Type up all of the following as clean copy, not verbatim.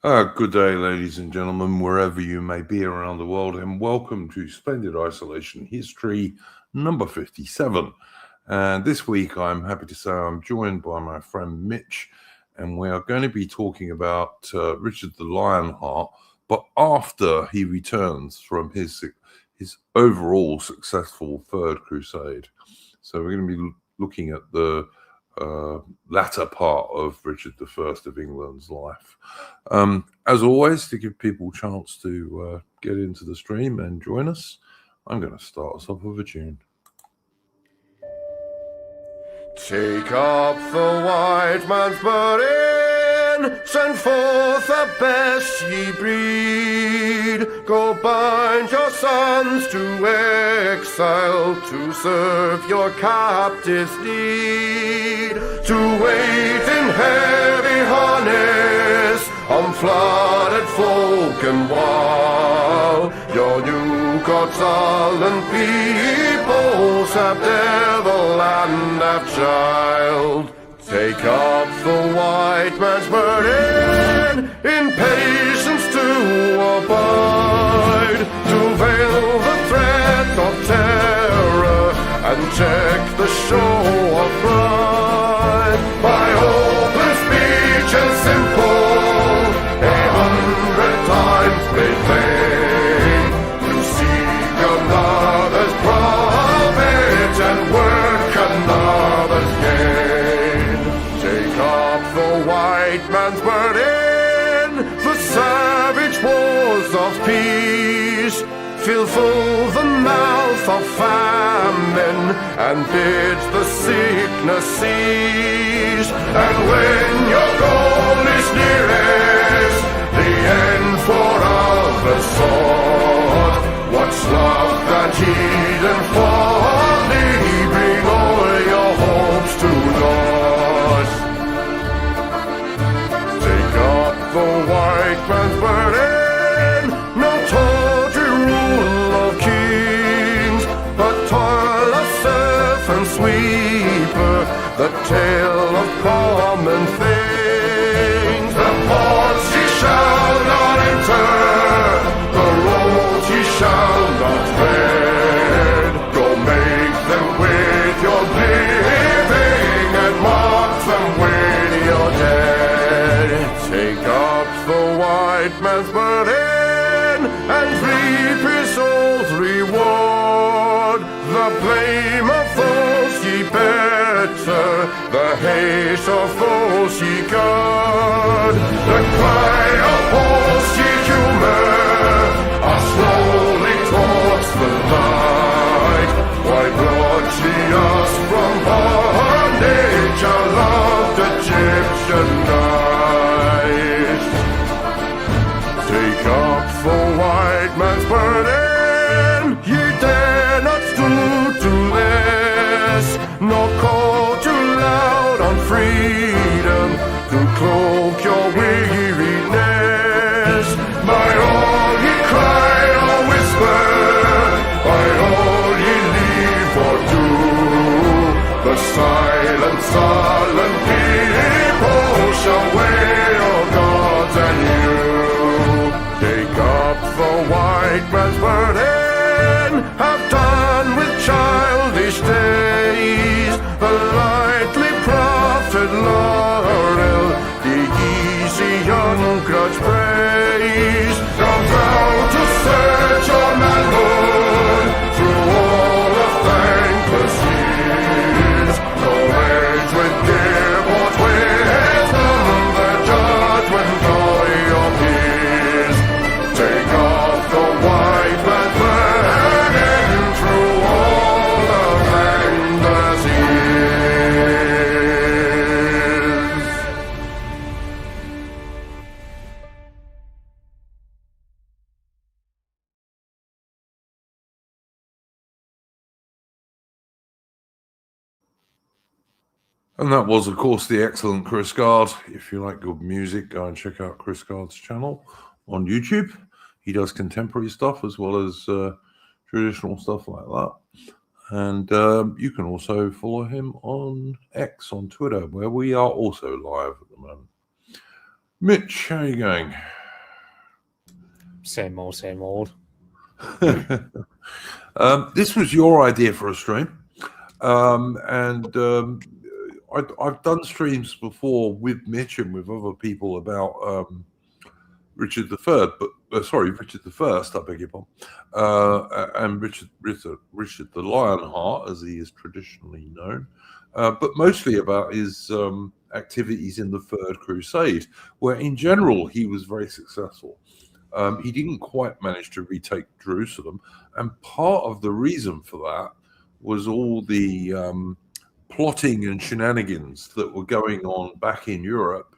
Good day, ladies and gentlemen, wherever you may be around the world, and welcome to Splendid Isolation History number 57. And this week, I'm happy to say I'm joined by my friend Mitch, and we are going to be talking about Richard the Lionheart, but after he returns from his overall successful Third Crusade. So we're going to be looking at the latter part of Richard I of England's life. As always, to give people a chance to get into the stream and join us, I'm going to start us off with a tune. Take up the white man's burden, send forth the best ye breed. Go bind your sons to exile, to serve your captives' need, to wait in heavy harness on flooded folk and wild. Your new God's sullen peoples have devil and have child. Take up the white man's burden, in patience to abide, to veil the threat of terror and check the show of pride. By open speech and simple, 100 times made plain, to seek another's profit and work another's gain. Take up the white man's burden, the savage wars of peace, fill full the mouth of famine and bid the sickness cease. And when your goal is nearest, the end for others sought, what's love that heed and folly, bring all your hopes to naught. Take up the white man's burden, no tawdry rule of kings, but toil of serf and sweeper, the tale of common things. The ports ye shall not enter, the roads ye shall not tread. Go make them with your living and mark them with your dead. Take up the white man's burden and reap his old reward. The blame of those ye better, the hate of those ye guard. The cry of those ye humor are slowly towards the light. Why brought ye us from bondage, a loved Egyptian night? Take up the white man's burden, ye dare not stoop to less, nor call too loud on freedom to cloak your weariness. By all ye cry or whisper, by all ye leave or do, the silent, sullen people shall weigh your gods and you. Take up the white man's burden, have done with childish days, the lightly proffered laurel, the easy ungrudged praise. Come down to search your manhood through all of thankless years. No age with give or wisdom, the judgment of your peers. Take off the white man's burden through all of thankless years. And that was, of course, the excellent Chris Gard. If you like good music, go and check out Chris Gard's channel on YouTube. He does contemporary stuff as well as traditional stuff like that. And you can also follow him on X, on Twitter, where we are also live at the moment. Mitch, how are you going? Same old, same old. This was your idea for a stream, and I've done streams before with Mitch and with other people about Richard III, Richard the First. I beg your pardon, and Richard the Lionheart, as he is traditionally known, but mostly about his activities in the Third Crusade, where in general he was very successful. He didn't quite manage to retake Jerusalem, and part of the reason for that was all the plotting and shenanigans that were going on back in Europe,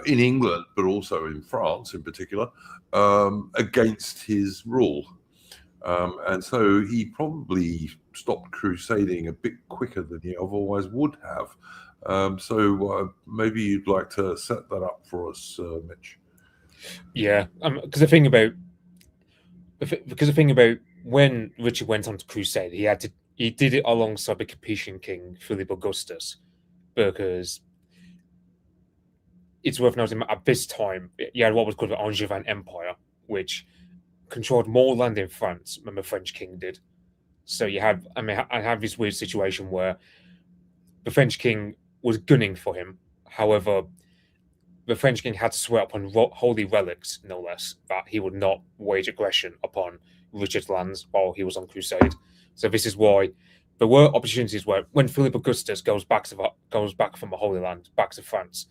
in England, but also in France in particular, against his rule. And so he probably stopped crusading a bit quicker than he otherwise would have. So maybe you'd like to set that up for us, Mitch. Yeah, because the thing about when Richard went on to crusade, he did it alongside the Capetian king Philip Augustus, because it's worth noting at this time you had what was called the Angevin Empire, which controlled more land in France than the French king did. So you had, I have this weird situation where the French king was gunning for him. However, the French king had to swear upon holy relics, no less, that he would not wage aggression upon Richard's lands while he was on crusade. So this is why there were opportunities where, when Philip Augustus goes back from the Holy Land back to France,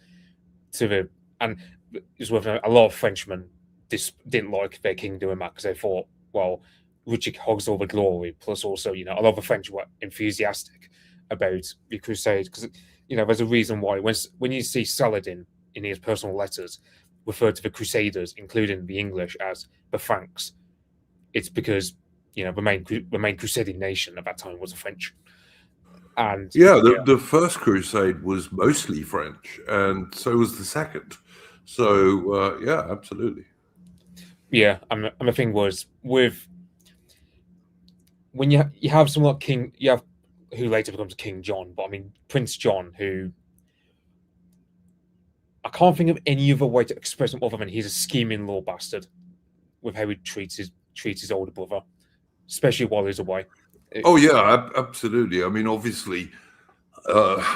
and it's worth noting, a lot of Frenchmen didn't like their king doing that, because they thought, well, Richard hogs all the glory. Plus, also, a lot of the French were enthusiastic about the crusade, because there's a reason why when you see Saladin in his personal letters referred to the Crusaders, including the English, as the Franks, it's because the main crusading nation at that time was the French. And the first crusade was mostly French, and so was the second. So absolutely. Yeah, and the thing was, with when you have someone like who later becomes King John, but Prince John, who I can't think of any other way to express him other than he's a scheming little bastard with how he treats his older brother, especially while he's away. Oh yeah, absolutely. Obviously,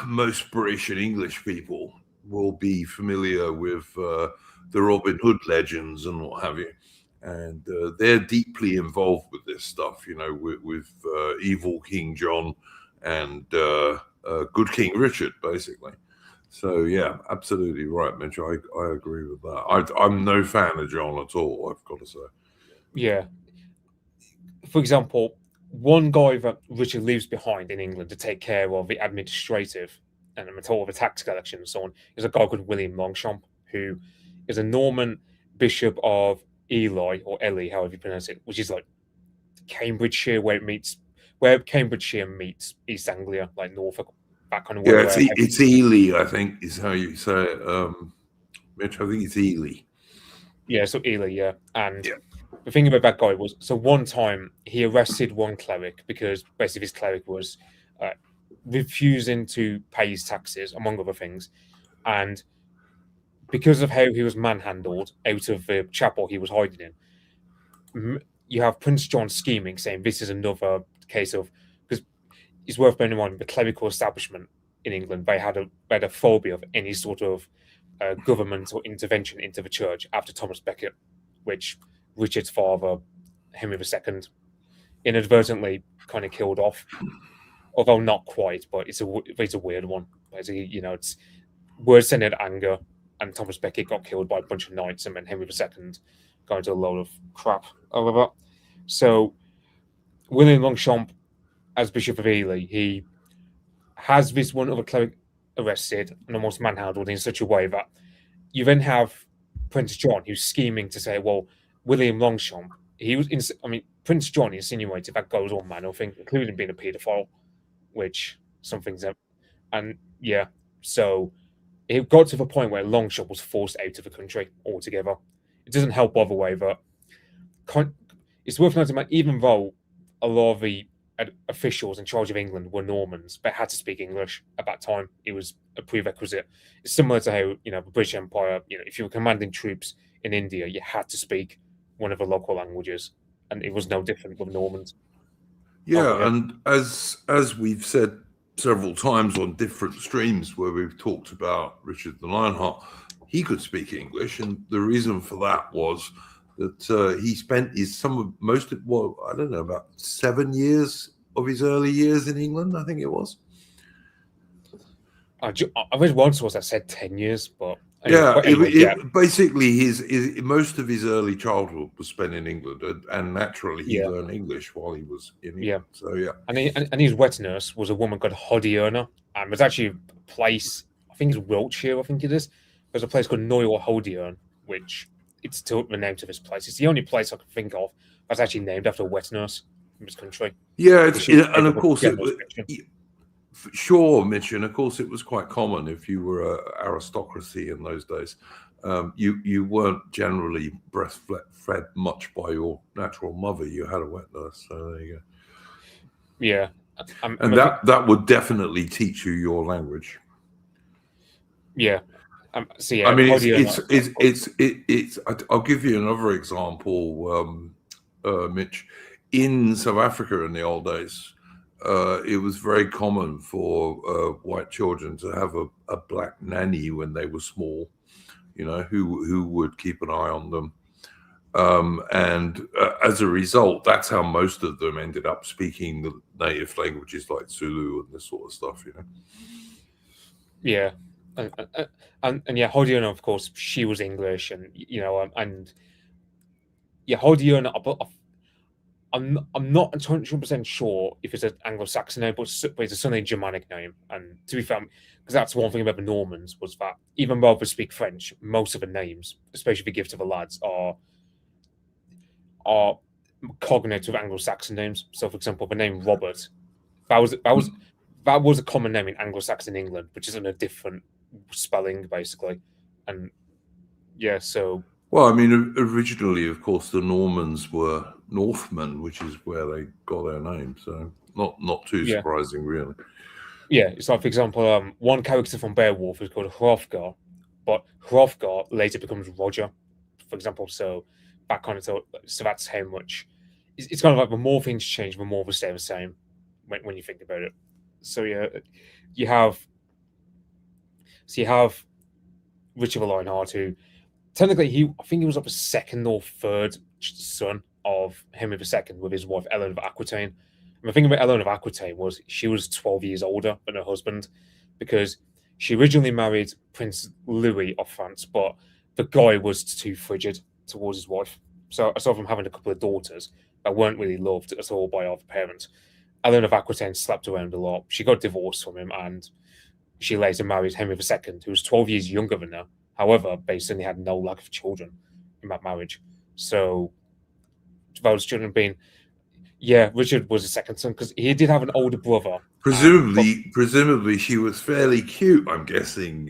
most British and English people will be familiar with the Robin Hood legends and what have you, and they're deeply involved with this stuff. With evil King John and good King Richard, basically. So yeah, absolutely right, Mitch. I agree with that. I'm no fan of John at all, I've got to say. Yeah. For example, one guy that Richard leaves behind in England to take care of the administrative and the tax collection and so on is a guy called William Longchamp, who is a Norman bishop of Ely, or Ely, however you pronounce it, which is like Cambridgeshire, where Cambridgeshire meets East Anglia, like Norfolk. That kind of it's Ely, I think, is how you say it. Mitch, I think it's Ely. Yeah, so Ely, yeah. And the thing about that guy was, so one time he arrested one cleric because basically this cleric was refusing to pay his taxes, among other things. And because of how he was manhandled out of the chapel he was hiding in, you have Prince John scheming, saying this is another case of, because it's worth bearing in mind the clerical establishment in England, they had a phobia of any sort of governmental intervention into the church after Thomas Becket, which Richard's father, Henry II, inadvertently kind of killed off. Although not quite, but it's a weird one. Basically, it's word-centered anger, and Thomas Becket got killed by a bunch of knights, and then Henry II got into a load of crap over that. So William Longchamp, as Bishop of Ely, he has this one other cleric arrested and almost manhandled in such a way that you then have Prince John, who's scheming to say, well, William Longchamp, Prince John insinuated that goes on man, I think, including being a paedophile, which some things have. And yeah, so it got to the point where Longchamp was forced out of the country altogether. It doesn't help, by the way, that it's worth noting that even though a lot of the officials in charge of England were Normans, but had to speak English at that time. It was a prerequisite. It's similar to how the British Empire. If you were commanding troops in India, you had to speak one of the local languages, and it was no different with Normans. Yeah, and as we've said several times on different streams where we've talked about Richard the Lionheart, he could speak English, and the reason for that was that he spent about 7 years of his early years in England, I think it was. I read one source that said 10 years, but basically his most of his early childhood was spent in England, and naturally he learned English while he was in England. Yeah. So yeah, and his wet nurse was a woman called Hodierna, and it was actually a place, I think it's Wiltshire, I think it is. There's a place called Noel Hodiern, which it's still the name to this place. It's the only place I can think of that's actually named after a wet nurse in this country. Yeah, and of course, sure, Mitch, and of course it was quite common if you were an aristocracy in those days. You weren't generally breastfed much by your natural mother. You had a wet nurse, so there you go. Yeah, and that would definitely teach you your language. Yeah. So yeah, I mean, it's. I'll give you another example, Mitch. In South Africa in the old days, it was very common for white children to have a black nanny when they were small, who would keep an eye on them. And as a result, that's how most of them ended up speaking the native languages like Zulu and this sort of stuff, Yeah. And yeah, Hodierna, of course, she was English, and Hodierna. I'm not 100% sure if it's an Anglo-Saxon name, but it's a certainly Germanic name. And to be fair, because that's one thing about the Normans was that even though they speak French, most of the names, especially the gift of the lads, are cognate with Anglo-Saxon names. So, for example, the name Robert, that was a common name in Anglo-Saxon England, which is in a different spelling, basically. And yeah, so. Well, I mean, originally, of course, the Normans were Northmen, which is where they got their name. So not too surprising, really. Yeah, it's like, for example, one character from Beowulf is called Hrothgar, but Hrothgar later becomes Roger, for example. So that kind of so that's how much. It's kind of like the more things change, the more they stay the same when you think about it. So yeah, you have Richard the Lionheart, who technically I think he was like the second or third son of Henry II with his wife Ellen of Aquitaine. And the thing about Ellen of Aquitaine was she was 12 years older than her husband, because she originally married Prince Louis of France, but the guy was too frigid towards his wife. So aside from having a couple of daughters that weren't really loved at all by either parent, Ellen of Aquitaine slept around a lot. She got divorced from him, and she later married Henry II, who was 12 years younger than her. However, they certainly had no lack of children in that marriage. So those children being, Richard was the second son, because he did have an older brother. Presumably she was fairly cute, I'm guessing,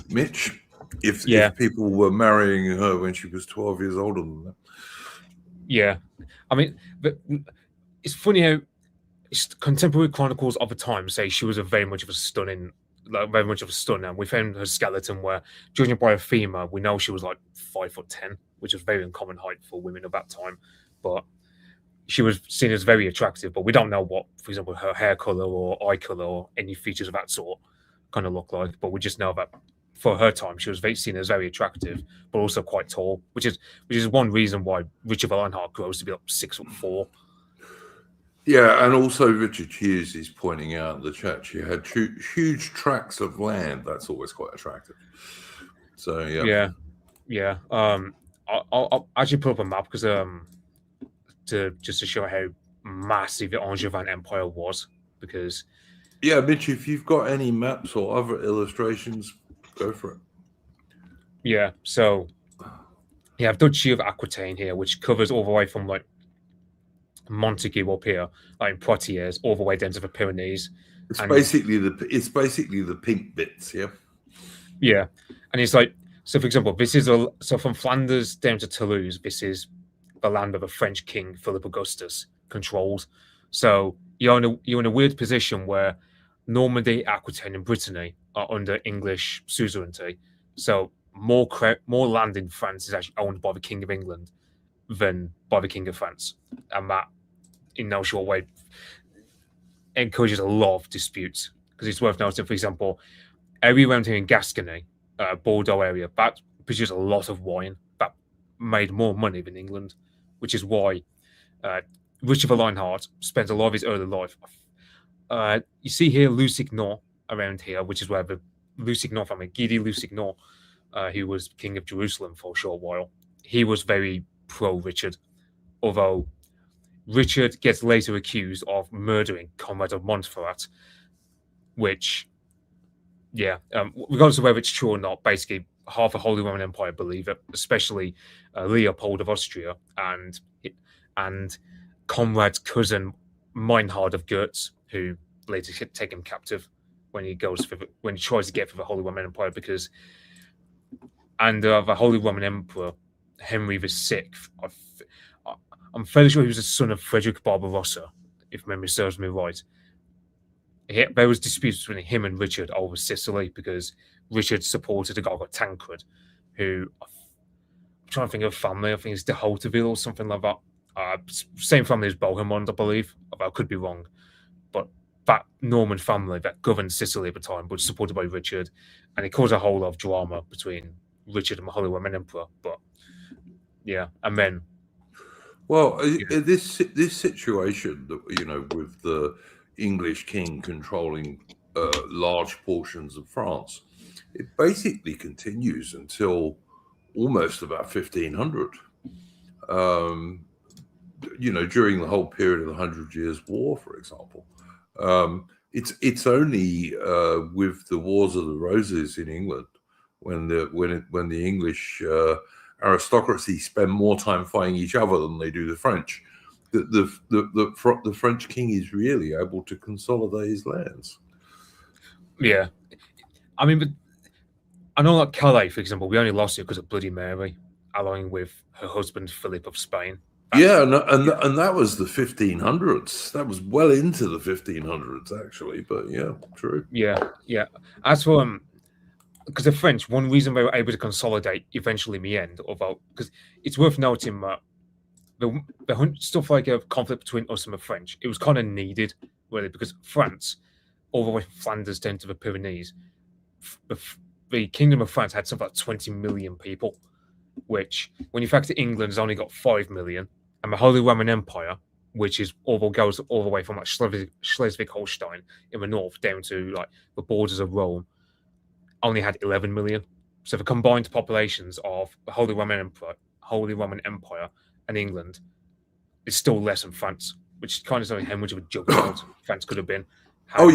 Mitch, if people were marrying her when she was 12 years older than that. Yeah. I mean, but it's funny how contemporary chronicles of the time say she was very much of a stunner. And we found her skeleton where, judging by her femur, we know she was like 5'10", which was very uncommon height for women of that time. But she was seen as very attractive, but we don't know what, for example, her hair color or eye color or any features of that sort kind of look like. But we just know that for her time, she was seen as very attractive, but also quite tall, which is one reason why Richard the Lionheart grows to be like 6'4". Yeah, and also Richard Hughes is pointing out in the chat she had huge tracts of land. That's always quite attractive. So yeah. I'll actually put up a map because to show how massive the Angevin Empire was. Because Mitch, if you've got any maps or other illustrations, go for it. Yeah, so you have Duchy of Aquitaine here, which covers all the way from like Montague up here, like in Poitiers, all the way down to the Pyrenees. It's basically the pink bits, yeah. Yeah, and it's like, so for example, so from Flanders down to Toulouse, this is the land of a French king, Philip Augustus, controlled. So you're in a weird position where Normandy, Aquitaine, and Brittany are under English suzerainty. So more land in France is actually owned by the King of England than by the King of France, and that, in no short way, encourages a lot of disputes. Because it's worth noting, for example, area around here in Gascony, Bordeaux area, that produced a lot of wine that made more money than England, which is why Richard the Lionheart spent a lot of his early life. You see here Lusignan around here, which is where the Lusignan family, Guy de Lusignan, who was king of Jerusalem for a short while, he was very pro-Richard, although Richard gets later accused of murdering Conrad of Montferrat, which, regardless of whether it's true or not, basically half the Holy Roman Empire believe it, especially Leopold of Austria and Conrad's cousin Meinhard of Goetz, who later take him captive when he tries to get for the Holy Roman Empire, because under the Holy Roman Emperor Henry VI, I'm fairly sure he was the son of Frederick Barbarossa, if memory serves me right. There was disputes between him and Richard over Sicily because Richard supported a guy called Tancred, who I'm trying to think of family. I think it's de Hauteville or something like that. Same family as Bohemond, I believe. I could be wrong, but that Norman family that governed Sicily at the time was supported by Richard, and it caused a whole lot of drama between Richard and the Holy Roman Emperor. But and then. Well, this situation that with the English king controlling large portions of France, it basically continues until almost about 1500. During the whole period of the 100 Years' War, for example, it's only with the Wars of the Roses in England when the English aristocracy spend more time fighting each other than they do the French. The French king is really able to consolidate his lands. Yeah, I mean, but I know like Calais, for example, we only lost it because of Bloody Mary allying with her husband Philip of Spain. And that was the 1500s. That was well into the 1500s, actually. But yeah, true. Yeah. As for because the French, one reason they were able to consolidate eventually in the end, although because it's worth noting that the stuff like a conflict between us and the French, it was kind of needed, really, because France, all the way from Flanders down to the Pyrenees, the Kingdom of France had something like 20 million people, which, when you factor England's only got 5 million, and the Holy Roman Empire, which goes all the way from like Schleswig-Holstein in the north down to like the borders of Rome, only had 11 million. So the combined populations of the Holy Roman Empire, and England is still less than France, which is kind of something how much of a juggernaut France could have been. But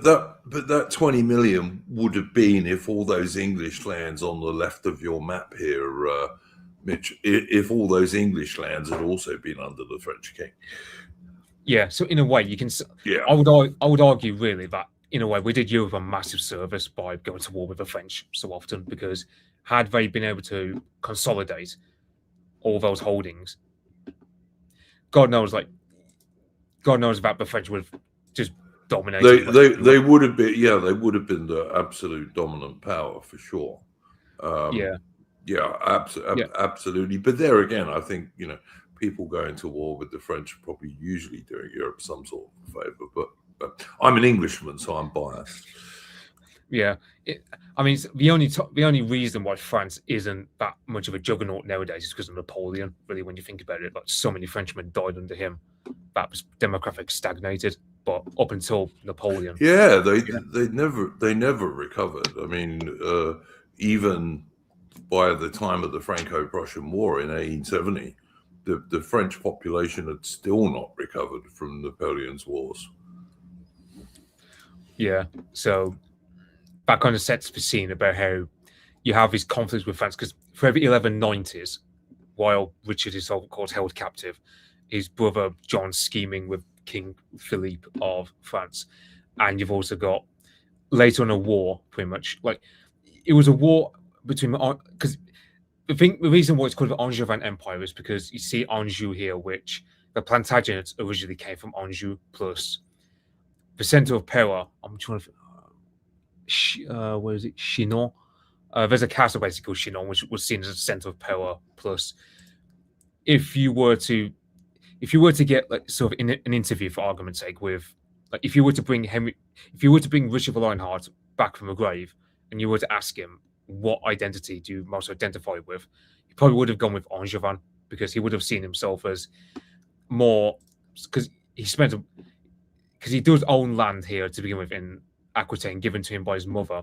that 20 million would have been if all those English lands on the left of your map here, Mitch, if all those English lands had also been under the French king. Yeah, so in a way, you can. Yeah, I would argue really that in a way we did Europe a massive service by going to war with the French so often, because had they been able to consolidate all those holdings, God knows that the French would have just dominated. They would have been. Yeah, they would have been the absolute dominant power for sure. Absolutely. But there again, I think people going to war with the French are probably usually doing Europe some sort of favor. But I'm an Englishman, so I'm biased. Yeah, the only reason why France isn't that much of a juggernaut nowadays is because of Napoleon. Really, when you think about it, like so many Frenchmen died under him, that demographic stagnated. But up until Napoleon, they never recovered. I mean, even by the time of the Franco-Prussian War in 1870, the French population had still not recovered from Napoleon's wars. Yeah, so that kind of sets the scene about how you have these conflicts with France, because for every 1190s, while Richard is, of course, held captive, his brother John's scheming with King Philippe of France. And you've also got later on a war, pretty much. Like, it was a war between, because the reason why it's called the Angevin Empire is because you see Anjou here, which the Plantagenets originally came from Anjou, plus the center of power. I'm trying to, where is it? Chinon. There's a castle basically called Chinon, which was seen as a center of power. Plus, if you were to get like sort of in an interview, for argument's sake, with like if you were to bring Richard the Lionheart back from the grave, and you were to ask him what identity do you most identify with, he probably would have gone with Angevin, because he would have seen himself as more, because he does own land here to begin with in Aquitaine, given to him by his mother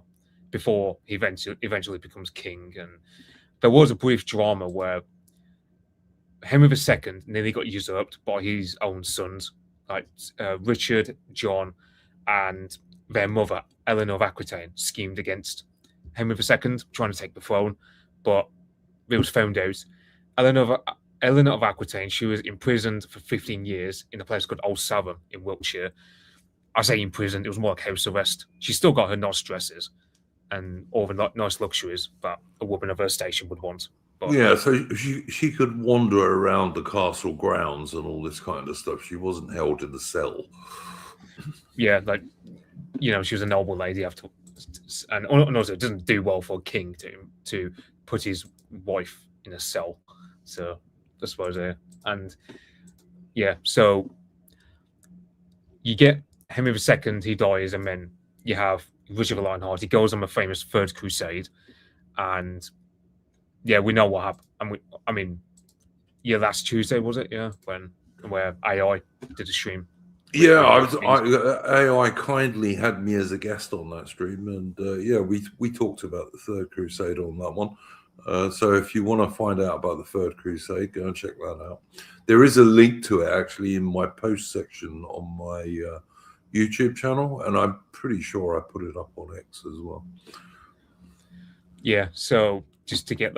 before he eventually becomes king. And there was a brief drama where Henry II nearly got usurped by his own sons, like Richard, John, and their mother, Eleanor of Aquitaine, schemed against Henry II, trying to take the throne, but it was found out. Eleanor of Aquitaine, she was imprisoned for 15 years in a place called Old Sarum in Wiltshire. I say imprisoned, it was more like house arrest. She still got her nice dresses and all the nice luxuries that a woman of her station would want. But, yeah, so she could wander around the castle grounds and all this kind of stuff. She wasn't held in a cell. Yeah, like, she was a noble lady after, and also it doesn't do well for a king to put his wife in a cell. So I suppose and yeah, so you get Henry II, he dies, and then you have Richard the Lionheart. He goes on the famous Third Crusade, and yeah, we know what happened. Last Tuesday, was it? Yeah, where AI did a stream. Yeah, AI kindly had me as a guest on that stream, and we talked about the Third Crusade on that one. So if you want to find out about the Third Crusade, go and check that out. There is a link to it actually in my post section on my YouTube channel, and I'm pretty sure I put it up on X as well. Yeah, so just to get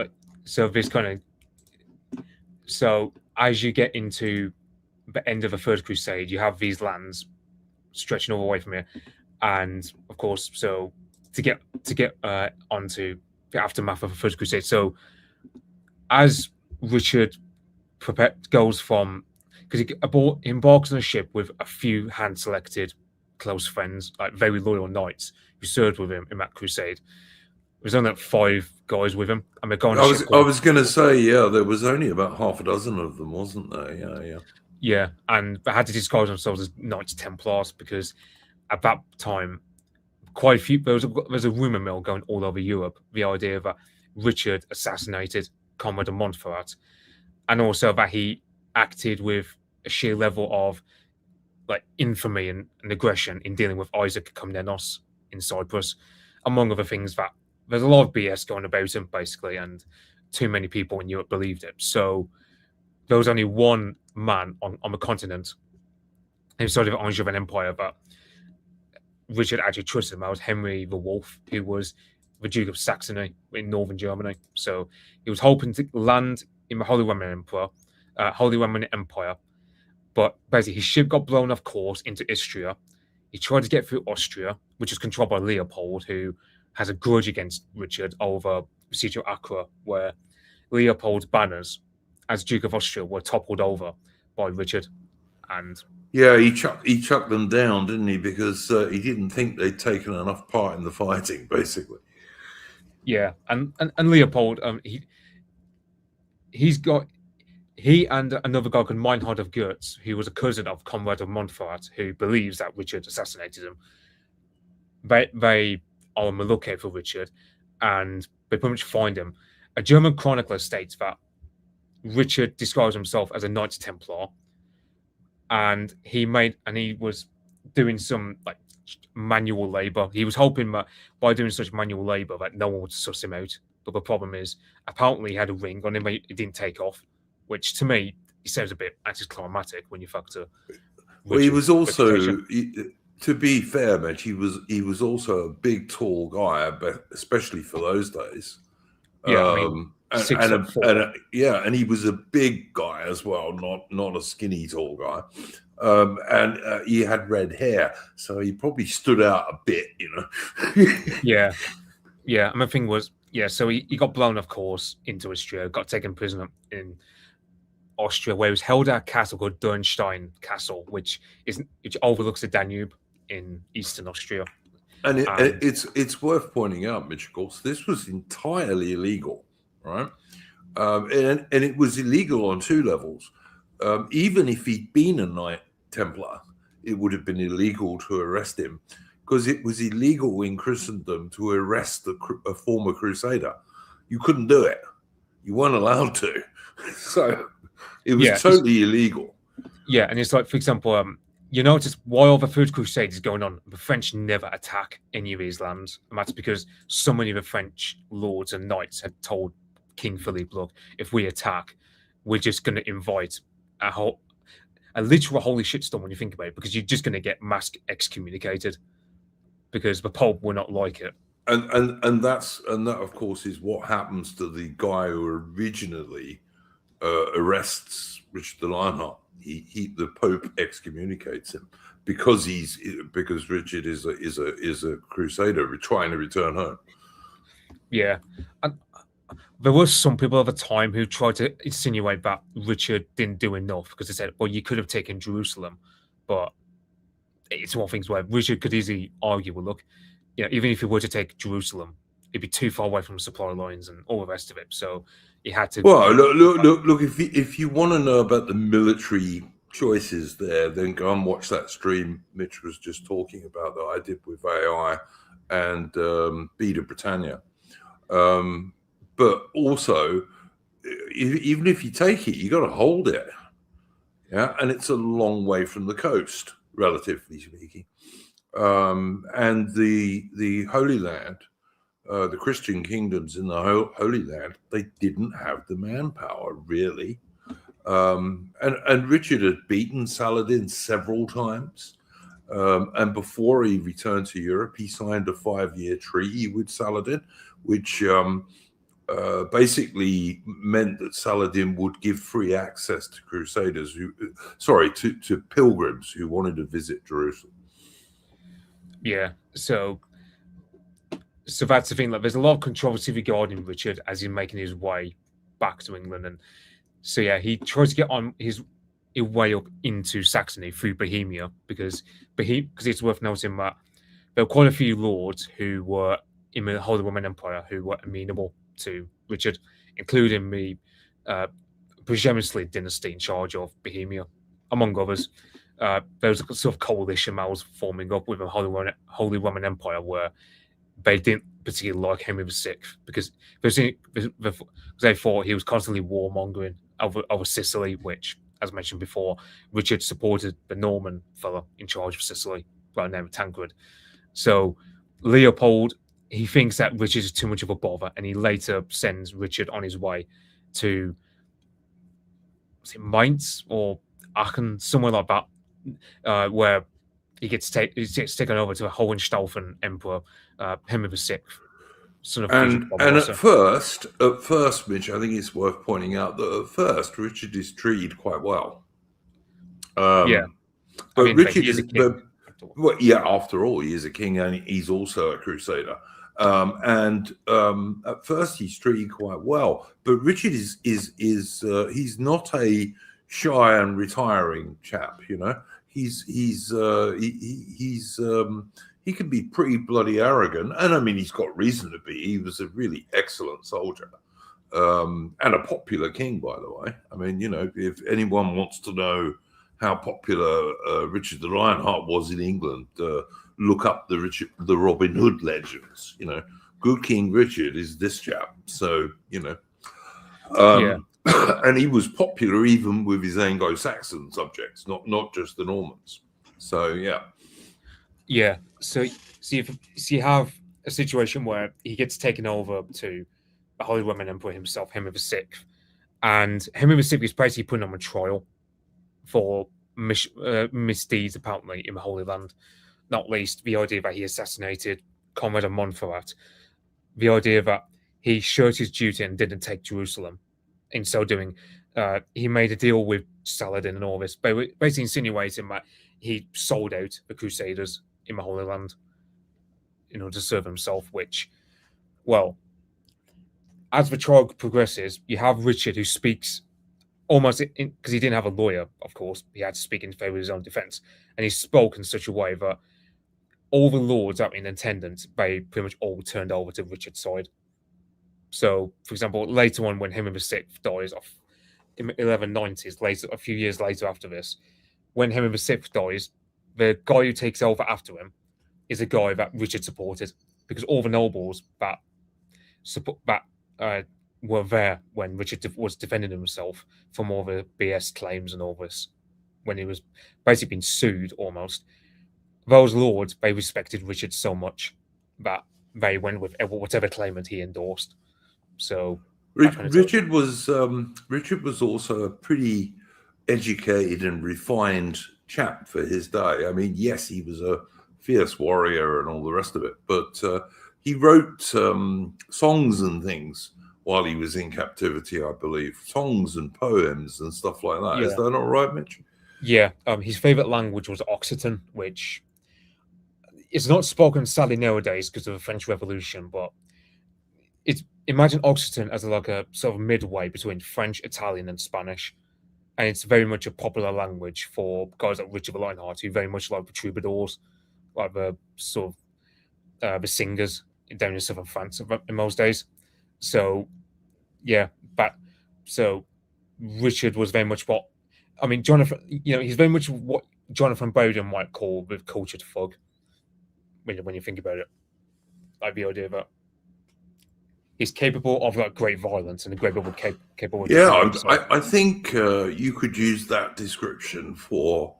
so as you get into the end of the Third Crusade, you have these lands stretching all the way from here, and of course, so to get onto the aftermath of the First Crusade. So as Richard goes from, because he embarks on a ship with a few hand-selected close friends, like very loyal knights who served with him in that crusade. There's only like 5 guys with him, and they're going. I was going to say, yeah, there was only about half a dozen of them, wasn't there? Yeah, and they had to disguise themselves as Knights Templars, because at that time, quite a few. There's a rumor mill going all over Europe. The idea that Richard assassinated Conrad of Montferrat, and also that he acted with a sheer level of like infamy and aggression in dealing with Isaac Komnenos in Cyprus, among other things. That there's a lot of BS going about him basically, and too many people in Europe believed it. So there was only one man on the continent inside of the Angevin Empire that Richard actually trusted him. That was Henry the Wolf, who was the Duke of Saxony in northern Germany. So he was hoping to land in the Holy Roman Empire, but basically his ship got blown off course into Istria. He tried to get through Austria, which is controlled by Leopold, who has a grudge against Richard over the siege of Acre, where Leopold's banners as Duke of Austria were toppled over by Richard. And yeah, he chucked them down, didn't he? Because he didn't think they'd taken enough part in the fighting, basically. Yeah, and Leopold, he and another guy called Meinhard of Goetz, who was a cousin of Conrad of Montferrat, who believes that Richard assassinated him. They are on the lookout for Richard, and they pretty much find him. A German chronicler states that Richard describes himself as a Knights Templar, and he was doing some like manual labor. He was hoping that by doing such manual labor that no one would suss him out. But the problem is, apparently he had a ring on him, but it didn't take off, which to me it sounds a bit anticlimactic when you factor. Well, he was also, to be fair, Mitch, he was also a big, tall guy, but especially for those days. Yeah, and he was a big guy as well, not a skinny tall guy. And he had red hair, so he probably stood out a bit, yeah. And the thing was, so he got blown off course into Istria, got taken prisoner in Austria, where he was held at a castle called Dürnstein Castle, which overlooks the Danube in eastern Austria. And it's worth pointing out, Mitch, of course, this was entirely illegal, right? And it was illegal on two levels. Even if he'd been a Knight Templar, it would have been illegal to arrest him, because it was illegal in Christendom to arrest a former Crusader. You couldn't do it. You weren't allowed to. So it was totally illegal. Yeah, and it's like, for example, you notice while the Third Crusade is going on, the French never attack any of these lands. And that's because so many of the French lords and knights had told King Philippe, look, if we attack, we're just going to invite a literal holy shitstorm when you think about it, because you're just going to get mass excommunicated, because the Pope will not like it. And that of course is what happens to the guy who originally arrests Richard the Lionheart. The Pope excommunicates him because Richard is a crusader trying to return home. Yeah, and there were some people at the time who tried to insinuate that Richard didn't do enough, because they said, well, you could have taken Jerusalem, but it's one of the things where Richard could easily argue, well, look, even if he were to take Jerusalem, it'd be too far away from supply lines and all the rest of it. So he had to. Well, look. If you want to know about the military choices there, then go and watch that stream Mitch was just talking about that I did with AI and Beta Britannia. But also, even if you take it, you got to hold it. Yeah, and it's a long way from the coast, relatively speaking. And the Holy Land, the Christian kingdoms in the Holy Land, they didn't have the manpower, really. And Richard had beaten Saladin several times. And before he returned to Europe, he signed a 5-year treaty with Saladin, which basically meant that Saladin would give free access to crusaders to pilgrims who wanted to visit Jerusalem. Yeah, so that's the thing. Like, there's a lot of controversy regarding Richard as he's making his way back to England, and so yeah, he tries to get on his way up into Saxony through Bohemia, because it's worth noting that there were quite a few lords who were in the Holy Roman Empire who were amenable to Richard, including the Przemysl dynasty in charge of Bohemia, among others. There was a sort of coalition that was forming up with the Holy Roman Empire, where they didn't particularly like Henry VI, because they thought he was constantly warmongering over Sicily, which, as mentioned before, Richard supported the Norman fellow in charge of Sicily by the name of Tancred. So Leopold, he thinks that Richard is too much of a bother, and he later sends Richard on his way to Mainz or Aachen, somewhere like that, where he gets taken over to a Hohenstaufen emperor, Henry VI, son of and at first, Mitch, I think it's worth pointing out that at first Richard is treated quite well. But Richard is, after all, he is a king and he's also a crusader. At first he's treated quite well, but Richard is he's not a shy and retiring chap. He can be pretty bloody arrogant, and I mean he's got reason to be. He was a really excellent soldier, and a popular king, by the way. I mean, if anyone wants to know how popular Richard the Lionheart was in England, look up the Robin Hood legends. Good King Richard is this chap. So and he was popular even with his Anglo-Saxon subjects, not just the Normans. So yeah. So you have a situation where he gets taken over to the Holy Roman Emperor himself, Henry VI, and Henry VI is basically put him on trial for misdeeds apparently in the Holy Land. Not least the idea that he assassinated Conrad of Montferrat, the idea that he shirked his duty and didn't take Jerusalem. In so doing, he made a deal with Saladin and all this, basically insinuating that he sold out the Crusaders in the Holy Land in order to serve himself, which, well, as the trial progresses, you have Richard who speaks almost because he didn't have a lawyer, of course, he had to speak in favor of his own defense, and he spoke in such a way that all the lords out in attendance, they pretty much all turned over to Richard's side. So, for example, later on, when Henry VI dies off in the 1190s, later, a few years later after this, when Henry VI dies, the guy who takes over after him is a guy that Richard supported, because all the nobles that were there when Richard was defending himself from all the BS claims and all this, when he was basically being sued almost. Those lords, they respected Richard so much that they went with whatever claimant he endorsed. So Richard was also a pretty educated and refined chap for his day. I mean, yes, he was a fierce warrior and all the rest of it, but he wrote songs and things while he was in captivity, I believe, songs and poems and stuff like that. Yeah. Is that all right, Mitch? Yeah, his favorite language was Occitan, which is not spoken sadly nowadays because of the French Revolution, but imagine Occitan as like a sort of midway between French, Italian, and Spanish, and it's very much a popular language for guys like Richard the Lionheart, who very much like the troubadours, like the sort of the singers down in southern France in those days. So, yeah, so Richard was very much what, I mean, Jonathan, he's very much what Jonathan Bowden might call the cultured thug. When you think about it, like the idea that he's capable of like great violence and a great capable. Of yeah, I think you could use that description for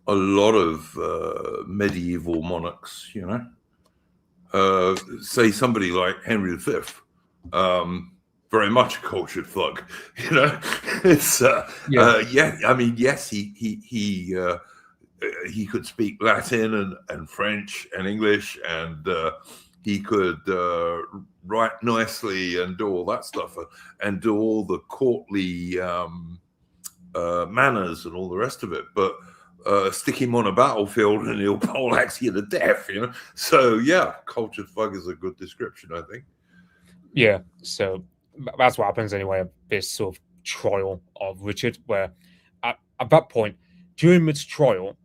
a lot of medieval monarchs. Say somebody like Henry V, very much a cultured thug. It's yeah. I mean, yes, he could speak Latin and French and English, and he could write nicely and do all that stuff, and do all the courtly manners and all the rest of it. But stick him on a battlefield and he'll poleaxe you to death, So yeah, cultured thug is a good description, I think. Yeah, so that's what happens anyway at this sort of trial of Richard, where at that point, during this trial,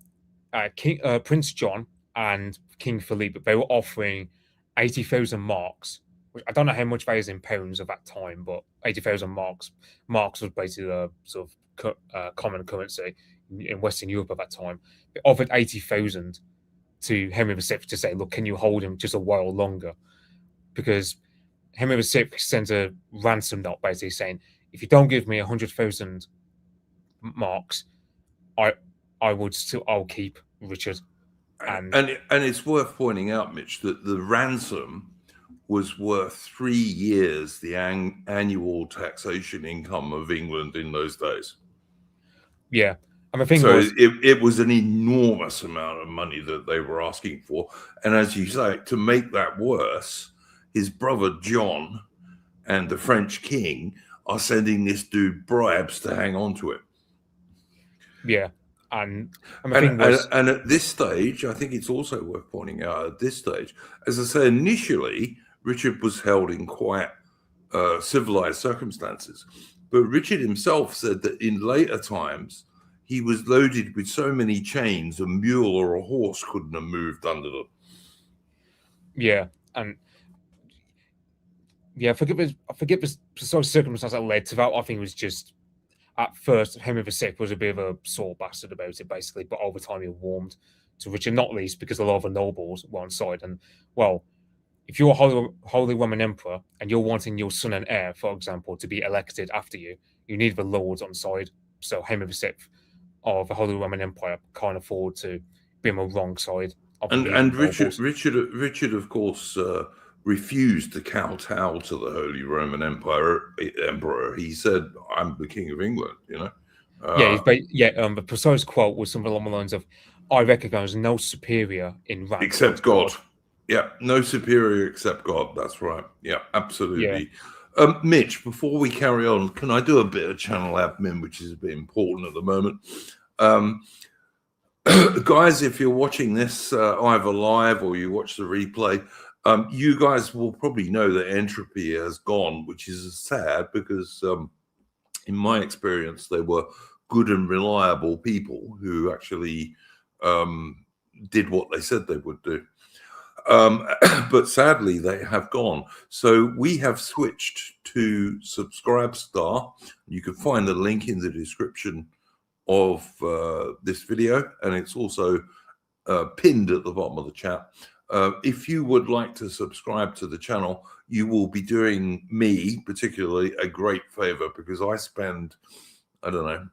Prince John and King Philippe, they were offering 80,000 marks, which I don't know how much that is in pounds at that time, but 80,000 marks. Marks was basically a sort of common currency in Western Europe at that time. They offered 80,000 to Henry VI to say, look, can you hold him just a while longer? Because Henry VI sent a ransom note basically saying, if you don't give me 100,000 marks, I'll keep Richard. And it's worth pointing out, Mitch, that the ransom was worth 3 years the annual taxation income of England in those days. Yeah. And the thing so was, it was an enormous amount of money that they were asking for. And as you say, to make that worse, his brother John and the French king are sending this dude bribes to hang on to it. Yeah. And at this stage, I think it's also worth pointing out at this stage, as I say, initially, Richard was held in quite civilized circumstances. But Richard himself said that in later times, he was loaded with so many chains, a mule or a horse couldn't have moved under them. Yeah. And yeah, I forget the sort of circumstance that led to that. I think it was just, at first, Henry VI was a bit of a sore bastard about it, basically, but over time he warmed to Richard, not least because a lot of the nobles were on side. And, well, if you're a Holy Roman Emperor and you're wanting your son and heir, for example, to be elected after you, you need the lords on side. So Henry VI of the Holy Roman Empire can't afford to be on the wrong side. And Richard, of course, refused to kowtow to the Holy Roman Emperor. He said, "I'm the King of England." The precise quote was something along the lines of, "I recognize no superior in rank except God." Yeah, no superior except God. That's right. Yeah, absolutely. Yeah. Mitch, before we carry on, can I do a bit of channel admin, which is a bit important at the moment? Guys, if you're watching this either live or you watch the replay, you guys will probably know that entropy has gone, which is sad because in my experience, they were good and reliable people who actually did what they said they would do. But sadly, they have gone. So we have switched to Subscribestar. You can find the link in the description of this video, and it's also pinned at the bottom of the chat. If you would like to subscribe to the channel, you will be doing me particularly a great favor, because I spend, I don't know,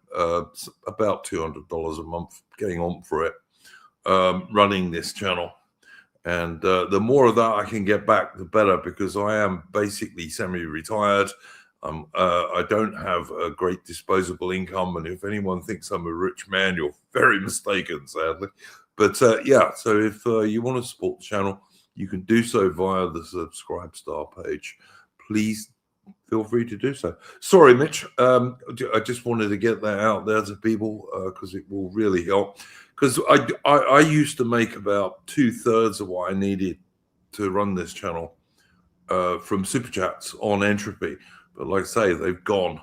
about $200 a month getting on for it, running this channel. And the more of that I can get back, the better, because I am basically semi-retired. I don't have a great disposable income. And if anyone thinks I'm a rich man, you're very mistaken, sadly. But yeah, so if you want to support the channel, you can do so via the Subscribestar page. Please feel free to do so. Sorry, Mitch. I just wanted to get that out there to people because it will really help. Because I used to make about 2/3 of what I needed to run this channel from Super Chats on Entropy. But like I say, they've gone.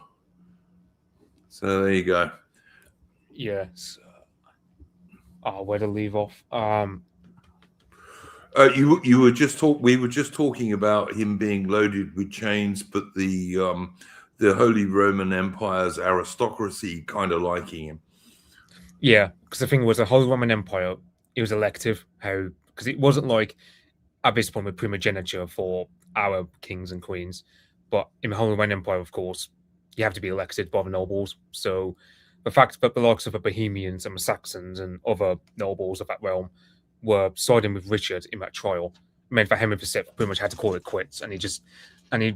So there you go. Yes. Where to leave off? You were just we were just talking about him being loaded with chains, but the Holy Roman Empire's aristocracy kind of liking him. Yeah, because the thing was, the Holy Roman Empire, it was elective. Because it wasn't like at this point with primogeniture for our kings and queens, but in the Holy Roman Empire, of course, you have to be elected by the nobles. So the fact that the likes of the Bohemians and the Saxons and other nobles of that realm were siding with Richard in that trial meant that Henry VI pretty much had to call it quits, and he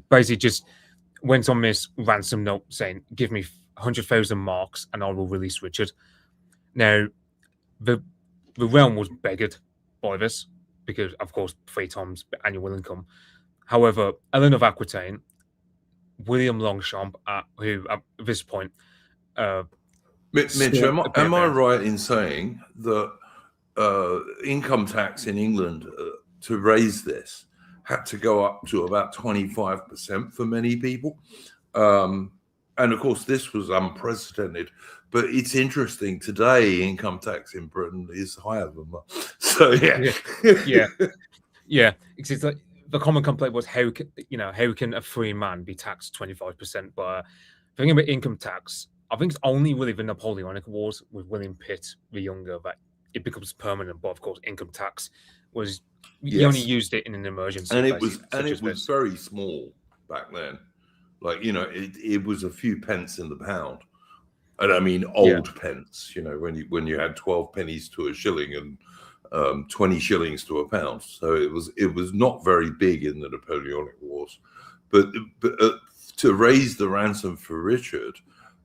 basically just went on this ransom note saying, "Give me 100,000 marks, and I will release Richard." Now, the realm was beggared by this because, of course, 3 times annual income. However, Ellen of Aquitaine, William Longchamp, who at this point, Mitch, am I right in saying that income tax in England to raise this had to go up to about 25% for many people? And of course, this was unprecedented. But it's interesting today, income tax in Britain is higher than that. So yeah. It's like the common complaint was how can a free man be taxed 25%? But the thing about income tax, I think it's only really the Napoleonic Wars with William Pitt the Younger that it becomes permanent. But of course, income tax was you only used it in an emergency, and it was very small back then. Like, it was a few pence in the pound. And I mean old pence, when you had 12 pennies to a shilling and 20 shillings to a pound. So it was not very big in the Napoleonic Wars. But to raise the ransom for Richard,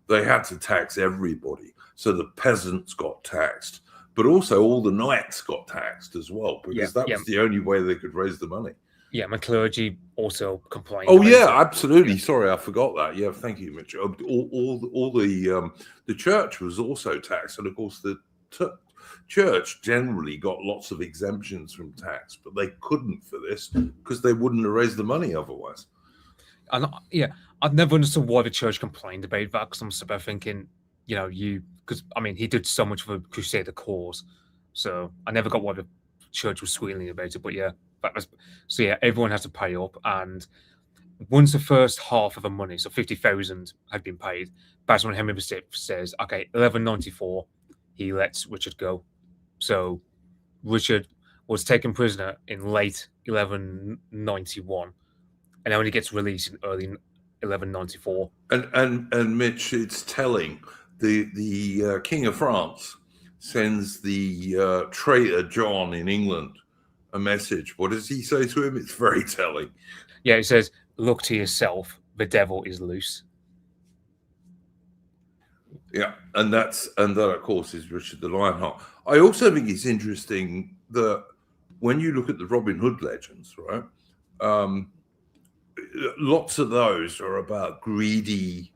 they had to tax everybody. So the peasants got taxed, but also all the knights got taxed as well, because that was the only way they could raise the money. Yeah, my clergy also complained. Oh yeah, absolutely. Sorry, I forgot that. Yeah, thank you, Mitch. All the church was also taxed, and of course the church generally got lots of exemptions from tax, but they couldn't for this because they wouldn't have raised the money otherwise. And I've never understood why the church complained about that, because I'm sort of thinking, because I mean, he did so much for the Crusader cause, so I never got why the church was squealing about it. But yeah. Everyone has to pay up, and once the first half of the money, so 50,000, had been paid, that's when Henry VI says, "Okay, 1194, he lets Richard go." So Richard was taken prisoner in late 1191, and only gets released in early 1194. And Mitch, it's telling. The King of France sends the traitor John in England a message. What does he say to him? It's very telling. Yeah, it says, "Look to yourself, the devil is loose." Yeah, and that of course is Richard the Lionheart. I also think it's interesting that when you look at the Robin Hood legends, right, lots of those are about greedy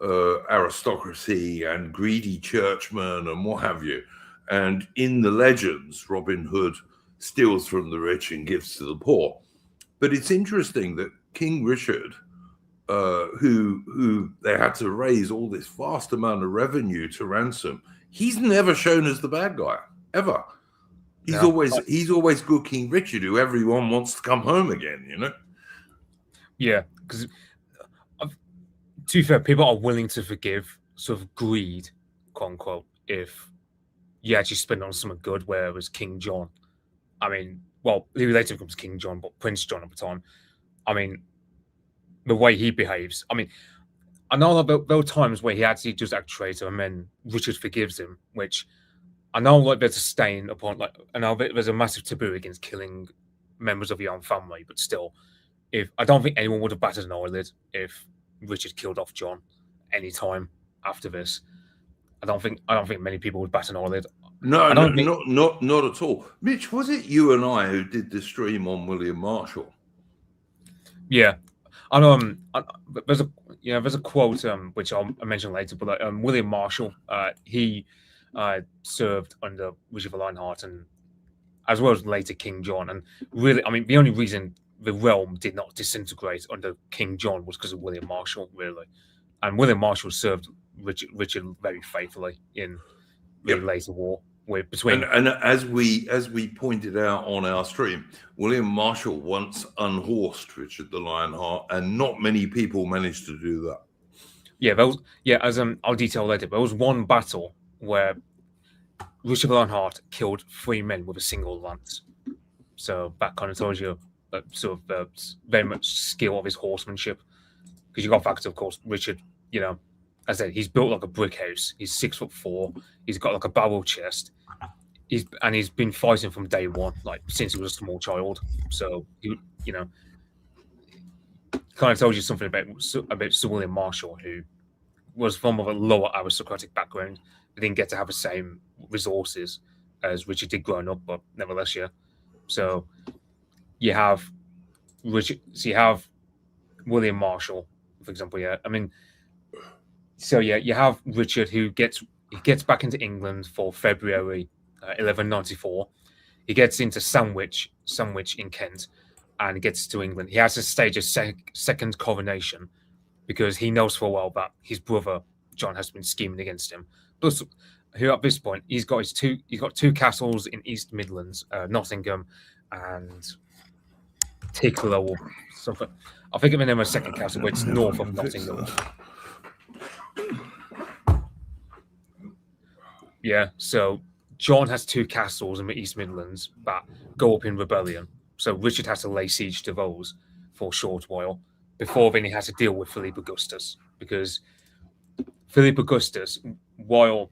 aristocracy and greedy churchmen and what have you. And in the legends, Robin Hood steals from the rich and gives to the poor. But it's interesting that King Richard who they had to raise all this vast amount of revenue to ransom. He's never shown as the bad guy ever. He's always good King Richard, who everyone wants to come home again. You know. Yeah, because to be fair, people are willing to forgive sort of greed, quote unquote, if you actually spend on something good. Whereas King John, I mean, well, he later becomes King John, but Prince John at the time, I mean, the way he behaves, I mean, I know there are times where he actually does act traitor, and then Richard forgives him, which I know like there's a stain upon, like, I know there's a massive taboo against killing members of your own family, but still, if I don't think anyone would have batted an eyelid if Richard killed off John any time after this. I don't think many people would bat an eyelid. No, not at all. Mitch, was it you and I who did the stream on William Marshall? Yeah, I know. There's a quote which I'll mention later, but William Marshall, he served under Richard the Lionheart, and as well as later King John. And really, I mean, the only reason the realm did not disintegrate under King John was because of William Marshall, really. And William Marshall served Richard very faithfully in the later war. And as we pointed out on our stream, William Marshall once unhorsed Richard the Lionheart, and not many people managed to do that. Yeah, as I'll detail later. There was one battle where Richard the Lionheart killed 3 men with a single lance. So that kind of tells you sort of very much skill of his horsemanship. Because you got factors, of course, Richard. You know, as I said, he's built like a brick house. He's 6'4". He's got like a barrel chest. He's been fighting from day one, like since he was a small child. So he, you know, kind of tells you something about Sir William Marshall, who was from a lower aristocratic background. He didn't get to have the same resources as Richard did growing up, but nevertheless, yeah. So you have Richard. So you have William Marshall, for example. Yeah, I mean, so yeah, you have Richard who gets back into England for February 1194. He gets into Sandwich in Kent, and gets to England. He has to stage a second coronation because he knows for a while that his brother John has been scheming against him. Plus, who at this point he's got two castles in East Midlands, Nottingham and Tickler or something. I think of the name of a second castle, which is north of Nottingham. Yeah, so John has 2 castles in the East Midlands that go up in rebellion. So Richard has to lay siege to those for a short while. Before then, he has to deal with Philip Augustus, because Philip Augustus, while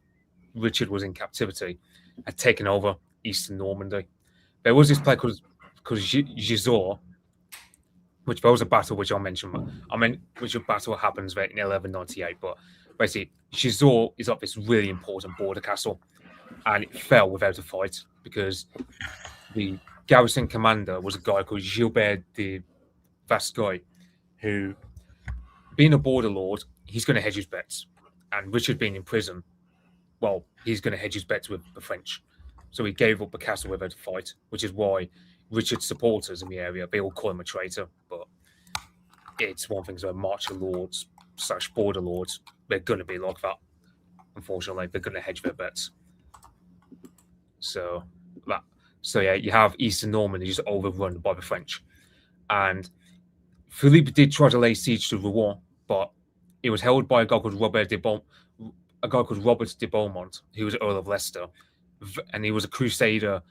Richard was in captivity, had taken over eastern Normandy. There was this place called Gisors, which there was a battle which I'll mention. Which a battle happens there in 1198. But basically, Gisors is like this really important border castle, and it fell without a fight because the garrison commander was a guy called Gilbert de Vascoy, who, being a border lord, he's going to hedge his bets. And Richard being in prison, well, he's going to hedge his bets with the French. So he gave up the castle without a fight, which is why Richard's supporters in the area, they all call him a traitor. But it's one thing, so marcher lords / border lords, they're going to be like that. Unfortunately, they're going to hedge their bets. So yeah, you have Eastern Normandy just overrun by the French. And Philippe did try to lay siege to Rouen, but it was held by a guy called Robert de Beaumont, who was Earl of Leicester, and he was a Crusader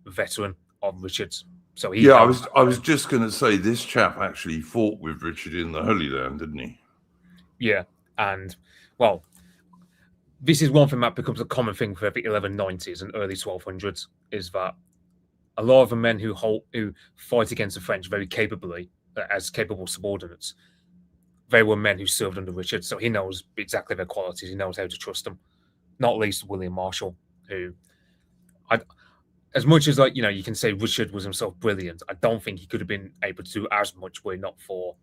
veteran of Richard's. So I was just going to say, this chap actually fought with Richard in the Holy Land, didn't he? Yeah, and well, this is one thing that becomes a common thing for the 1190s and early 1200s, is that a lot of the men who fight against the French very capably, as capable subordinates, they were men who served under Richard, so he knows exactly their qualities. He knows how to trust them. Not least William Marshall, who, as much as you can say Richard was himself brilliant, I don't think he could have been able to do as much were it not for,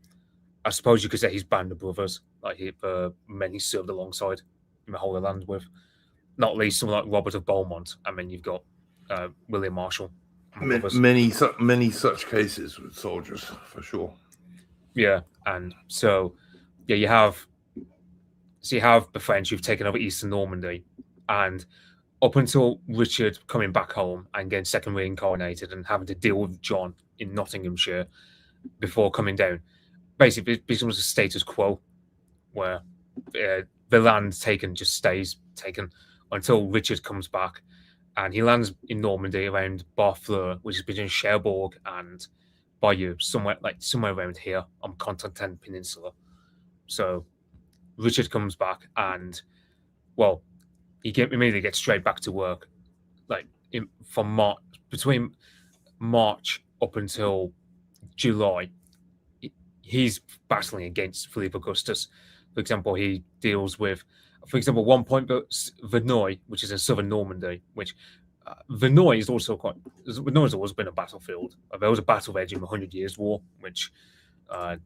I suppose you could say, his band of brothers, like the men he served alongside in the whole of the land with. Not least someone like Robert of Beaumont. I mean, you've got William Marshall. Many such cases with soldiers, for sure. Yeah, and so yeah, you have the French who've taken over Eastern Normandy, and up until Richard coming back home and getting second reincarnated and having to deal with John in Nottinghamshire before coming down, basically it becomes a status quo where the land taken just stays taken until Richard comes back, and he lands in Normandy around Barfleur, which is between Cherbourg and Bayeux, somewhere around here on Cotentin Peninsula. So Richard comes back, and well, immediately gets straight back to work, from between March up until July. He's battling against Philippe Augustus. For example, he deals with, one point, Verneuil, which is in southern Normandy, which Verneuil is also Verneuil has always been a battlefield. There was a battle edge in the 100 Years' War, which I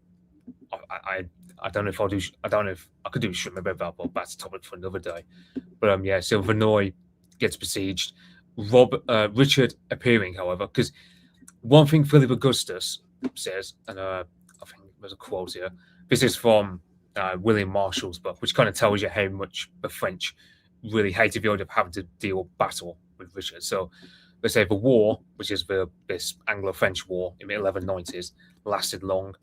don't know if I could do a stream about that, but that's a topic for another day. But so Verneuil gets besieged. Richard appearing, however, because one thing Philip Augustus says, and I think there's a quote here. This is from William Marshall's book, which kind of tells you how much the French really hated the idea of having to deal battle with Richard. So let's say the war, which is this Anglo-French war in the 1190s, lasted long,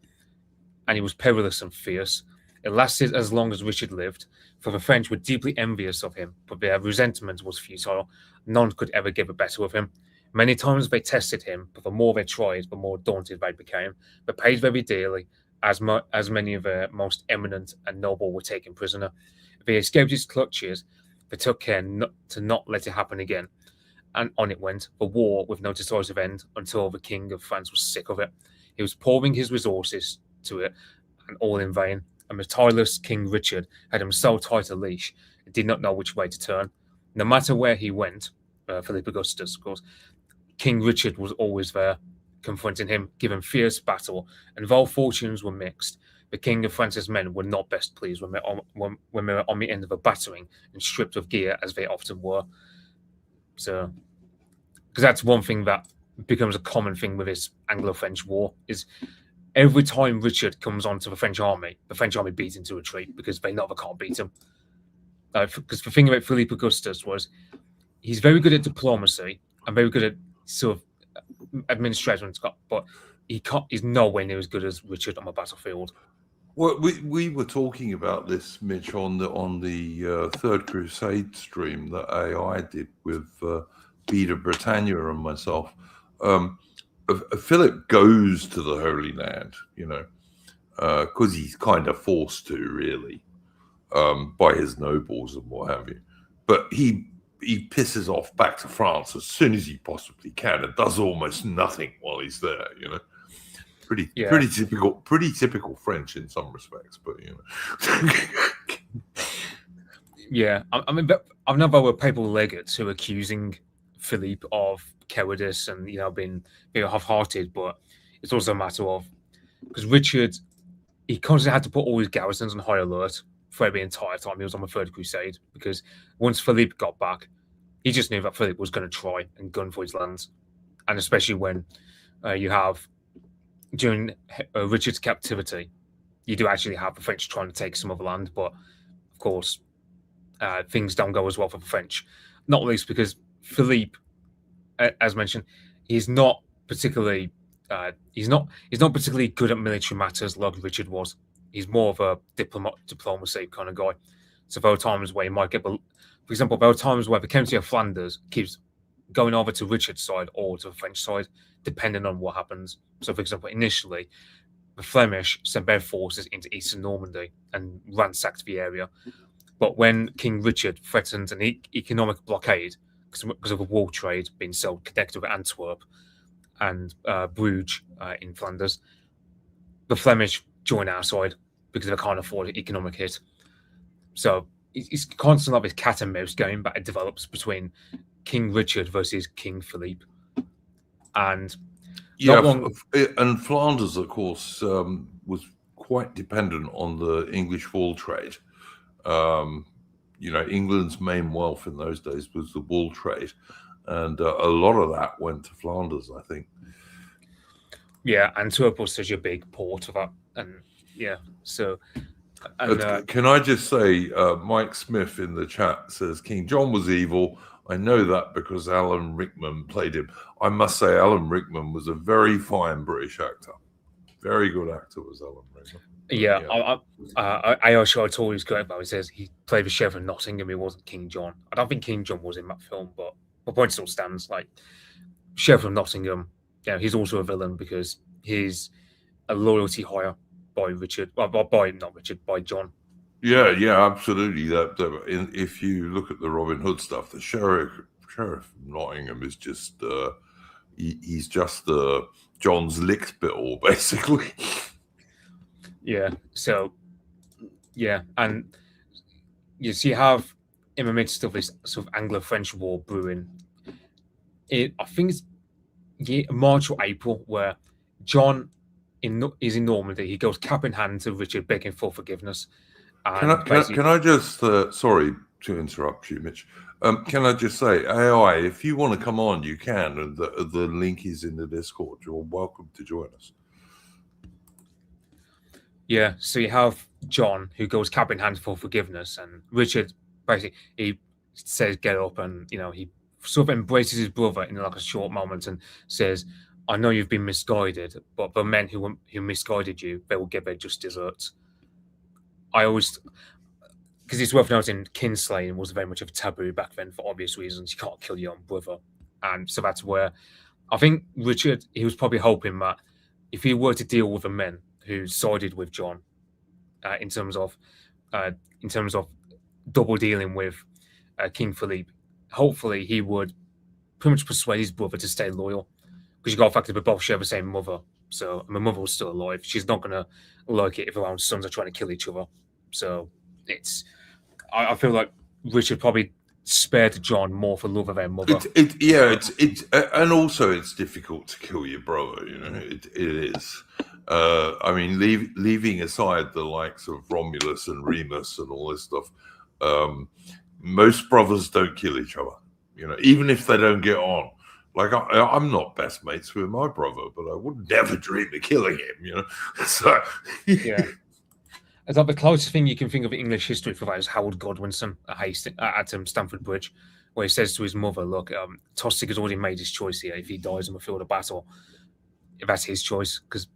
and it was perilous and fierce. It lasted as long as Richard lived, for the French were deeply envious of him, but their resentment was futile. None could ever get the better of him. Many times they tested him, but the more they tried, the more daunted they became. They paid very dearly, as many of their most eminent and noble were taken prisoner. If they escaped his clutches, they took care to not let it happen again. And on it went, the war with no decisive end, until the King of France was sick of it. He was pouring his resources to it, and all in vain. And the tireless King Richard had him so tight a leash, he did not know which way to turn. No matter where he went, Philip Augustus, of course, King Richard was always there, confronting him, giving fierce battle. And though fortunes were mixed, the King of France's men were not best pleased when they were on the end of a battering and stripped of gear, as they often were. So, because that's one thing that becomes a common thing with this Anglo-French war, is every time Richard comes onto the French army beats into a retreat because they know they can't beat him. Because the thing about Philippe Augustus was he's very good at diplomacy and very good at sort of administration, but he's nowhere near as good as Richard on the battlefield. Well, we were talking about this, Mitch, on the Third Crusade stream that AI did with Beta Britannia and myself. Philip goes to the Holy Land, because he's kind of forced to, really, by his nobles and what have you. But he pisses off back to France as soon as he possibly can and does almost nothing while he's there. Pretty typical French in some respects, but Yeah, I mean, I've known there were papal legates who are accusing Philippe of cowardice and being half-hearted, but it's also a matter of, because Richard, he constantly had to put all his garrisons on high alert for the entire time he was on the Third Crusade, because once Philippe got back, he just knew that Philippe was going to try and gun for his lands, and especially when you have, during Richard's captivity, you do actually have the French trying to take some of the land, but of course things don't go as well for the French, not least because Philippe, as mentioned, he's not particularly good at military matters like Richard was. He's more of a diplomacy kind of guy. So there are times where you might get, for example, there are times where the County of Flanders keeps going over to Richard's side or to the French side, depending on what happens. So, for example, initially, the Flemish sent their forces into Eastern Normandy and ransacked the area. But when King Richard threatened an economic blockade because of a wool trade being so connected with Antwerp and Bruges in Flanders, the Flemish join our side because they can't afford an economic hit. So it's constantly like this cat and mouse game that it develops between King Richard versus King Philippe. And and Flanders, of course, was quite dependent on the English wool trade. England's main wealth in those days was the wool trade, and a lot of that went to Flanders, I think. Yeah, Antwerp was such a big port of that, and so And Can I just say, Mike Smith in the chat says King John was evil. I know that because Alan Rickman played him. I must say, Alan Rickman was a very fine British actor. Very good actor was Alan Rickman. Yeah. I also I told he's correct about. He says he played the sheriff of Nottingham. He wasn't King John. I don't think King John was in that film, but my point still stands. Like Sheriff of Nottingham, he's also a villain because he's a loyalty hire by Richard. Well, by not Richard, by John. Yeah, absolutely. If you look at the Robin Hood stuff, the sheriff of Nottingham is just he's just John's lickspittle, basically. Yeah. So, yeah, and you have in the midst of this sort of Anglo-French war brewing. I think it's March or April where John is in Normandy. He goes cap in hand to Richard, begging for forgiveness. Can I just sorry to interrupt you, Mitch? Can I just say, AI, if you want to come on, you can, and the link is in the Discord. You're welcome to join us. Yeah, so you have John who goes cap in hand for forgiveness, and Richard basically he says get up, and he sort of embraces his brother in like a short moment and says, "I know you've been misguided, but the men who misguided you, they will get their just desserts." I always, because it's worth noting, kinslaying was very much of a taboo back then for obvious reasons. You can't kill your own brother, and so that's where I think Richard, he was probably hoping that if he were to deal with the men who sided with John, in terms of double dealing with King Philippe, hopefully he would pretty much persuade his brother to stay loyal, because you got the fact that they both share the same mother. So my mother was still alive. She's not gonna like it if her own sons are trying to kill each other. So I feel like Richard probably spared John more for love of their mother. And also it's difficult to kill your brother. It is. I mean, leaving aside the likes of Romulus and Remus and all this stuff, most brothers don't kill each other. Even if they don't get on. Like I'm not best mates with my brother, but I would never dream of killing him. So yeah. I thought the closest thing you can think of English history for that is Howard Godwinson at Stamford Bridge, where he says to his mother, "Look, Tostig has already made his choice here. If he dies on the field of battle, that's his choice." Because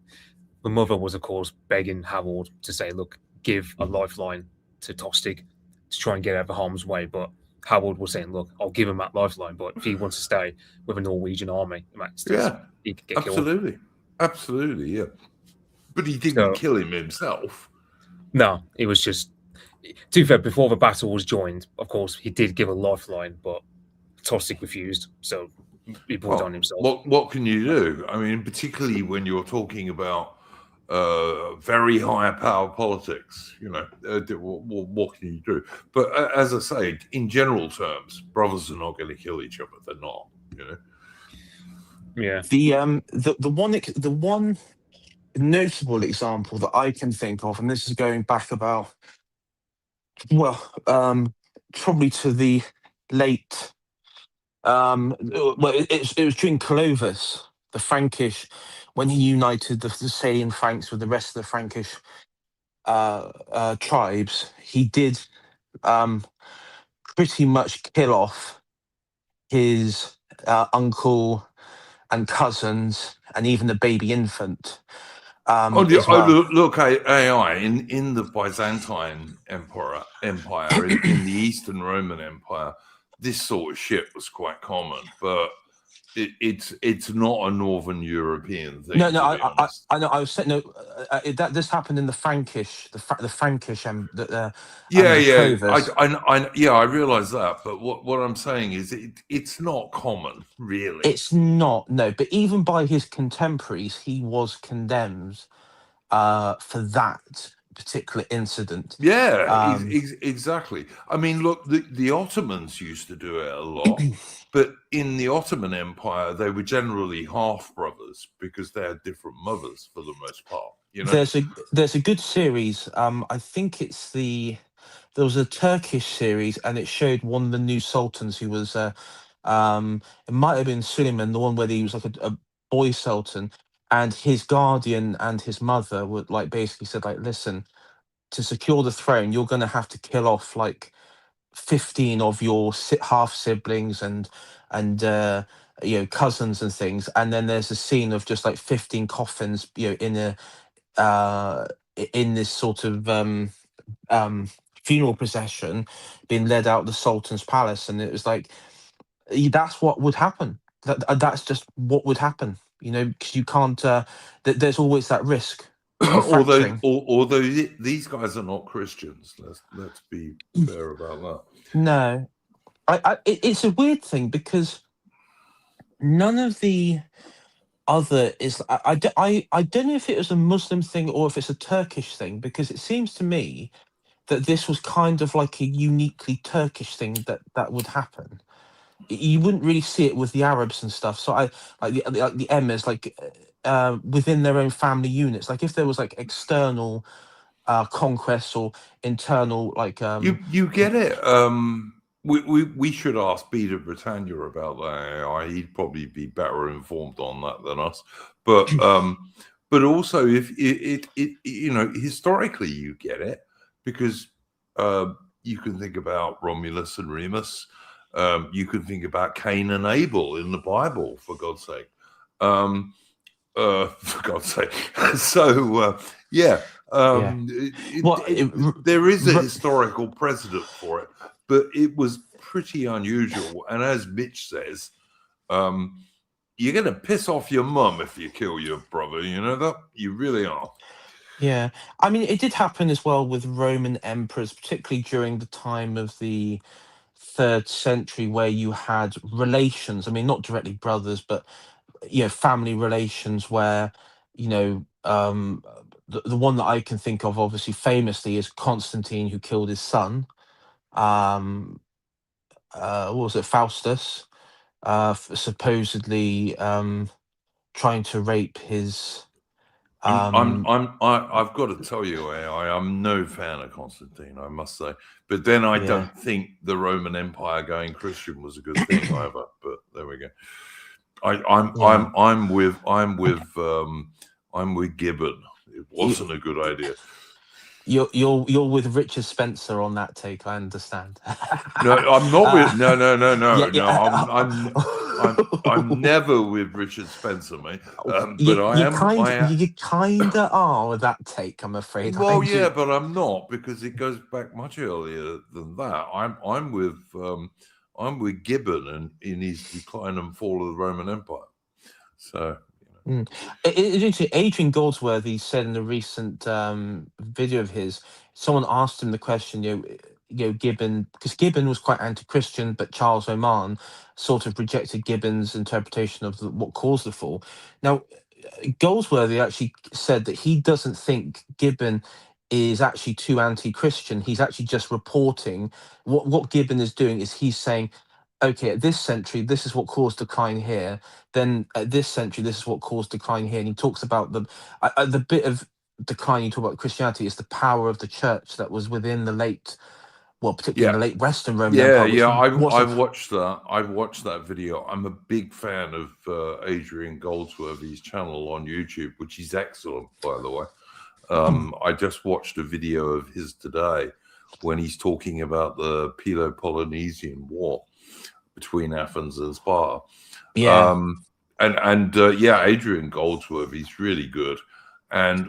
the mother was, of course, begging Harold to say, "Look, give a lifeline to Tostig to try and get out of harm's way." But Harold was saying, "Look, I'll give him that lifeline, but if he wants to stay with a Norwegian army, he can get killed." Absolutely, yeah. But he didn't kill him himself. No, it was just, to be fair, before the battle was joined, of course, he did give a lifeline, but Tostig refused, so he brought it on himself. What can you do? I mean, particularly when you're talking about very high power politics, what can you do? But as I say, in general terms, brothers are not going to kill each other. They're not, Yeah. The one notable example that I can think of, and this is going back about, probably to the late, it was during Clovis, the Frankish, when he united the Salian Franks with the rest of the Frankish tribes. He did pretty much kill off his uncle and cousins and even the baby infant. Look, AI in the Byzantine Empire, in the Eastern Roman Empire, this sort of shit was quite common, but it's not a Northern European thing. No, I know. I was saying that this happened in the Frankish, the Frankish, I realize that, but what I'm saying is it's not common, really. It's not, no. But even by his contemporaries, he was condemned for that particular incident. Yeah, exactly. I mean, look, the Ottomans used to do it a lot, but in the Ottoman Empire, they were generally half brothers because they had different mothers for the most part. There's a good series. I think there was a Turkish series, and it showed one of the new sultans who was it might have been Suleiman, the one where he was like a boy sultan, and his guardian and his mother would basically said, listen, to secure the throne, you're going to have to kill off like 15 of your half siblings and cousins and things, and then there's a scene of just like 15 coffins, in a in this sort of funeral procession being led out the Sultan's palace, and it was like that's what would happen. That's just what would happen, because you can't. There's always that risk of fracturing. although these guys are not Christians. Let's be fair about that. No, it's a weird thing because none of the other is. I don't know if it was a Muslim thing or if it's a Turkish thing, because it seems to me that this was kind of like a uniquely Turkish thing that would happen. You wouldn't really see it with the Arabs and stuff. So I like the emirs, like within their own family units. Like if there was like external conquests or internal, like you get it. We should ask Peter Britannia about that. He'd probably be better informed on that than us. But also, if it historically you get it, because you can think about Romulus and Remus. You can think about Cain and Abel in the Bible, for God's sake. For God's sake. So there is a historical precedent for it, but it was pretty unusual. And as Mitch says, you're going to piss off your mum if you kill your brother. You know that? You really are. Yeah. I mean, it did happen as well with Roman emperors, particularly during the time of the 3rd century, where you had relations. I mean, not directly brothers, but family relations where the one that I can think of, obviously famously, is Constantine, who killed his son. What was it, Faustus? Supposedly trying to rape his. I've got to tell you, I'm no fan of Constantine, I must say. But then I don't think the Roman Empire going Christian was a good thing either. But there we go. I'm with Gibbon. It wasn't a good idea. You're with Richard Spencer on that take, I understand. No, I'm not with. No. I'm never with Richard Spencer, mate. But you kinda are with that take, I'm afraid. Well, but I'm not, because it goes back much earlier than that. I'm with Gibbon and in his Decline and Fall of the Roman Empire. So. Adrian Goldsworthy said in a recent video of his, someone asked him the question, Gibbon, because Gibbon was quite anti-Christian, but Charles Oman sort of rejected Gibbon's interpretation of what caused the fall. Now, Goldsworthy actually said that he doesn't think Gibbon is actually too anti-Christian. He's actually just reporting what Gibbon is doing is he's saying, okay, at this century, this is what caused decline here. Then at this century, this is what caused decline here. And he talks about the bit of decline you talk about Christianity is the power of the church that was within the particularly in the late Western Roman Empire. I've watched that. I've watched that video. I'm a big fan of Adrian Goldsworthy's channel on YouTube, which is excellent, by the way. I just watched a video of his today when he's talking about the Peloponnesian War between Athens and Sparta. Adrian Goldsworthy's really good. And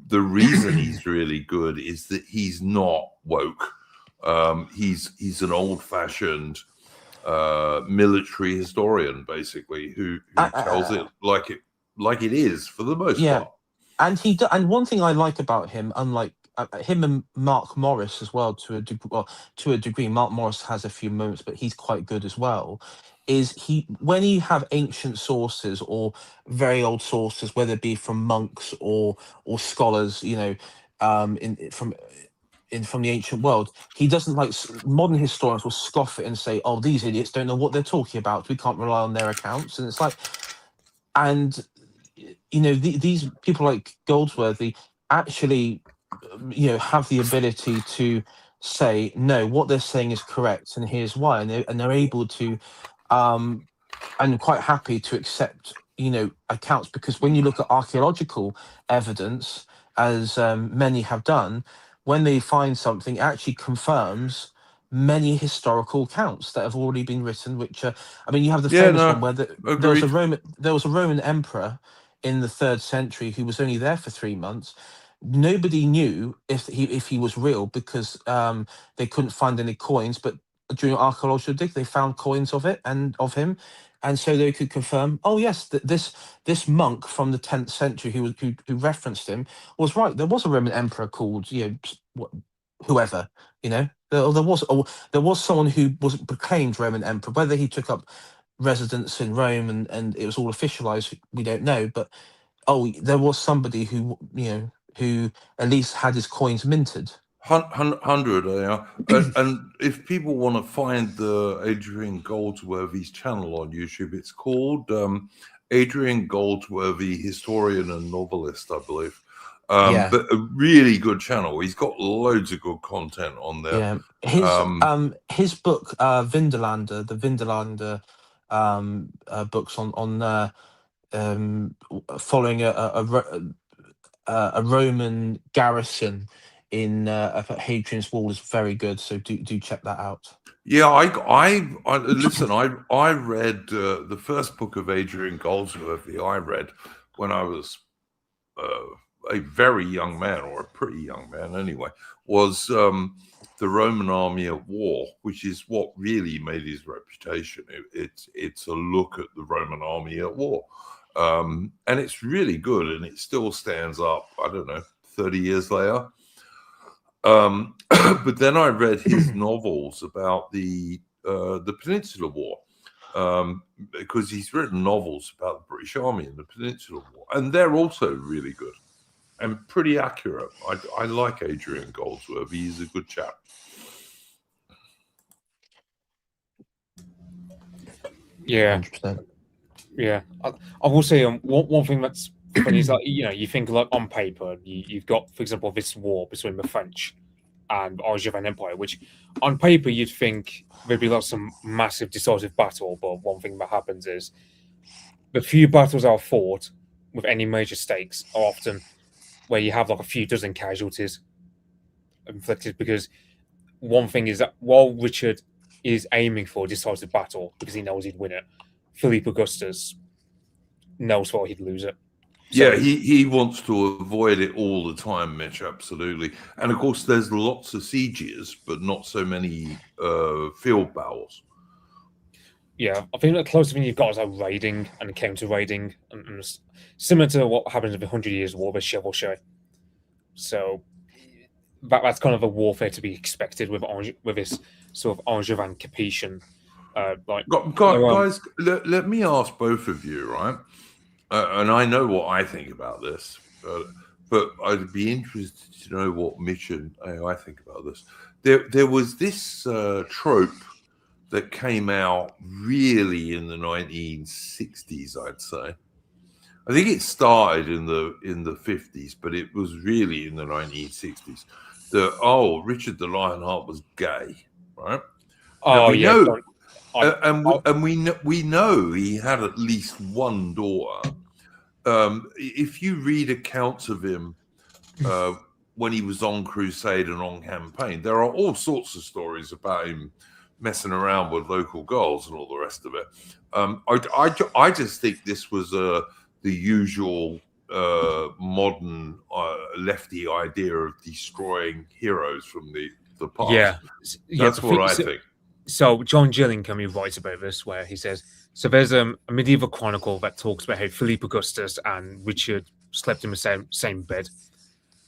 the reason he's really good is that he's not woke. He's an old-fashioned military historian, basically, who tells it like it is for the most part. And one thing I like about him, unlike him and Mark Morris as well, to a degree, Mark Morris has a few moments, but he's quite good as well. Is when you have ancient sources or very old sources, whether it be from monks or scholars, from the ancient world, he doesn't like modern historians will scoff it and say, "Oh, these idiots don't know what they're talking about. We can't rely on their accounts." And it's like, these people like Goldsworthy actually, have the ability to say, no, what they're saying is correct, and here's why, and they're able to, and quite happy to accept, accounts, because when you look at archaeological evidence, as many have done, when they find something, it actually confirms many historical accounts that have already been written. Which I mean, you have the Yeah, famous one no, where there was agreed. a Roman emperor in the 3rd century who was only there for 3 months. Nobody knew if he was real because they couldn't find any coins, but during archaeological dig they found coins of it and of him, and so they could confirm, oh yes, this monk from the 10th century who referenced him was right. There was a Roman emperor called, whoever, there was someone who was proclaimed Roman emperor. Whether he took up residence in Rome and it was all officialized, we don't know. But there was somebody who at least had his coins minted. 100, yeah. And if people want to find the Adrian Goldsworthy's channel on YouTube, it's called Adrian Goldsworthy, historian and novelist, I believe. But a really good channel. He's got loads of good content on there. Yeah, his book, Vinderlander, the Vinderlander books on following a Roman garrison in Hadrian's Wall is very good. So do check that out. Yeah, I listen. I read the first book of Adrian Goldsworthy. I read when I was a very young man, or a pretty young man anyway. Was the Roman Army at War, which is what really made his reputation. It's a look at the Roman Army at war. And it's really good, and it still stands up, I don't know, 30 years later. But then I read his novels about the Peninsular War, because he's written novels about the British Army and the Peninsular War, and they're also really good and pretty accurate. I like Adrian Goldsworthy. He's a good chap. Yeah. 100%. Yeah, I will say one thing that's funny is that you think like on paper you've got, for example, this war between the French and Angevin Empire, which on paper you'd think there'd be like some massive decisive battle, but one thing that happens is the few battles are fought with any major stakes are often where you have like a few dozen casualties inflicted, because one thing is that while Richard is aiming for a decisive battle because he knows he'd win it, Philip Augustus knows that he'd lose it. So, yeah, he wants to avoid it all the time, Mitch, absolutely. And of course, there's lots of sieges, but not so many field battles. Yeah, I think the closest thing you've got is like raiding and counter raiding, and similar to what happens in the 100 Years' War with chevauchée. So that's kind of a warfare to be expected with this sort of Angevin Capetian. Guys, let me ask both of you, right? And I know what I think about this, but I'd be interested to know what Mitch and I think about this. There was this trope that came out really in the 1960s, I'd say. I think it started in the 50s, but it was really in the 1960s. Richard the Lionheart was gay, right? Oh, yeah. We know he had at least one daughter. If you read accounts of him when he was on crusade and on campaign, there are all sorts of stories about him messing around with local girls and all the rest of it. I just think this was the usual modern lefty idea of destroying heroes from the past. Yeah, that's what I think. So John Gillingham writes about this, where he says, so there's a medieval chronicle that talks about how Philip Augustus and Richard slept in the same bed.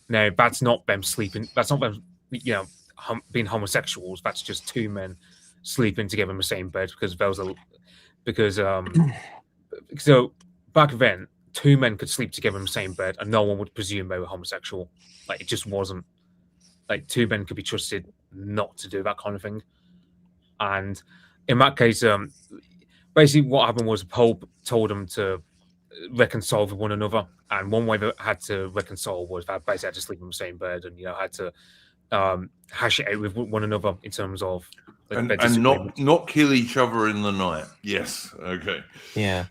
Now, that's not them sleeping. That's not them, being homosexuals. That's just two men sleeping together in the same bed, so back then, two men could sleep together in the same bed and no one would presume they were homosexual. Like, it just wasn't. Like, two men could be trusted not to do that kind of thing. And in that case, basically what happened was the Pope told them to reconcile with one another, and one way they had to reconcile was that basically had to sleep in the same bed, and had to hash it out with one another in terms of and not kill each other in the night. Yes. Okay. Yeah.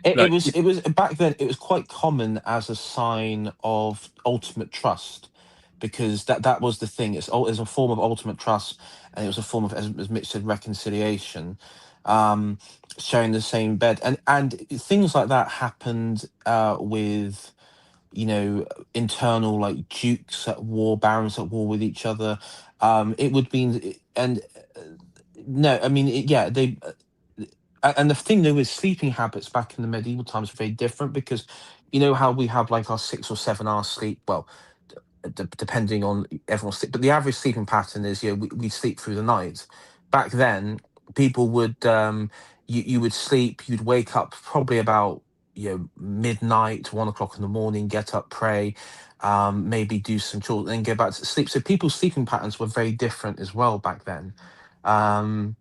It was back then. It was quite common as a sign of ultimate trust because that was the thing. It's a form of ultimate trust, and it was a form of, as Mitch said, reconciliation, sharing the same bed, and things like that happened with, internal, like, dukes at war, barons at war with each other. It would be, and no, I mean, they. And the thing though is, sleeping habits back in the medieval times were very different, because you know how we have like our 6 or 7 hours sleep. Well, depending on everyone's sleep, but the average sleeping pattern is, we sleep through the night. Back then, people would you would sleep, you'd wake up probably about midnight, 1 o'clock in the morning, get up, pray, maybe do some chores, and then go back to sleep. So people's sleeping patterns were very different as well back then. The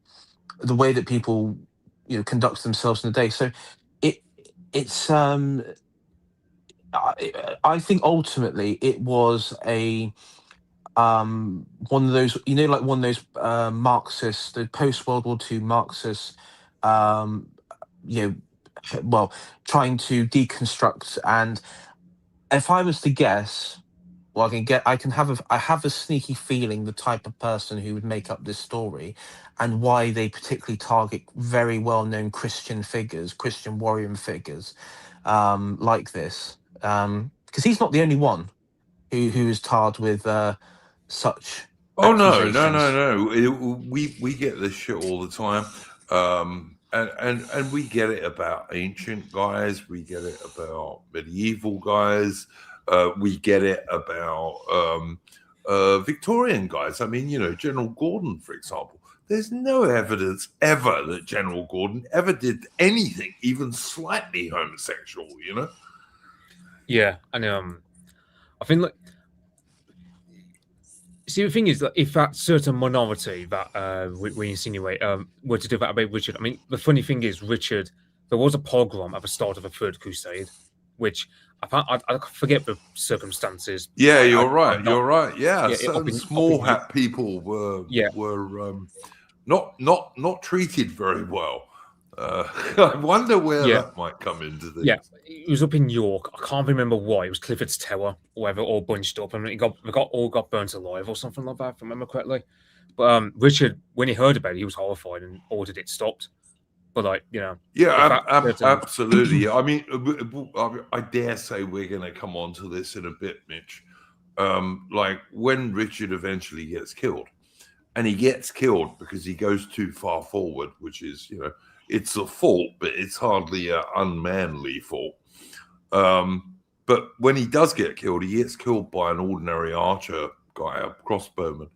way that people conduct themselves in the day. So it's I think ultimately it was a one of those, like one of those Marxists, the post World War II Marxists, um well, trying to deconstruct. And if I was to guess, well, I have a sneaky feeling the type of person who would make up this story, and why they particularly target very well-known Christian figures, Christian warrior figures, like this, because he's not the only one who is tarred with such Oh accusations. We get this shit all the time, and we get it about ancient guys, we get it about medieval guys, we get it about Victorian guys. I mean, General Gordon, for example. There's no evidence ever that General Gordon ever did anything even slightly homosexual. Yeah, and I think, like, see, the thing is that if that certain minority that we insinuate were to do that about Richard, I mean, the funny thing is, Richard, there was a pogrom at the start of the Third Crusade, which I forget the circumstances. Yeah, you're right. Yeah, Yeah, certain small hat people were not treated very well. I wonder where that might come into this. Yeah, it was up in York. I can't remember why. It was Clifford's Tower, or whatever, all bunched up, and they all got burnt alive or something like that, if I remember correctly. But Richard, when he heard about it, he was horrified and ordered it stopped. But absolutely. I mean, I dare say we're going to come on to this in a bit, Mitch. Like when Richard eventually gets killed, and he gets killed because he goes too far forward, which is, it's a fault, but it's hardly an unmanly fault. But when he does get killed, he gets killed by an ordinary archer guy, a crossbowman.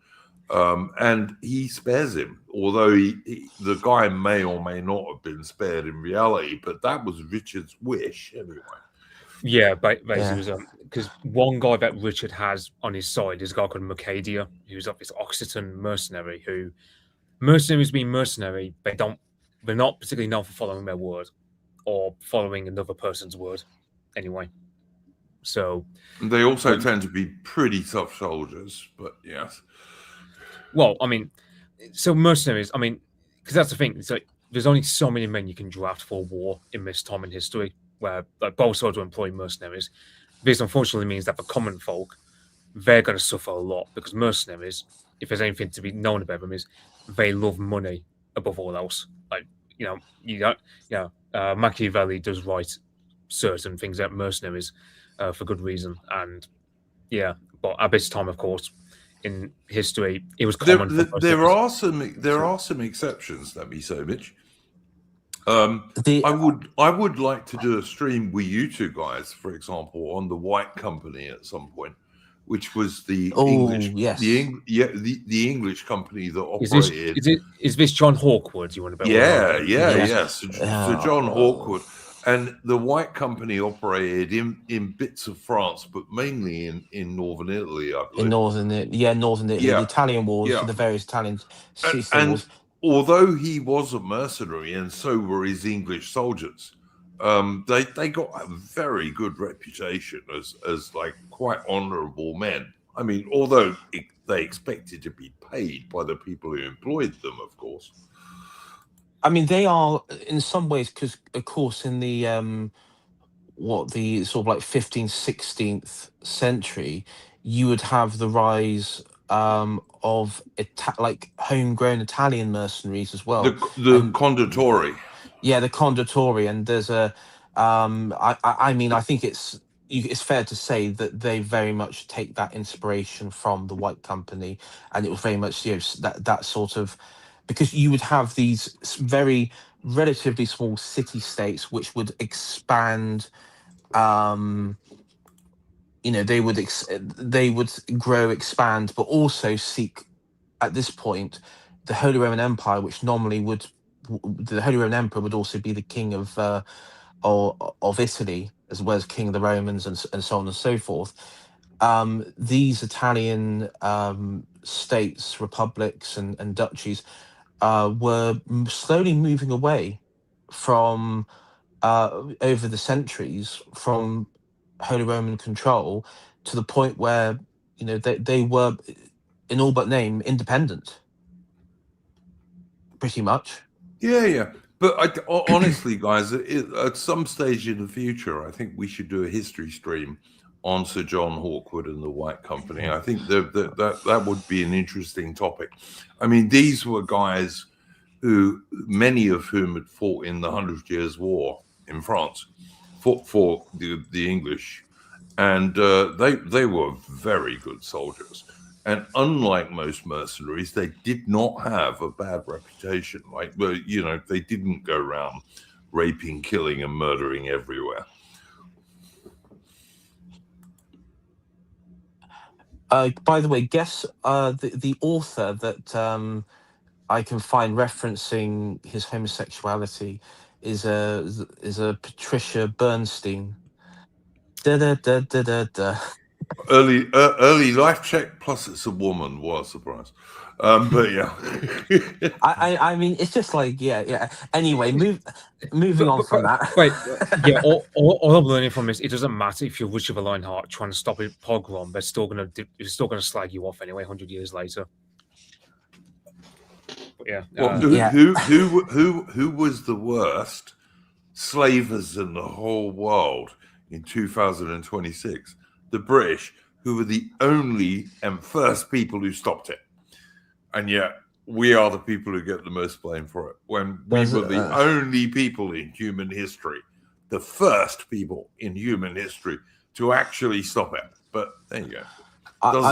And he spares him, although the guy may or may not have been spared in reality, but that was Richard's wish anyway. Yeah, basically, it was because one guy that Richard has on his side is a guy called Mercadia, who's up this Occitan mercenary. Who mercenaries being mercenary, they're not particularly known for following their word or following another person's word, anyway. So they also tend to be pretty tough soldiers, but yes. Well, I mean, so mercenaries, I mean, because that's the thing. It's like there's only so many men you can draft for war in this time in history, where like both sides will employ mercenaries. This unfortunately means that the common folk, they're going to suffer a lot, because mercenaries, if there's anything to be known about them, is they love money above all else. Like, Machiavelli does write certain things about mercenaries for good reason, and but at this time, of course, in history, it was common. There are some exceptions. Let me say, Mitch. I would like to do a stream with you two guys, for example, on the White Company at some point, which was the English, the English company that operated. Is this John Hawkwood? You want to bet? Yes. So John Hawkwood. And the White Company operated in bits of France, but mainly in northern Italy, I believe. In northern Italy, the Italian wars, the various Italian and although he was a mercenary, and so were his English soldiers, they got a very good reputation as like quite honourable men. I mean, although they expected to be paid by the people who employed them, of course. I mean, they are in some ways, because, of course, in the the sort of like 15th, 16th century, you would have the rise of like homegrown Italian mercenaries as well. The condottieri. Yeah, the condottieri, and there's a I mean, I think it's fair to say that they very much take that inspiration from the White Company, and it was very much, you know, that sort of, because you would have these very relatively small city states which would expand. You know, they would grow, expand, but also seek, at this point, the Holy Roman Empire, which normally would, the Holy Roman Emperor would also be the king of Italy, as well as king of the Romans, and so on and so forth. These Italian states, republics, and duchies were slowly moving away from, over the centuries, from Holy Roman control, to the point where, you know, they were, in all but name, independent, pretty much. Yeah. But honestly, guys, at some stage in the future, I think we should do a history stream on Sir John Hawkwood and the White Company. I think that would be an interesting topic. I mean, these were guys who, many of whom had fought in the 100 Years' War in France, fought for the English, and they were very good soldiers. And unlike most mercenaries, they did not have a bad reputation. Like, you know, they didn't go around raping, killing, and murdering everywhere. By the way, guess the author that I can find referencing his homosexuality is a Patricia Bernstein. Early life check, plus it's a woman. What a surprise. But yeah. I mean, it's just like, yeah. Anyway, moving on from that. Wait, yeah. All I'm learning from this, it doesn't matter if you're Richard the Lionheart trying to stop a pogrom, they're still gonna slag you off anyway 100 years later. But yeah. Well, who was the worst slavers in the whole world in 2026? The British, who were the only and first people who stopped it. And yet we are the people who get the most blame for it, when we were the only people in human history, the first people in human history to actually stop it. But there you go. Does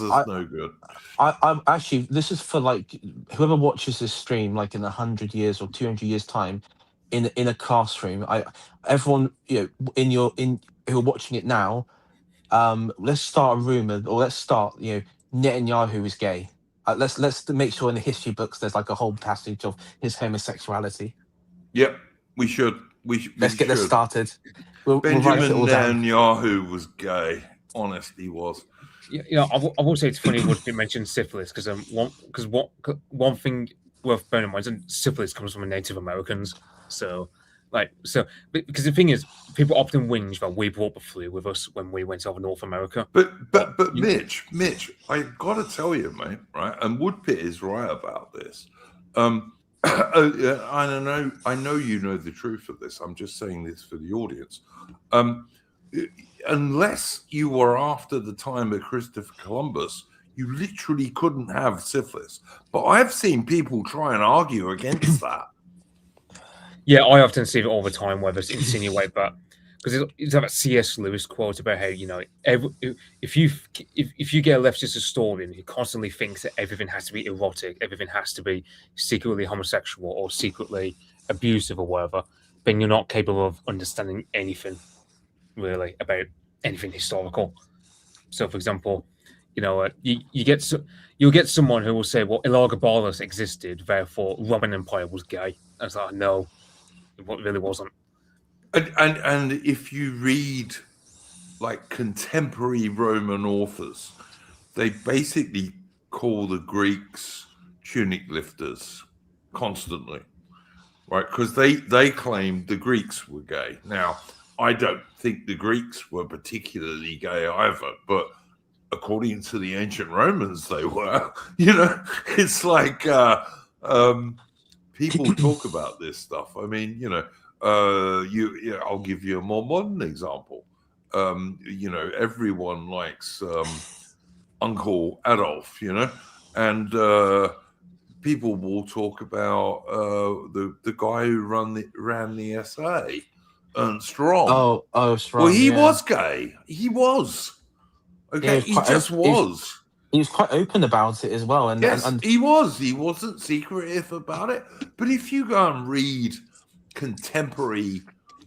us no good. I'm actually, this is for like whoever watches this stream, like in 100 years or 200 years time, in a classroom. Everyone, you know, who are watching it now, let's start a rumor, or let's start, you know, Netanyahu is gay. Let's make sure in the history books there's like a whole passage of his homosexuality. Yep, we should. Let's get this started. Benjamin Netanyahu was gay. Honest, he was. You know, I will say it's funny what you mentioned syphilis, because one thing worth bearing in mind is syphilis comes from Native Americans. So because the thing is, people often whinge that we brought the flu with us when we went over North America. But Mitch, I gotta tell you, mate, right? And Woodpit is right about this. I know you know the truth of this. I'm just saying this for the audience. Unless you were after the time of Christopher Columbus, you literally couldn't have syphilis. But I've seen people try and argue against that. Yeah, I often see it all the time, where they insinuate that, because it's like a C.S. Lewis quote about how, you know, if you get a leftist historian who constantly thinks that everything has to be erotic, everything has to be secretly homosexual or secretly abusive or whatever, then you're not capable of understanding anything really about anything historical. So, for example, you know, you'll get someone who will say, well, Elagabalus existed, therefore Roman Empire was gay. I was like, no, it really wasn't. And if you read like contemporary Roman authors, they basically call the Greeks tunic lifters constantly, right? Because they claimed the Greeks were gay. Now, I don't think the Greeks were particularly gay either, but according to the ancient Romans, they were. You know, it's like people talk about this stuff. I mean, you know, I'll give you a more modern example. everyone likes Uncle Adolf, and people will talk about the guy who ran the SA, Ernst Röhm. Oh, Strom, Well, he was gay. He was. Okay, Yeah, he just was. He was quite open about it as well, and Yes, and he was. He wasn't secretive about it. But if you go and read contemporary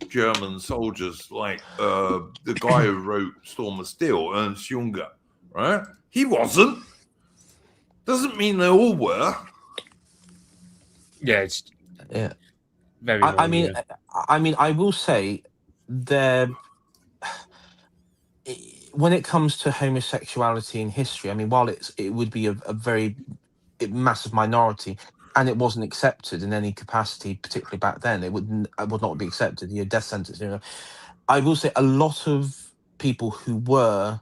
German soldiers, like the guy who wrote Storm of Steel, Ernst Junger, right? He wasn't. Doesn't mean they all were. Yeah, it's very. I mean, I will say there. When it comes to homosexuality in history, I mean, while it would be a very massive minority, and it wasn't accepted in any capacity, particularly back then, it would not be accepted. Death sentence. I will say a lot of people who were,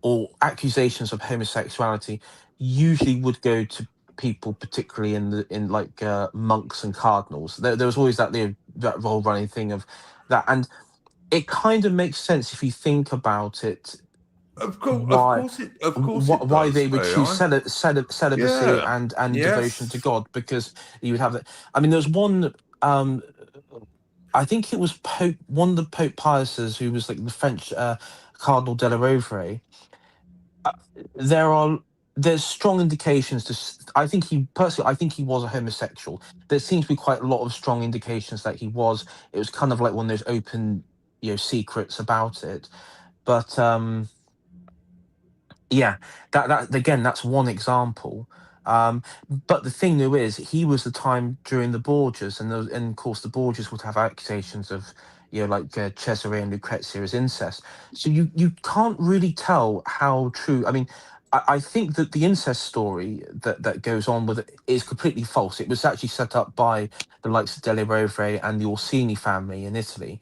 or accusations of homosexuality, usually would go to people, particularly in like monks and cardinals. There was always that whole running thing of that, and it kind of makes sense if you think about it. Of course it why does, they would choose celibacy Yeah. and Yes. devotion to God, because you would have that. I mean, there's one. I think it was one of the Pope Piuses, who was like the French Cardinal de la Rovere. There's strong indications I think he was a homosexual. There seems to be quite a lot of strong indications that he was. It was kind of like one of those open, secrets about it. But yeah, that again, that's one example. But the thing though is, he was the time during the Borgias, and of course the Borgias would have accusations of, like Cesare and Lucrezia as incest. So you can't really tell how true. I mean, I think that the incest story that goes on with it is completely false. It was actually set up by the likes of Della Rovere and the Orsini family in Italy.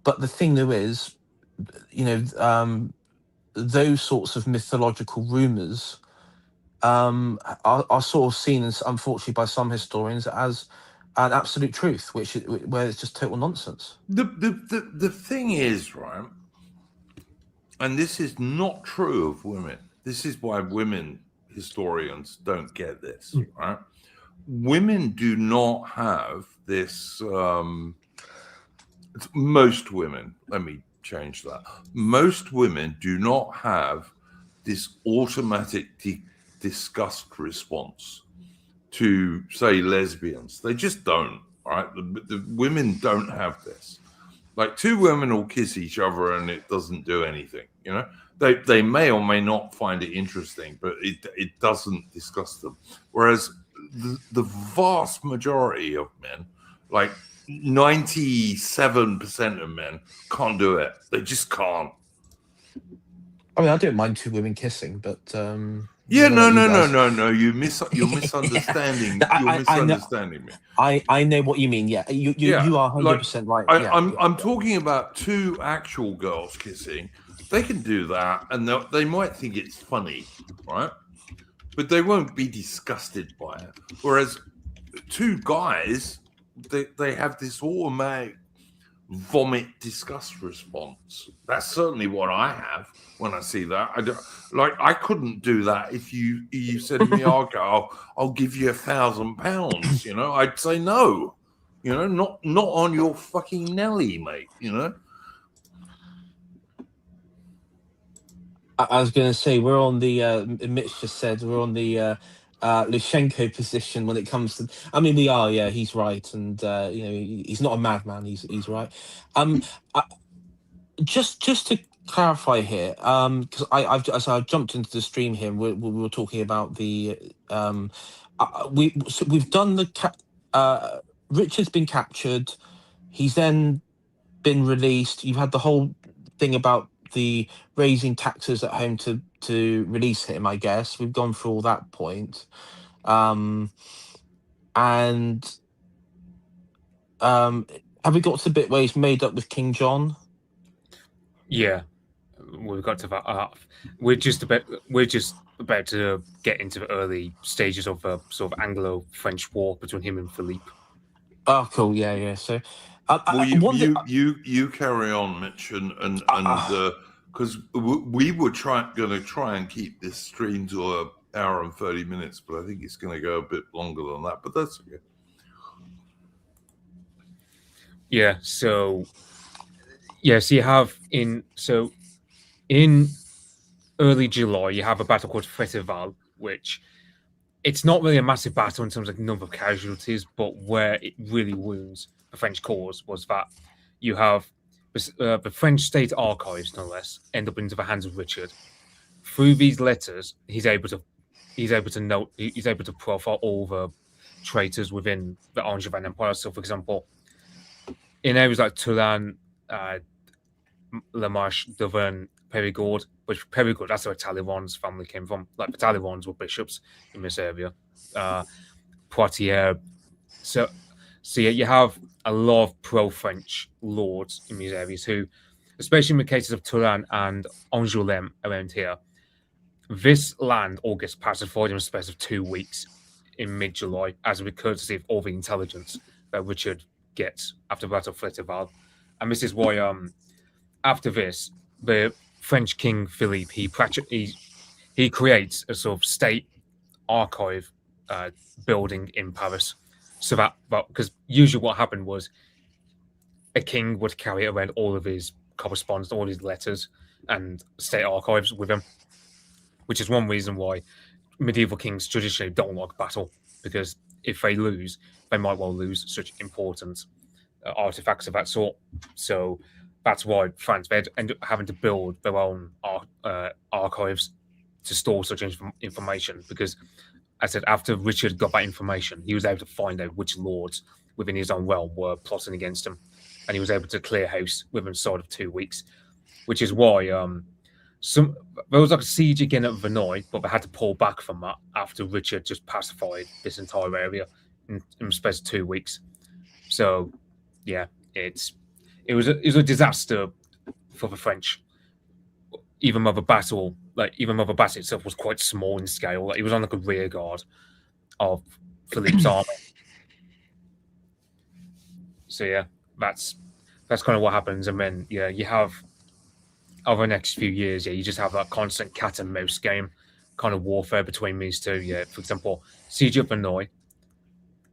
But the thing though is, those sorts of mythological rumors are sort of seen as, unfortunately, by some historians as an absolute truth, where it's just total nonsense. The thing is, right, and this is not true of women. This is why women historians don't get this, right? Women do not have this. Most women, let me change that. Most women do not have this automatic disgust response to, say, lesbians. They just don't, right? The women don't have this. Like, two women will kiss each other and it doesn't do anything, They may or may not find it interesting, but it doesn't disgust them. Whereas the vast majority of men, like 97% of men, can't do it. They just can't. I mean, I don't mind two women kissing, but no. You're misunderstanding. You're misunderstanding me. I know what you mean. Yeah, you are 100% right. I'm talking about two actual girls kissing. They can do that, and they might think it's funny, right? But they won't be disgusted by it. Whereas two guys, they have this automatic vomit disgust response. That's certainly what I have when I see that. I couldn't do that if you said to me, I'll give you £1,000, I'd say no, not on your fucking Nelly, mate, I was going to say, we're on the Mitch just said we're on the Lushenko position when it comes to. I mean, we are. Yeah, he's right, and he's not a madman. He's right. Just to clarify here, because I've jumped into the stream here. We were talking about the we've done the Richard's been captured. He's then been released. You've had the whole thing about the raising taxes at home to release him. I guess we've gone through all that point, and have we got to the bit where he's made up with King John? Yeah, we've got to that half. We're just about to get into the early stages of a sort of Anglo-French war between him and Philippe. Oh, cool. Yeah. So, Well, One you carry on, Mitch, and because we were going to try and keep this stream to an hour and 30 minutes, but I think it's going to go a bit longer than that. But that's okay. Yeah. So you have in early July you have a battle called Festival, which it's not really a massive battle in terms of number of casualties, but where it really wounds the French cause was that you have the French state archives, no less, end up into the hands of Richard. Through these letters, he's able to profile all the traitors within the Angevin Empire. So, for example, in areas like Turan, La Marche, Dauvergne, Périgord, which Périgord, that's where Talleyrand's family came from. Like the Talleyrand's were bishops in this area. Poitiers. So you have a lot of pro-French lords in these areas who, especially in the cases of Turan and Angoulême around here, this land all gets pacified in a space of 2 weeks in mid-July as a courtesy of all the intelligence that Richard gets after the Battle of Festival. And this is why after this, the French King Philippe, he creates a sort of state archive building in Paris. So because usually what happened was a king would carry around all of his correspondence, all his letters and state archives with him, which is one reason why medieval kings traditionally don't like battle, because if they lose, they might well lose such important artifacts of that sort. So that's why France end up having to build their own archives to store such information, because I said after Richard got that information, he was able to find out which lords within his own realm were plotting against him, and he was able to clear house within a sort of 2 weeks, which is why there was like a siege again at Verneuil, but they had to pull back from that after Richard just pacified this entire area in the space of 2 weeks. So yeah, it was a disaster for the French. Even though the battle itself was quite small in scale, like it was on like a rear guard of Philippe's army. So yeah, that's kind of what happens. And then you have over the next few years, you just have that constant cat and mouse game kind of warfare between these two. Yeah, for example, siege of Verneuil,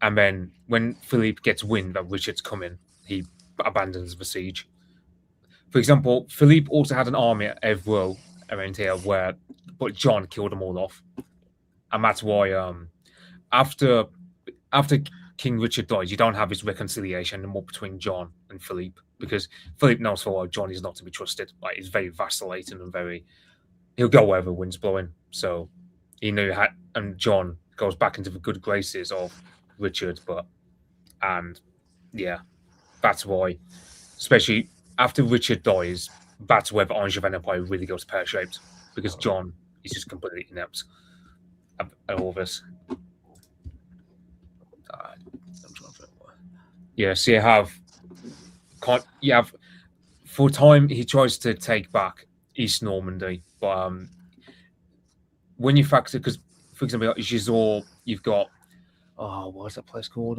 and then when Philippe gets wind that Richard's coming, he abandons the siege. For example, Philippe also had an army at Evreux around here, but John killed them all off, and that's why after King Richard dies, you don't have this reconciliation anymore between John and Philippe, because Philippe knows for a while John is not to be trusted. Like he's very vacillating and he'll go wherever the wind's blowing. So he knew and John goes back into the good graces of Richard, that's why, especially after Richard dies, that's where the Angevin Empire really goes pear-shaped, because John is just completely inept at all this. Yeah, so you have for a time he tries to take back East Normandy, but when you factor, because for example, like Gisors, you've got what's that place called?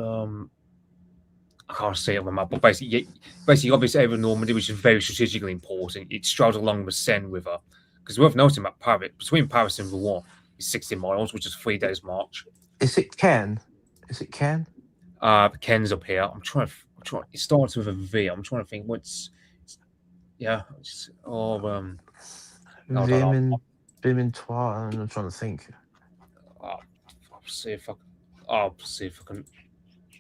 I can't see it on the map, but basically you got this area of Normandy, which is very strategically important. It straddles along the Seine River, because worth noting that between Paris and Rouen is 60 miles, which is 3 days march. Is it Caen? Caen? Ken's up here. I'm trying. It starts with a V. I'm trying to think what's. Yeah. Vimintois. I'm trying to think. I'll see if I can.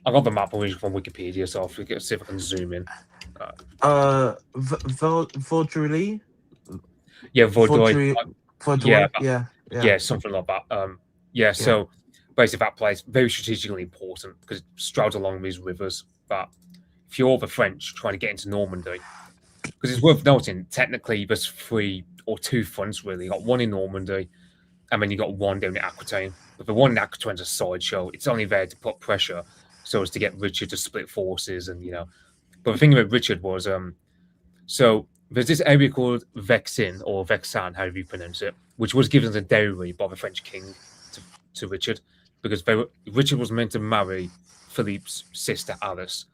I got the map from Wikipedia, so I'll see if I can zoom in. Vaudreuil? Yeah, Vaudreuil. Yeah, something like that. So basically that place very strategically important because it straddles along these rivers. But if you're the French trying to get into Normandy, because it's worth noting, technically there's 3 or 2 fronts really. You got one in Normandy, and then you got one down in Aquitaine. But the one in Aquitaine's a sideshow. It's only there to put pressure so as to get Richard to split forces, and But the thing about Richard was, so there's this area called Vexin or Vexin, however you pronounce it, which was given as a dowry by the French king to Richard, because Richard was meant to marry Philippe's sister Alice.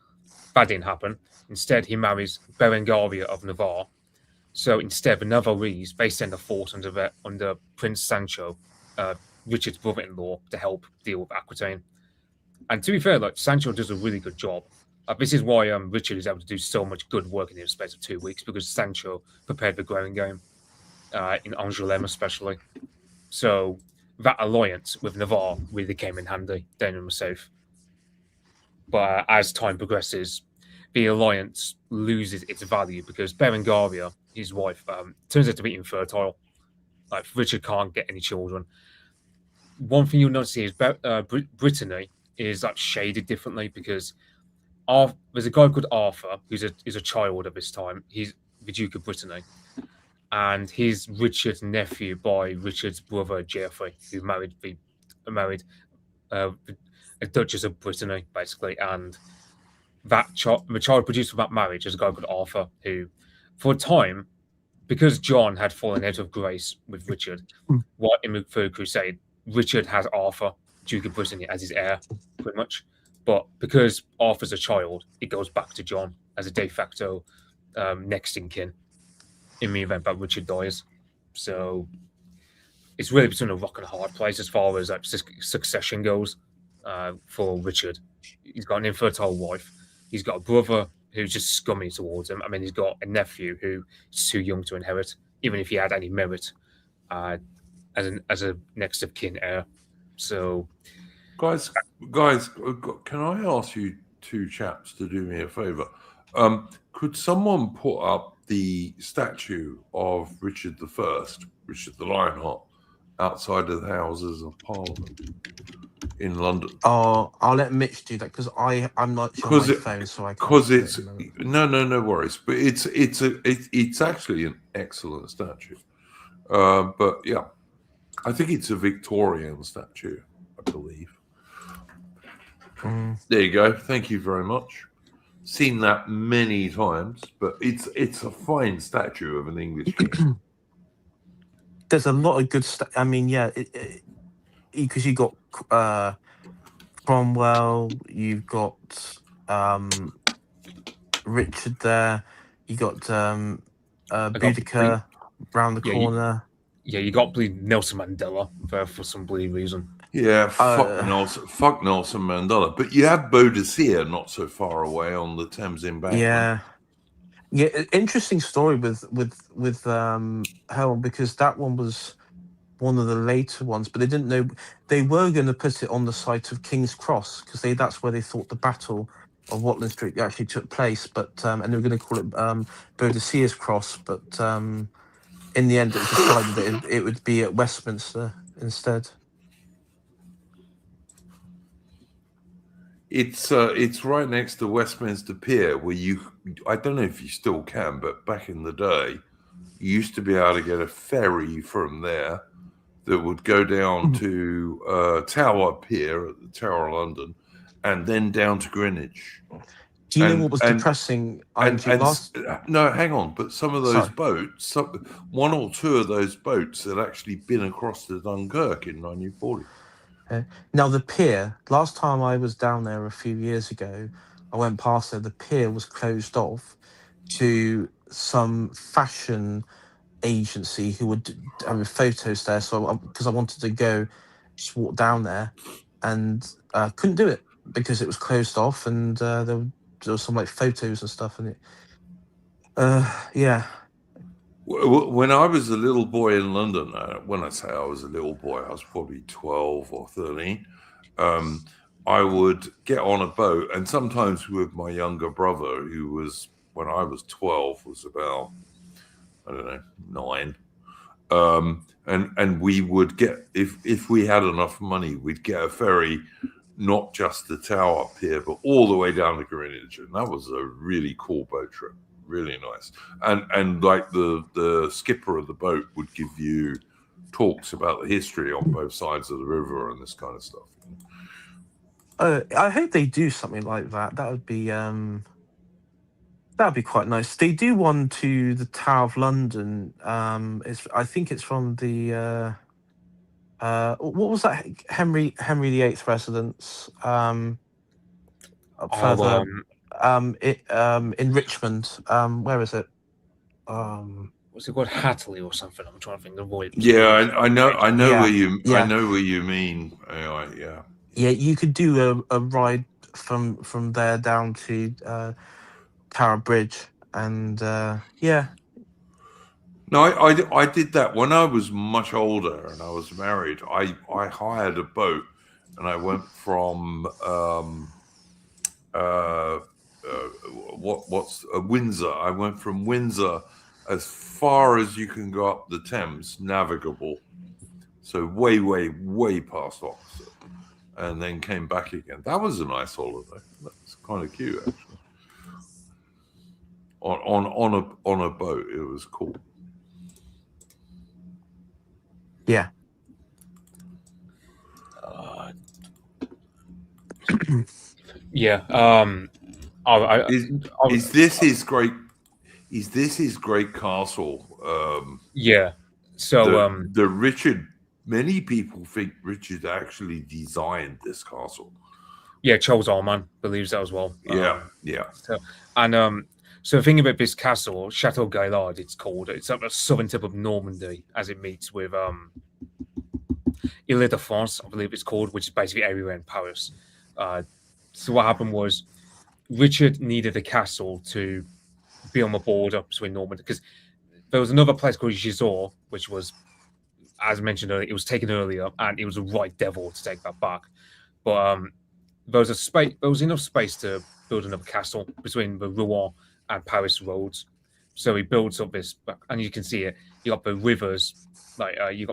That didn't happen. Instead, he marries Berengaria of Navarre. So instead, the Navarrese, they send a force under Prince Sancho, Richard's brother-in-law, to help deal with Aquitaine. And to be fair, like Sancho does a really good job. This is why Richard is able to do so much good work in the space of 2 weeks, because Sancho prepared the growing game, in Angoulême especially. So that alliance with Navarre really came in handy. Then was safe. But as time progresses, the alliance loses its value because Berengaria, his wife, turns out to be infertile. Like Richard can't get any children. One thing you'll notice is Brittany is like shaded differently because there's a guy called Arthur who's a child at this time. He's the Duke of Brittany, and he's Richard's nephew by Richard's brother Geoffrey, who married a Duchess of Brittany, basically. And the child produced from that marriage is a guy called Arthur, who, for a time, because John had fallen out of grace with Richard, what in the Third Crusade, Richard has Arthur, Duke of Brittany, as his heir, pretty much. But because Arthur's a child, it goes back to John as a de facto next in kin in the event that Richard dies. So it's really between a rock and a hard place as far as succession goes for Richard. He's got an infertile wife. He's got a brother who's just scummy towards him. I mean, he's got a nephew who's too young to inherit, even if he had any merit as a next of kin heir. So, guys, can I ask you two chaps to do me a favor? Could someone put up the statue of Richard I, Richard the Lionheart, outside of the Houses of Parliament in London? Oh, I'll let Mitch do that because I'm not sure on my phone, so I can't. Because it's no worries, but it's actually an excellent statue. But yeah, I think it's a Victorian statue, I believe. There you go. Thank you very much. Seen that many times, but it's a fine statue of an English king. There's a lot of good stuff. I mean, yeah, because you got Cromwell, you've got Richard there, you got Boudicca round the corner. You got Nelson Mandela for some bloody reason. Yeah, fuck Nelson Mandela. But you have Boudicca not so far away on the Thames embankment. Yeah, interesting story with Hell, because that one was one of the later ones, but they didn't know they were going to put it on the site of King's Cross because that's where they thought the Battle of Watling Street actually took place. But and they were going to call it Boudicca's Cross, but in the end it was decided that it would be at Westminster instead. It's right next to Westminster Pier, where I don't know if you still can, but back in the day, you used to be able to get a ferry from there that would go down to Tower Pier at the Tower of London, and then down to Greenwich. Do you know what was depressing? No, hang on. But some of those boats, one or two of those boats had actually been across to Dunkirk in 1940. Now the pier, last time I was down there a few years ago, I went past there, the pier was closed off to some fashion agency who would have photos there. So because I wanted to go just walk down there and couldn't do it because it was closed off, and there was some like photos and stuff in it. Yeah. When I was a little boy in London, when I say I was a little boy, I was probably 12 or 13. I would get on a boat, and sometimes with my younger brother, who was, when I was 12, was about, I don't know, 9. And we would get, if we had enough money, we'd get a ferry, not just the Tower Pier, but all the way down to Greenwich. And that was a really cool boat trip. Really nice. And like the skipper of the boat would give you talks about the history on both sides of the river and this kind of stuff. I hope they do something like that. That would be quite nice. They do one to the Tower of London. I think it's from the what was that, Henry VIII residence? Further in Richmond. Where is it? What's it called? Hatley or something? I'm trying to think of what. Yeah, I know Yeah, where you I yeah. know where you mean. Yeah. Yeah, you could do a ride from there down to Tower Bridge, and yeah, No, I did that when I was much older and I was married. I hired a boat and I went from uh, what's Windsor. I went from Windsor as far as you can go up the Thames, navigable. So way past Oxford, and then came back again. That was a nice holiday. That's kind of cute, actually. On a boat, it was cool. yeah. Yeah. Is this his great? Is this his great castle? Yeah. So the Richard. Many people think Richard actually designed this castle. yeah, Charles Armand believes that as well. Yeah. So the thing about this castle, Chateau Gaillard, it's called. It's at the southern tip of Normandy, as it meets with Ile de France, I believe it's called, which is basically everywhere in Paris. So what happened was Richard needed a castle to be on the border between Normandy, because there was another place called Gisors, which was, as mentioned earlier, it was taken earlier, and it was a right devil to take that back. But there was enough space to build another castle between the Rouen and Paris roads. So he builds up this, and you can see it. You got the rivers, like you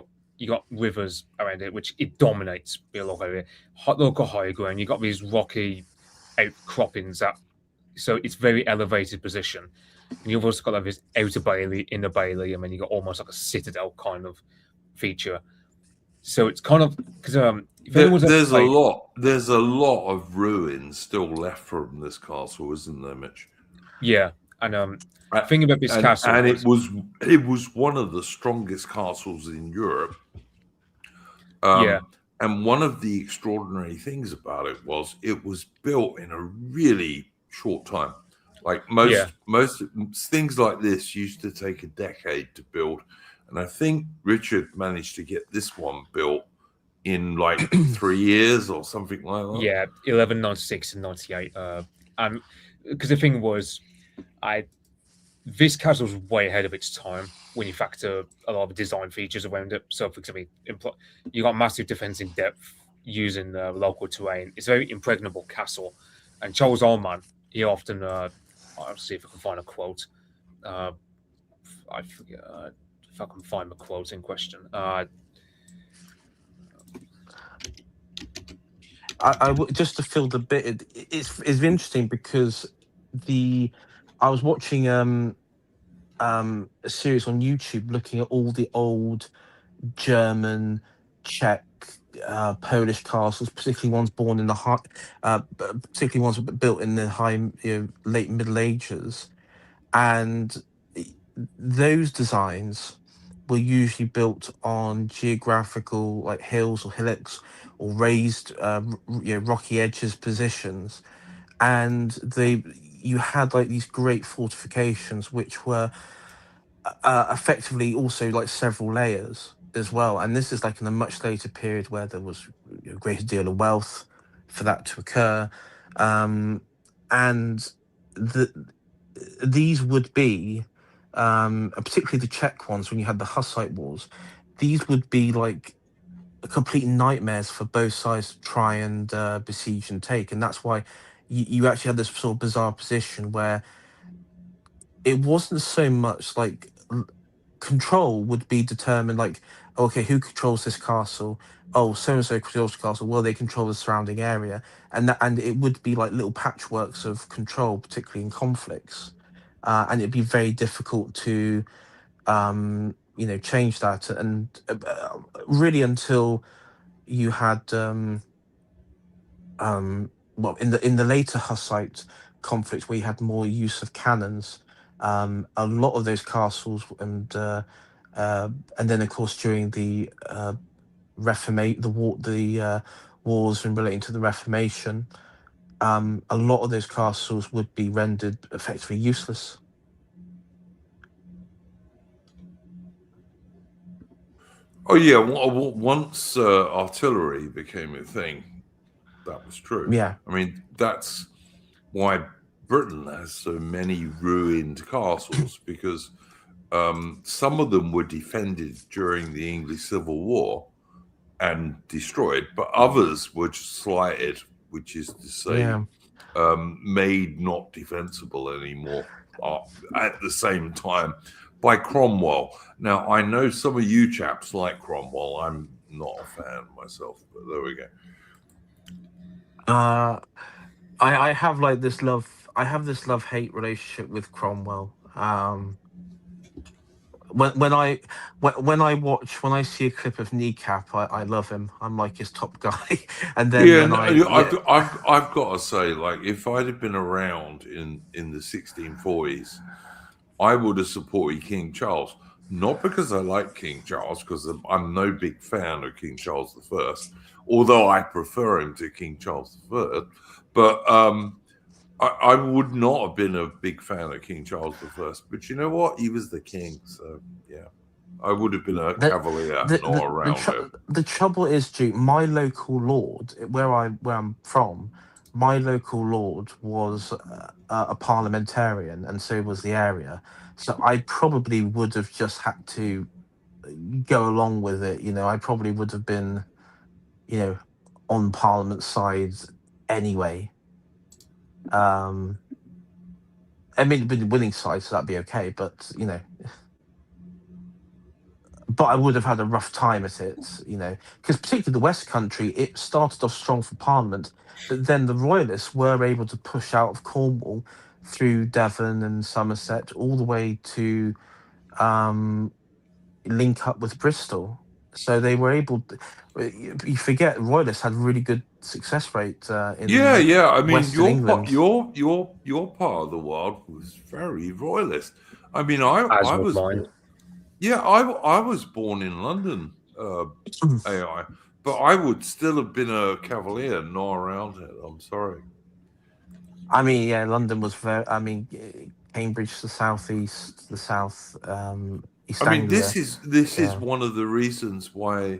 got rivers around it, which it dominates the local area. Local higher ground. You got these rocky outcroppings so it's very elevated position. And you've also got like this outer bailey, inner bailey, and then you got almost like a citadel kind of feature. So it's kind of because there's a lot of ruins still left from this castle, isn't there, Mitch? Yeah, and thinking about this castle, and it was one of the strongest castles in Europe. Yeah, and one of the extraordinary things about it was built in a really short time. Like most things like this used to take a decade to build, and I think Richard managed to get this one built in like 3 years or something like that. Yeah, 1196 and 98. And because the thing was, this castle was way ahead of its time when you factor a lot of the design features around it. So, for example, you got massive defense in depth using the local terrain. It's a very impregnable castle. And Charles Armand, he often, I'll see if I can find a quote. I forget if I can find the quote in question. Just to fill the bit, it's interesting because I was watching a series on YouTube looking at all the old German, Czech, Polish castles, particularly ones born in the particularly ones built in the late Middle Ages, and those designs were usually built on geographical like hills or hillocks or raised rocky edges positions, and you had like these great fortifications which were effectively also like several layers as well. And this is like in a much later period where there was a greater deal of wealth for that to occur, and these would be particularly the Czech ones when you had the Hussite wars. These would be like complete nightmares for both sides to try and besiege and take, and that's why you actually had this sort of bizarre position where it wasn't so much like control would be determined, like, okay, who controls this castle? Oh, so and so controls the castle. Well, they control the surrounding area, and it would be like little patchworks of control, particularly in conflicts, and it'd be very difficult to change that, and really until you had well, in the later Hussite conflict where you had more use of cannons, a lot of those castles and then of course during the wars in relating to the Reformation, a lot of those castles would be rendered effectively useless. Oh yeah, once artillery became a thing, that was true. Yeah. I mean, that's why Britain has so many ruined castles, because some of them were defended during the English Civil War and destroyed, but others were just slighted, which is to say, Yeah. made not defensible anymore at the same time by Cromwell. Now, I know some of you chaps like Cromwell. I'm not a fan myself, but there we go. I have like this love. I have this love-hate relationship with Cromwell. When I see a clip of Kneecap, I love him. I'm like his top guy. And then Yeah, when I've got to say, like, if I'd have been around in the 1640s, I would have supported King Charles. Not because I like King Charles, because I'm no big fan of King Charles I, although I prefer him to King Charles III. But I would not have been a big fan of King Charles I. But you know what? He was the king, so yeah. I would have been a cavalier, not around him. The trouble is, Duke, my local lord, where I'm from, my local lord was a parliamentarian, and so was the area. So I probably would have just had to go along with it. You know, I probably would have been, you know, on Parliament's side anyway. I mean, the winning side, so that'd be okay. But you know. But I would have had a rough time at it, you know, because particularly the West Country, it started off strong for Parliament, but then the Royalists were able to push out of Cornwall through Devon and Somerset all the way to link up with Bristol. So they were able to, you forget Royalists had really good success rate in Yeah. I mean, Western England. your part of the world was very royalist. I mean, I was mine. Yeah, I was born in London, AI, but I would still have been a cavalier, not around it. I'm sorry. I mean, yeah, London was very. I mean, Cambridge, the southeast, the south, East I mean, Anglia. this is one of the reasons why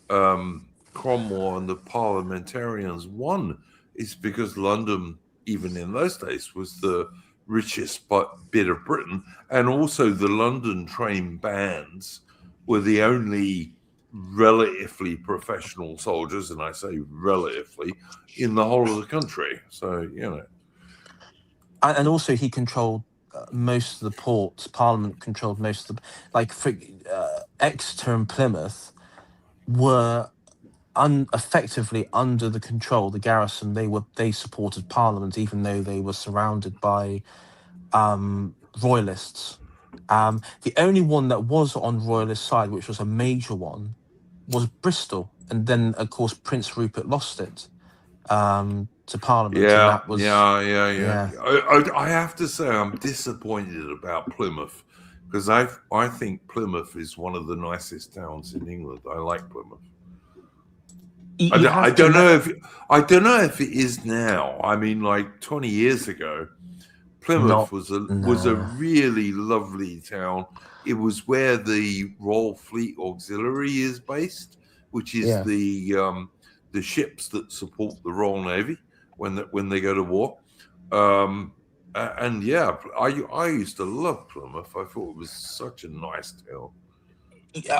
Cromwell and the parliamentarians won, is because London, even in those days, was the richest bit of Britain, and also the London trained bands were the only relatively professional soldiers, and I say relatively, in the whole of the country. So, you know. And also he controlled most of the ports. Parliament controlled most of the, like, for Exeter and Plymouth were effectively under the control, the garrison. They supported Parliament, even though they were surrounded by Royalists. The only one that was on Royalist side, which was a major one, was Bristol, and then of course Prince Rupert lost it to Parliament. Yeah, and that was, yeah. I have to say I'm disappointed about Plymouth, because I think Plymouth is one of the nicest towns in England. I like Plymouth. I don't know if it is now. I mean, like 20 years ago, Plymouth was a really lovely town. It was where the Royal Fleet Auxiliary is based, which is the ships that support the Royal Navy when they go to war. And yeah, I used to love Plymouth. I thought it was such a nice town.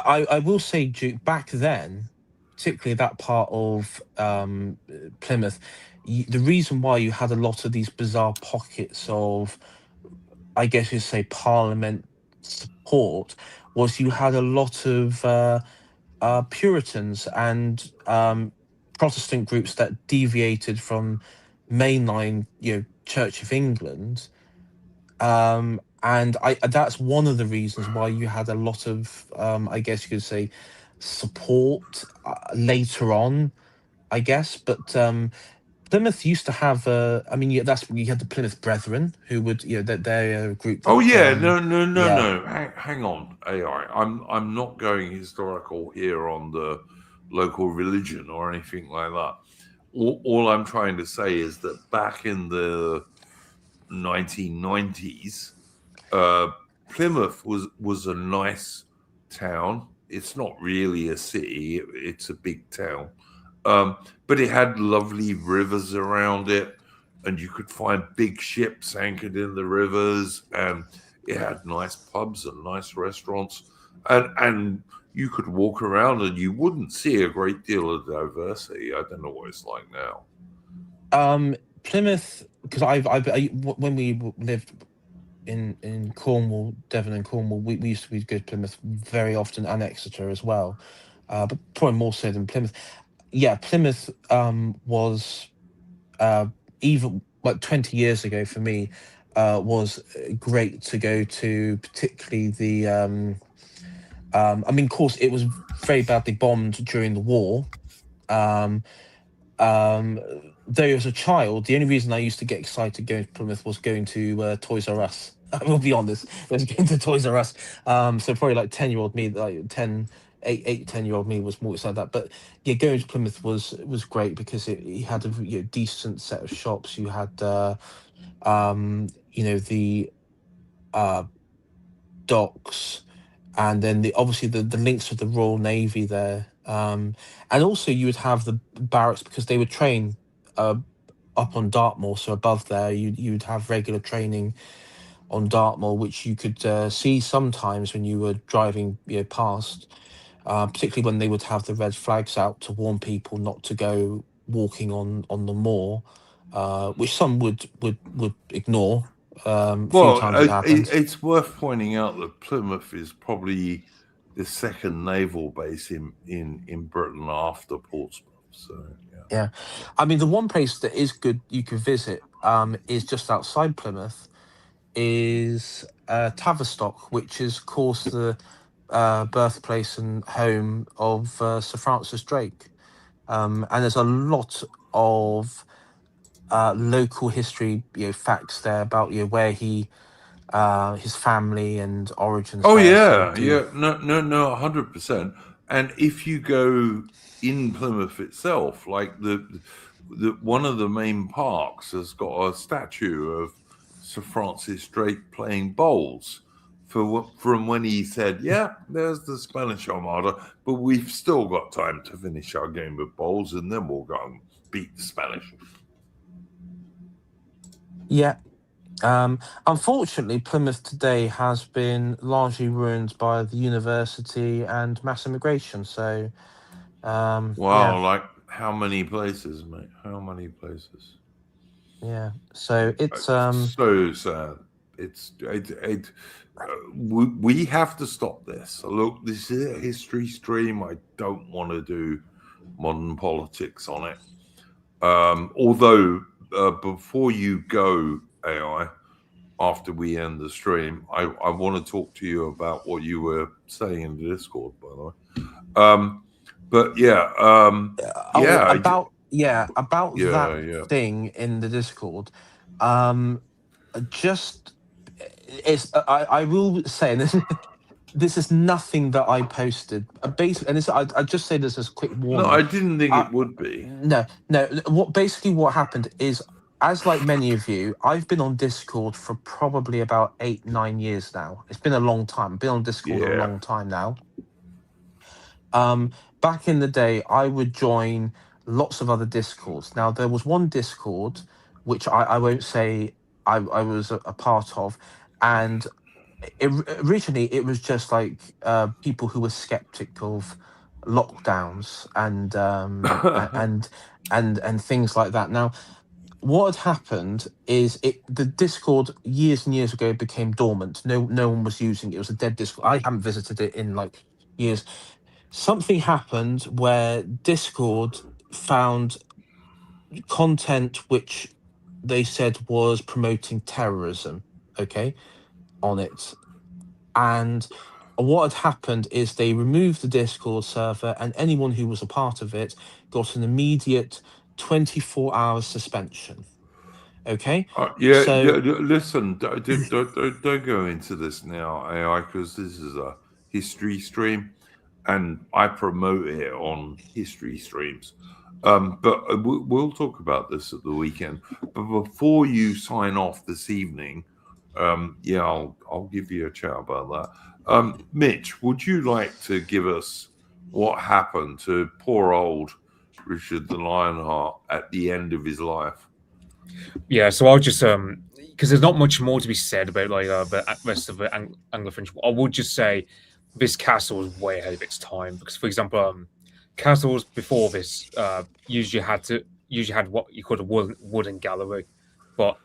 I will say, Duke, back then, particularly that part of Plymouth, the reason why you had a lot of these bizarre pockets of, I guess you'd say, Parliament support, was you had a lot of Puritans and Protestant groups that deviated from mainline, Church of England, and that's one of the reasons why you had a lot of, I guess you could say, support later on, I guess. But Plymouth used to have I mean, that's you had the Plymouth Brethren, who would, they're a group that, Oh yeah, no. Hang on, AI. I'm not going historical here on the local religion or anything like that. all I'm trying to say is that back in the 1990s, Plymouth was a nice town. It's not really a city; it's a big town, but it had lovely rivers around it, and you could find big ships anchored in the rivers, and it had nice pubs and nice restaurants, and you could walk around and you wouldn't see a great deal of diversity. I don't know what it's like now. Plymouth, because when we lived in Cornwall, Devon and Cornwall, we used to go to Plymouth very often, and Exeter as well, but probably more so than Plymouth. Yeah, Plymouth was even like 20 years ago for me, was great to go to, particularly the I mean, of course, it was very badly bombed during the war. Though as a child, the only reason I used to get excited going to Plymouth was going to Toys R Us. I will be honest, it was going to Toys R Us. So probably like 10-year-old me, like 10-year-old me was more excited that. But yeah, going to Plymouth was great because it had a decent set of shops. You had the docks, and then obviously the links with the Royal Navy there, and also you would have the barracks because they would train up on Dartmoor, so above there you'd have regular training on Dartmoor, which you could see sometimes when you were driving past, particularly when they would have the red flags out to warn people not to go walking on the moor, which some would ignore. A few times it happened. It's worth pointing out that Plymouth is probably the second naval base in Britain after Portsmouth. So yeah, I mean the one place that is good you could visit is just outside Plymouth, is Tavistock, which is of course the birthplace and home of Sir Francis Drake, and there's a lot of local history facts there about where he his family and origins. Oh there, yeah. No, 100%. And if you go in Plymouth itself, like the one of the main parks has got a statue of Sir Francis Drake playing bowls from when he said, "Yeah, there's the Spanish Armada, but we've still got time to finish our game of bowls, and then we'll go and beat the Spanish." Yeah. Unfortunately, Plymouth today has been largely ruined by the university and mass immigration. So, wow, yeah. like how many places, mate? How many places? Yeah. So it's so sad. We have to stop this. Look, this is a history stream. I don't want to do modern politics on it. Although before you go, AI, after we end the stream, I want to talk to you about what you were saying in the Discord, by the way. But yeah, about that thing in the Discord. Just it's I will say, and this is nothing that I posted. Basically, and I just say this as a quick warning. No, I didn't think it would be. No. What happened is, as like many of you, I've been on Discord for probably about 8-9 years now. It's been a long time. I've been on Discord a long time now. Back in the day, I would join lots of other Discords. Now, there was one Discord which I won't say I was a part of, and originally it was just like people who were skeptic of lockdowns and things like that. Now, what had happened is the Discord years and years ago became dormant. No one was using it. It was a dead Discord. I haven't visited it in like years. Something happened where Discord found content which they said was promoting terrorism, on it. And what had happened is they removed the Discord server, and anyone who was a part of it got an immediate 24-hour suspension. Okay. Listen, don't go into this now, AI, because this is a history stream, and I promote it on history streams. But we'll talk about this at the weekend. But before you sign off this evening, yeah, I'll give you a chat about that. Mitch, would you like to give us what happened to poor old Richard the Lionheart at the end of his life? Yeah, so I'll just because there's not much more to be said about like the rest of the Anglo-French. I would just say this castle is way ahead of its time because, for example, castles before this usually had what you call a wooden gallery, but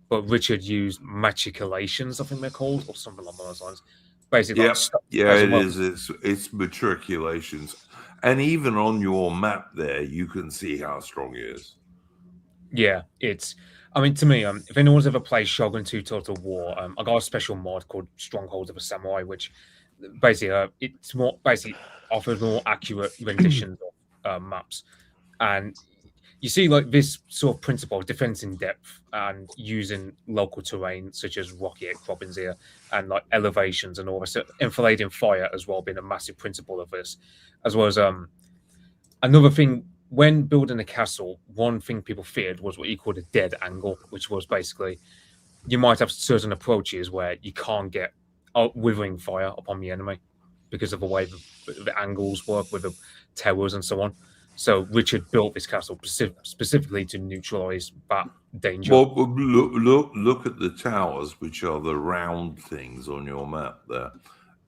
Richard used matriculations, I think they're called, or something along those lines. Basically, yeah, it is. It's matriculations, and even on your map there, you can see how strong he is. Yeah, I mean, to me, if anyone's ever played Shogun 2 Total War, I got a special mod called Strongholds of a Samurai, which basically it's more offers more accurate renditions of maps, and you see like this sort of principle of defense in depth and using local terrain such as rocky outcroppings here and like elevations and all this, inflating fire as well being a massive principle of this, as well as another thing. When building a castle, one thing people feared was what you called a dead angle, which was basically you might have certain approaches where you can't get withering fire upon the enemy because of the way the angles work with the towers and so on. So Richard built this castle specifically to neutralize that danger. Well, look at the towers, which are the round things on your map there,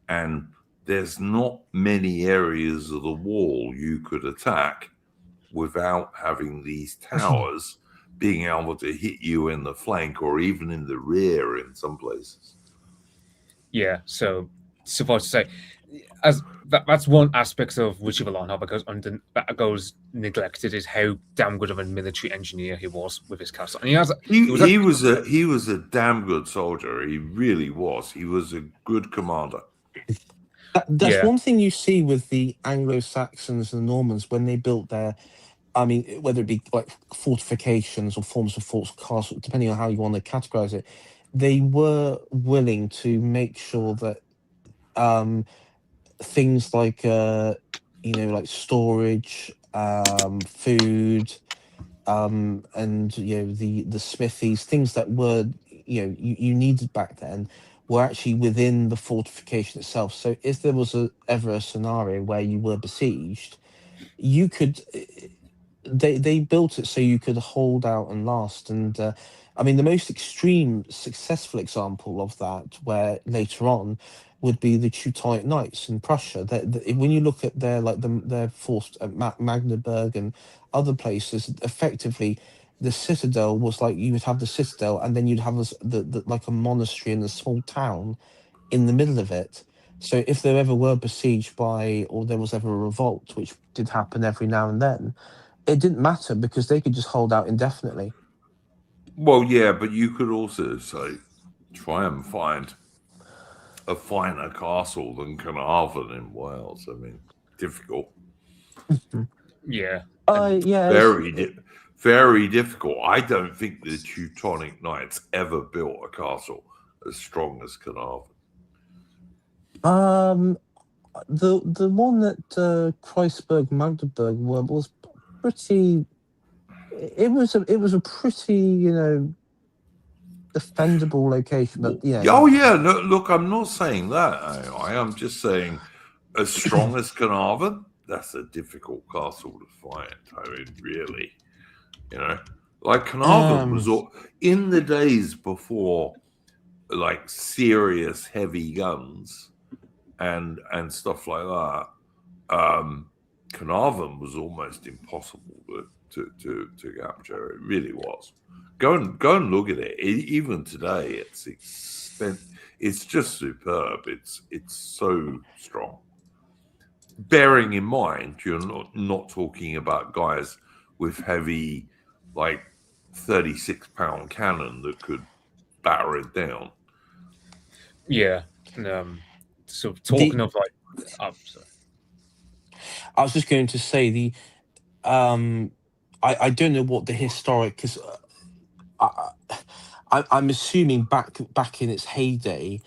and there's not many areas of the wall you could attack without having these towers being able to hit you in the flank or even in the rear in some places. Yeah, so suffice to say, as that's one aspect of Richard the Lionheart that goes neglected is how damn good of a military engineer he was with his castle. And he was a damn good soldier. He really was. He was a good commander. That's one thing you see with the Anglo-Saxons and the Normans when they built their, I mean, whether it be like fortifications or forms of forts, castles, depending on how you want to categorize it, they were willing to make sure that things like like storage, food, and the smithies, things that were you needed back then, were actually within the fortification itself. So if there was ever a scenario where you were besieged, you could they built it so you could hold out and last. And I mean, the most extreme successful example of that, where later on, would be the Teutonic Knights in Prussia. When you look at their force at Magdeburg and other places, effectively the citadel was like, you would have the citadel and then you'd have like a monastery in a small town in the middle of it. So if there ever were besieged by, or there was ever a revolt, which did happen every now and then, it didn't matter because they could just hold out indefinitely. Well, yeah, but you could also try and find a finer castle than Carnarvon in Wales. I mean, difficult. Yeah. Very difficult. I don't think the Teutonic Knights ever built a castle as strong as Carnarvon. The one that Kreuzberg Magdeburg was pretty. It was a pretty defendable location, but yeah. Oh yeah, no, look, I'm not saying that. I am just saying, as strong as Carnarvon, that's a difficult castle to find. I mean, really, like Carnarvon was in the days before, like serious heavy guns and stuff like that. Carnarvon was almost impossible to capture. It really was. Go and look at it. Even today, it's just superb. It's so strong. Bearing in mind, you're not talking about guys with heavy, like 36-pound cannon that could batter it down. Yeah. So talking of like, I was just going to say I don't know what the historic, because I'm assuming back in its heyday,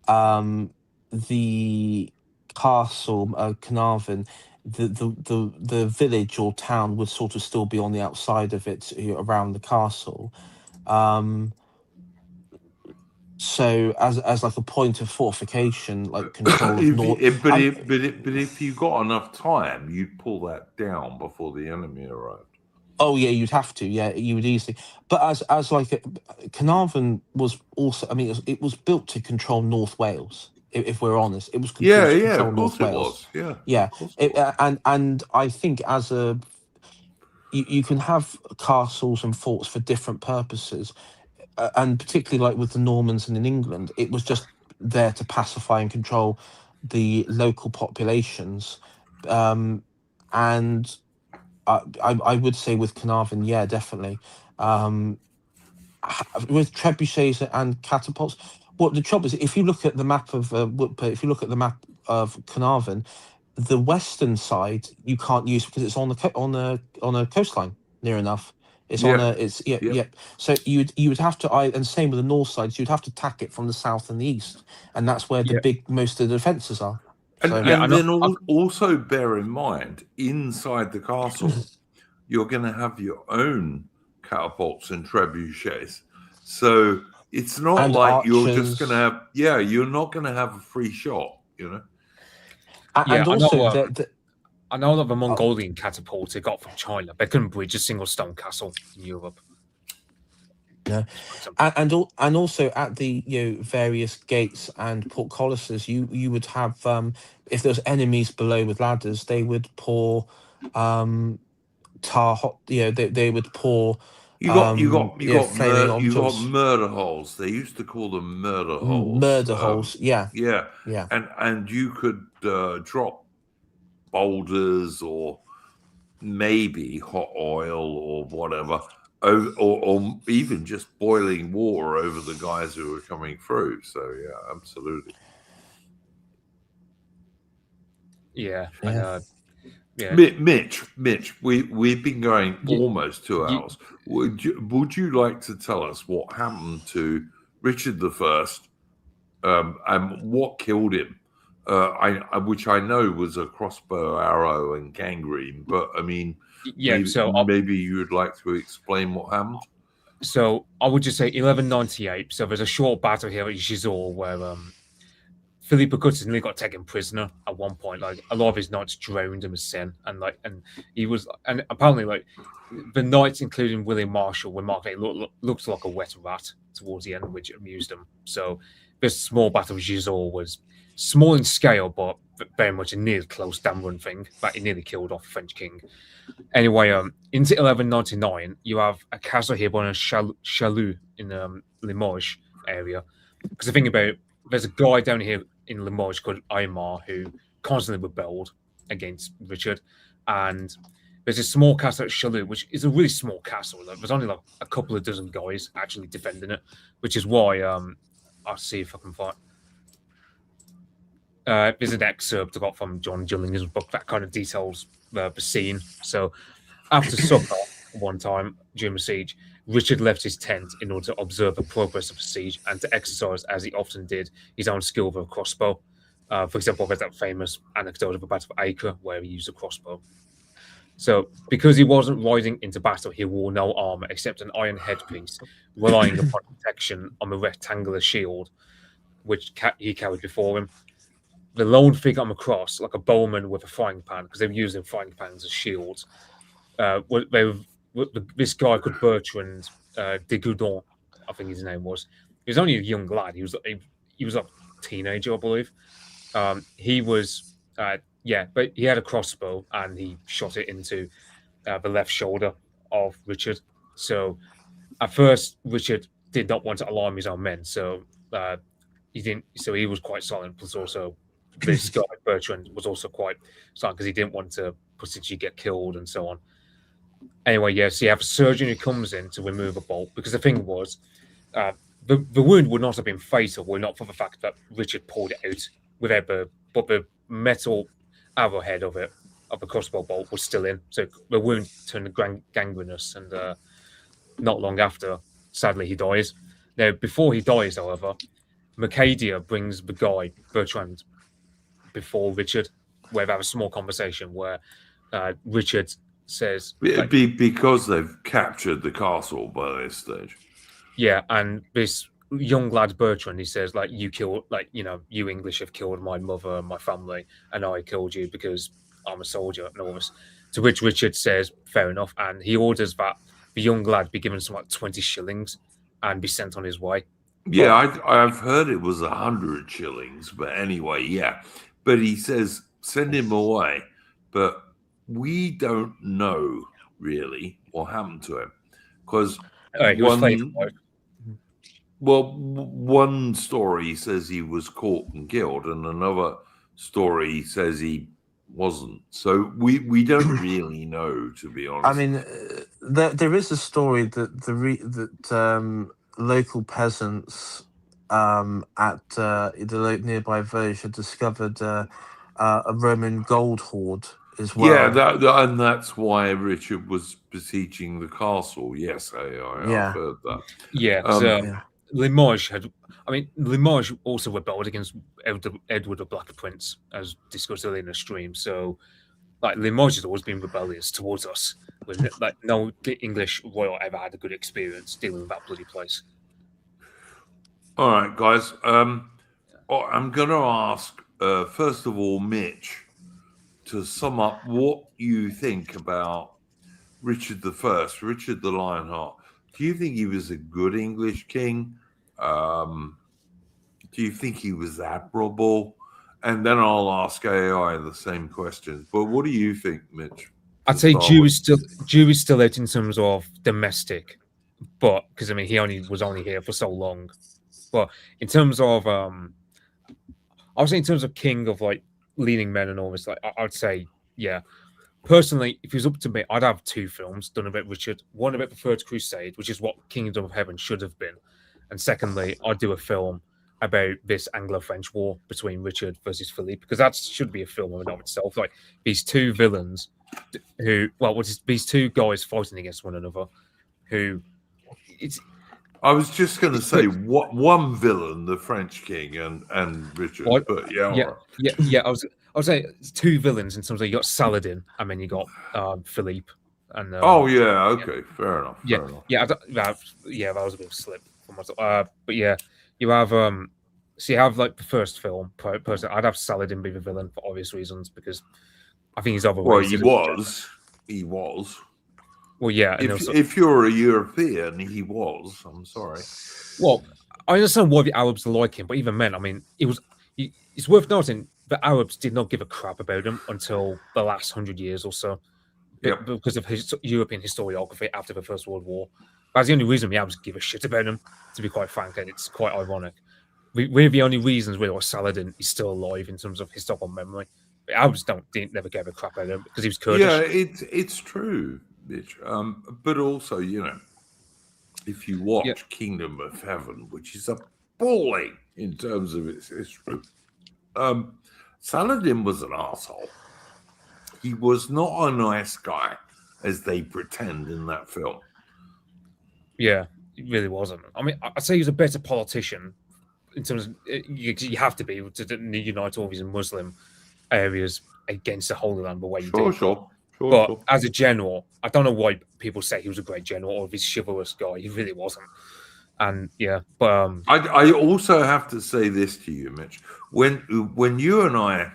the castle Carnarvon the village or town would sort of still be on the outside of it, around the castle. So as like a point of fortification, like control of north. But if you got enough time, you'd pull that down before the enemy arrived. Oh yeah, you'd have to. Yeah, you would easily. But as like Carnarvon was also. I mean, it was built to control North Wales. If we're honest, it was built to control North Wales. Yeah. And I think as you can have castles and forts for different purposes, and particularly like with the Normans and in England, it was just there to pacify and control the local populations, and I would say with Carnarvon, yeah, definitely. With trebuchets and catapults, well, the trouble is, if you look at the map of Carnarvon, the western side you can't use because it's on a coastline near enough. It's on a yeah. So you would have to and same with the north side. So you'd have to attack it from the south and the east, and that's where most of the defences are. And then also bear in mind, inside the castle, you're going to have your own catapults and trebuchets. So it's not like archers. You're just going to have, you're not going to have a free shot, you know? And also, I know that the Mongolian catapults they got from China, they couldn't bridge a single stone castle in Europe. Yeah, and also at the various gates and portcullises, you would have if there's enemies below with ladders, they would pour tar hot. They would pour. You got murder holes. They used to call them murder holes. Murder holes. Yeah. And you could drop boulders or maybe hot oil or whatever. Or even just boiling water over the guys who were coming through. So yeah, absolutely. Yeah. Mitch, we've been going almost 2 hours. Would you like to tell us what happened to Richard I, and what killed him? Which I know was a crossbow arrow and gangrene, but I mean. Maybe you would like to explain what happened. So I would just say 1198. So there's a short battle here at Gisors where Philip Augustus got taken prisoner at one point. Like a lot of his knights drowned in the Seine, and apparently the knights, including William Marshall, were marked looked like a wet rat towards the end, which amused them. So this small battle of Gisors was small in scale, but very much a near close down run thing that he nearly killed off the French king. Anyway, into 1199, you have a castle here by Chalut in Limoges area. Because the thing about there's a guy down here in Limoges called Aymar who constantly rebelled against Richard, and there's a small castle at Chalut, which is a really small castle. There's only like a couple of dozen guys actually defending it, which is why I'll see if I can find. There's an excerpt I got from John Gillinger's book that kind of details the scene. So after supper one time during the siege, Richard left his tent in order to observe the progress of the siege and to exercise, as he often did, his own skill with a crossbow. For example, there's that famous anecdote of the Battle of Acre where he used a crossbow. So because he wasn't riding into battle, he wore no armor except an iron headpiece, relying upon protection on a rectangular shield, which he carried before him. The lone figure on the cross, like a bowman with a frying pan, because they were using frying pans as shields. This guy called Bertrand de Goudon, I think his name was. He was only a young lad. He was a teenager, I believe. But he had a crossbow and he shot it into the left shoulder of Richard. So at first, Richard did not want to alarm his own men, so he didn't. So he was quite silent. Plus, also this guy Bertrand was also quite silent because he didn't want to potentially get killed and so on. Anyway, so you have a surgeon who comes in to remove a bolt, because the thing was, the wound would not have been fatal were not for the fact that Richard pulled it out without but the metal arrowhead of the crossbow bolt was still in, so the wound turned gangrenous, and not long after, sadly, he dies. Now, before he dies, however, Mercadia brings the guy Bertrand before Richard, where they have a small conversation where Richard says, It'd be because they've captured the castle by this stage. yeah, and this young lad Bertrand, he says, like, you killed, like, you know, you English have killed my mother and my family, and I killed you because I'm a soldier and all this. To which Richard says, fair enough, and he orders that the young lad be given some like 20 shillings and be sent on his way. Yeah, I've heard it was 100 shillings, but anyway, yeah. But he says, send him away. But we don't know really what happened to him. Because he was one story says he was caught and killed, and another story says he wasn't. So we don't really know, to be honest. I mean, there is a story that local peasants at the nearby village had discovered a Roman gold hoard as well. Yeah, and that's why Richard was besieging the castle. Yes, I've heard that. Yeah, Limoges had. I mean, Limoges also rebelled against Edward the Black Prince, as discussed earlier in the stream. So, like, Limoges has always been rebellious towards us. When, like, no English royal ever had a good experience dealing with that bloody place. All right, guys. I'm going to ask first of all, Mitch, to sum up what you think about Richard I, Richard the Lionheart. Do you think he was a good English king? Do you think he was admirable? And then I'll ask AI the same questions. But what do you think, Mitch? I'd say Jew is still out in terms of domestic, but because I mean he was only here for so long. But in terms of I would say in terms of king of like leading men and all this, like I'd say, yeah. Personally, if it was up to me, I'd have 2 films done about Richard. One about the Third Crusade, which is what Kingdom of Heaven should have been. And secondly, I'd do a film about this Anglo-French war between Richard versus Philippe, because that should be a film in and of itself. Like these 2 villains these 2 guys fighting against one another I was just going to say one villain, the French king and Richard. But yeah. I was saying it's 2 villains in terms of you got Saladin and then you got Philippe. And fair enough. That was a bit of a slip for myself. But yeah, you have so you have like the first film. Personally, I'd have Saladin be the villain for obvious reasons because I think he's overrated. Well, he was. Well, yeah. If you're a European, he was. I'm sorry. Well, I understand why the Arabs like him, but even then, I mean, it's worth noting the Arabs did not give a crap about him until the last 100 years or so, because of his European historiography after the First World War. That's the only reason the Arabs give a shit about him, to be quite frank, and it's quite ironic. We're the only reasons why Saladin is still alive in terms of historical memory. The Arabs never gave a crap about him because he was Kurdish. Yeah, it's true. But also, you know, if you watch Kingdom of Heaven, which is appalling in terms of its history, Saladin was an asshole. He was not a nice guy as they pretend in that film. Yeah, he really wasn't. I mean, I'd say he was a better politician in terms of you have to be to unite all these Muslim areas against the Holy Land the way you did. Sure. But as a general, I don't know why people say he was a great general or this chivalrous guy. He really wasn't. And I also have to say this to you, Mitch. When you and I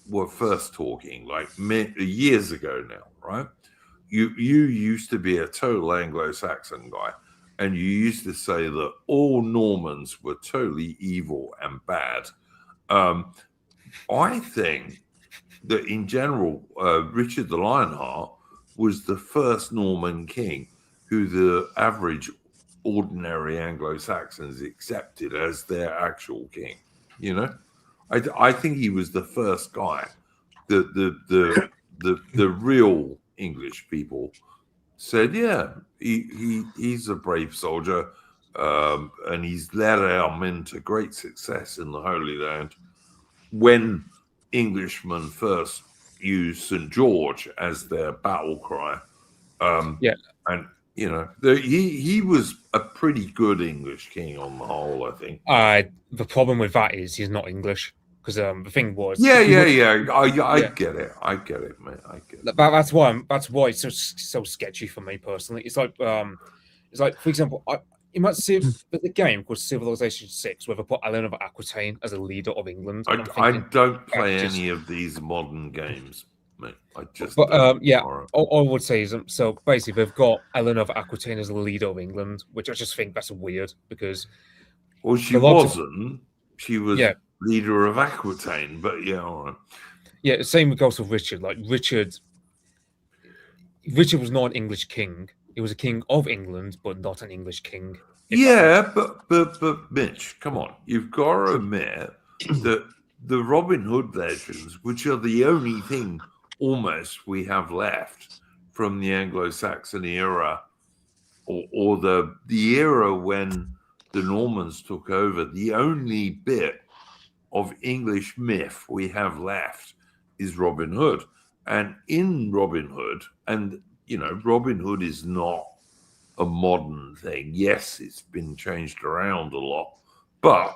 were first talking, like years ago now, right? You used to be a total Anglo-Saxon guy, and you used to say that all Normans were totally evil and bad. I think that in general, Richard the Lionheart was the first Norman king who the average ordinary Anglo-Saxons accepted as their actual king. You know, I think he was the first guy that the real English people said, yeah, he's a brave soldier, and he's led our men to great success in the Holy Land. When Englishmen first used St. George as their battle cry. And, you know, he was a pretty good English king on the whole, I think. The problem with that is he's not English. Because the thing was, Yeah. I Yeah. get it. I get it, mate. I get it. that's why it's so sketchy for me personally. It's like for example, you might see the game called Civilization 6, where they put Alan of Aquitaine as a leader of England. And I'm I thinking, don't play just- any of these modern games, mate. I just. But don't. yeah, All right. all I would say is so basically they've got Ellen of Aquitaine as the leader of England, which I just think that's weird because Well, she the lots of- wasn't. She was Yeah. leader of Aquitaine, but yeah, all right. yeah, the same goes with Richard. Like Richard was not an English king. He was a king of England, but not an English king. Yeah, but Mitch, come on. You've got to admit that the Robin Hood legends, which are the only thing almost we have left from the Anglo-Saxon era, or the era when the Normans took over, the only bit of English myth we have left is Robin Hood. And in Robin Hood, and Robin Hood is not a modern thing. Yes, it's been changed around a lot, but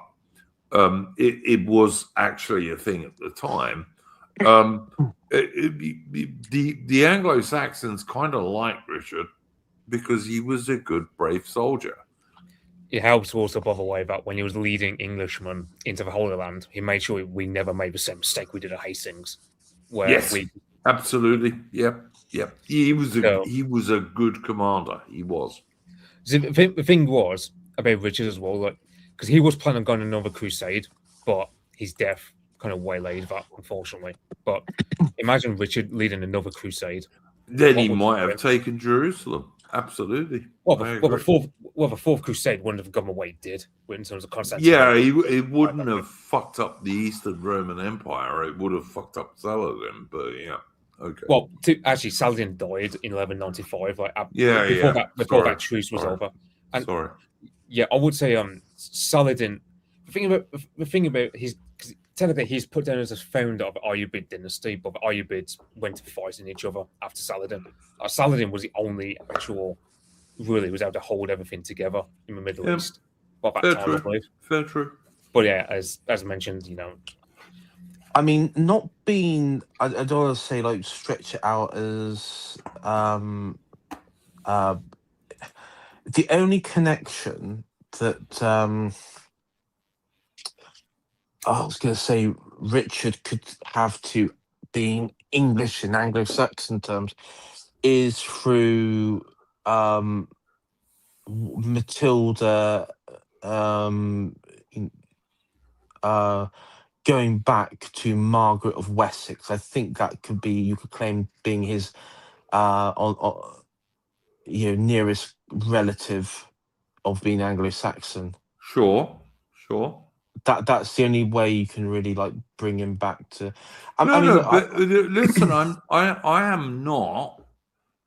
it was actually a thing at the time. The Anglo-Saxons kind of liked Richard because he was a good, brave soldier. It helps also, by the way, that when he was leading Englishmen into the Holy Land, he made sure we never made the same mistake we did at Hastings. Where Yes, absolutely. Yep. He was a good commander. He was. The thing was about Richard as well, like because he was planning on going on another crusade, but his death kind of waylaid that, unfortunately. But imagine Richard leading another crusade. Then he might have taken Jerusalem. Absolutely. Well, the fourth crusade wouldn't have gone the way it did in terms of Constantine. Yeah, it wouldn't have fucked up the Eastern Roman Empire. It would have fucked up Saladin, but yeah. Okay. Well, actually, Saladin died in 1195. Like before that truce was over. And sorry. Yeah, I would say Saladin. The thing about his, because technically he's put down as a founder of the Ayyubid dynasty, but the Ayyubids went to fighting each other after Saladin. Saladin was the only actual ruler who was able to hold everything together in the Middle East. By that time, I believe. Fair true. But yeah, as mentioned, I mean, not being, I don't want to say like stretch it out as the only connection that I was going to say Richard could have to being English in Anglo-Saxon terms is through Matilda going back to Margaret of Wessex. I think that could be, you could claim, being his nearest relative of being Anglo-Saxon. Sure. That's the only way you can really like bring him back to. Listen, I am not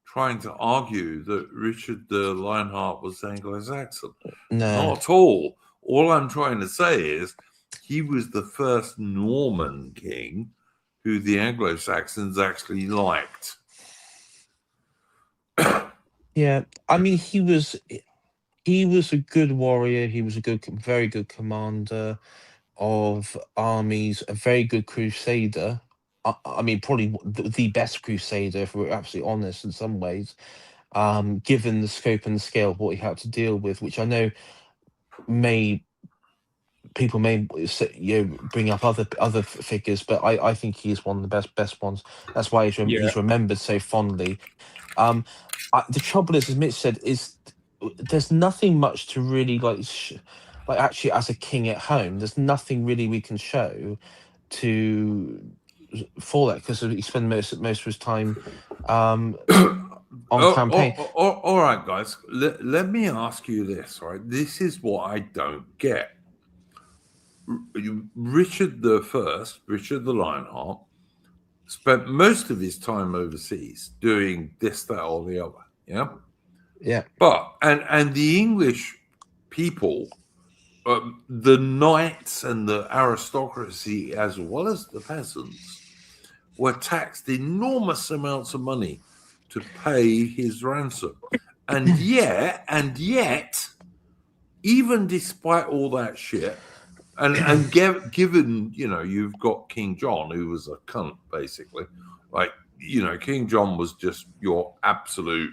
trying to argue that Richard the Lionheart was Anglo-Saxon. No, Not at all. All I'm trying to say is he was the first Norman king who the Anglo-Saxons actually liked. yeah. I mean, he was a good warrior. He was very good commander of armies, a very good crusader. I mean, probably the best crusader, if we're absolutely honest, in some ways, given the scope and the scale of what he had to deal with, which I know people may bring up other figures, but I think he is one of the best ones. That's why he's remembered so fondly. The trouble is, as Mitch said, is there's nothing much to really like actually as a king at home. There's nothing really we can show for that, because he spent most of his time on campaign. All right, guys. Let me ask you this. Right, this is what I don't get. Richard the Lionheart, spent most of his time overseas doing this, that, or the other. Yeah. Yeah. But and the English people, the knights and the aristocracy, as well as the peasants, were taxed enormous amounts of money to pay his ransom. And yet, even despite all that shit, And given, you know, you've got King John, who was a cunt, basically. Like, you know, King John was just your absolute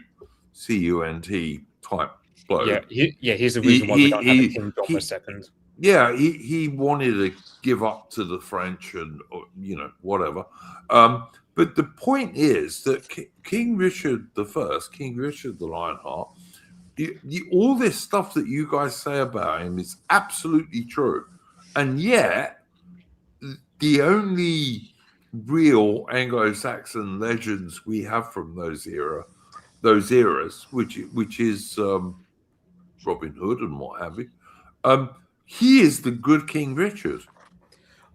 CUNT type bloke. Here's the reason why we don't have a King John second. Yeah, he wanted to give up to the French and, you know, whatever. But the point is that King Richard I, King Richard the Lionheart, all this stuff that you guys say about him is absolutely true. And yet, the only real Anglo-Saxon legends we have from those eras, which is Robin Hood and what have you, he is the good King Richard.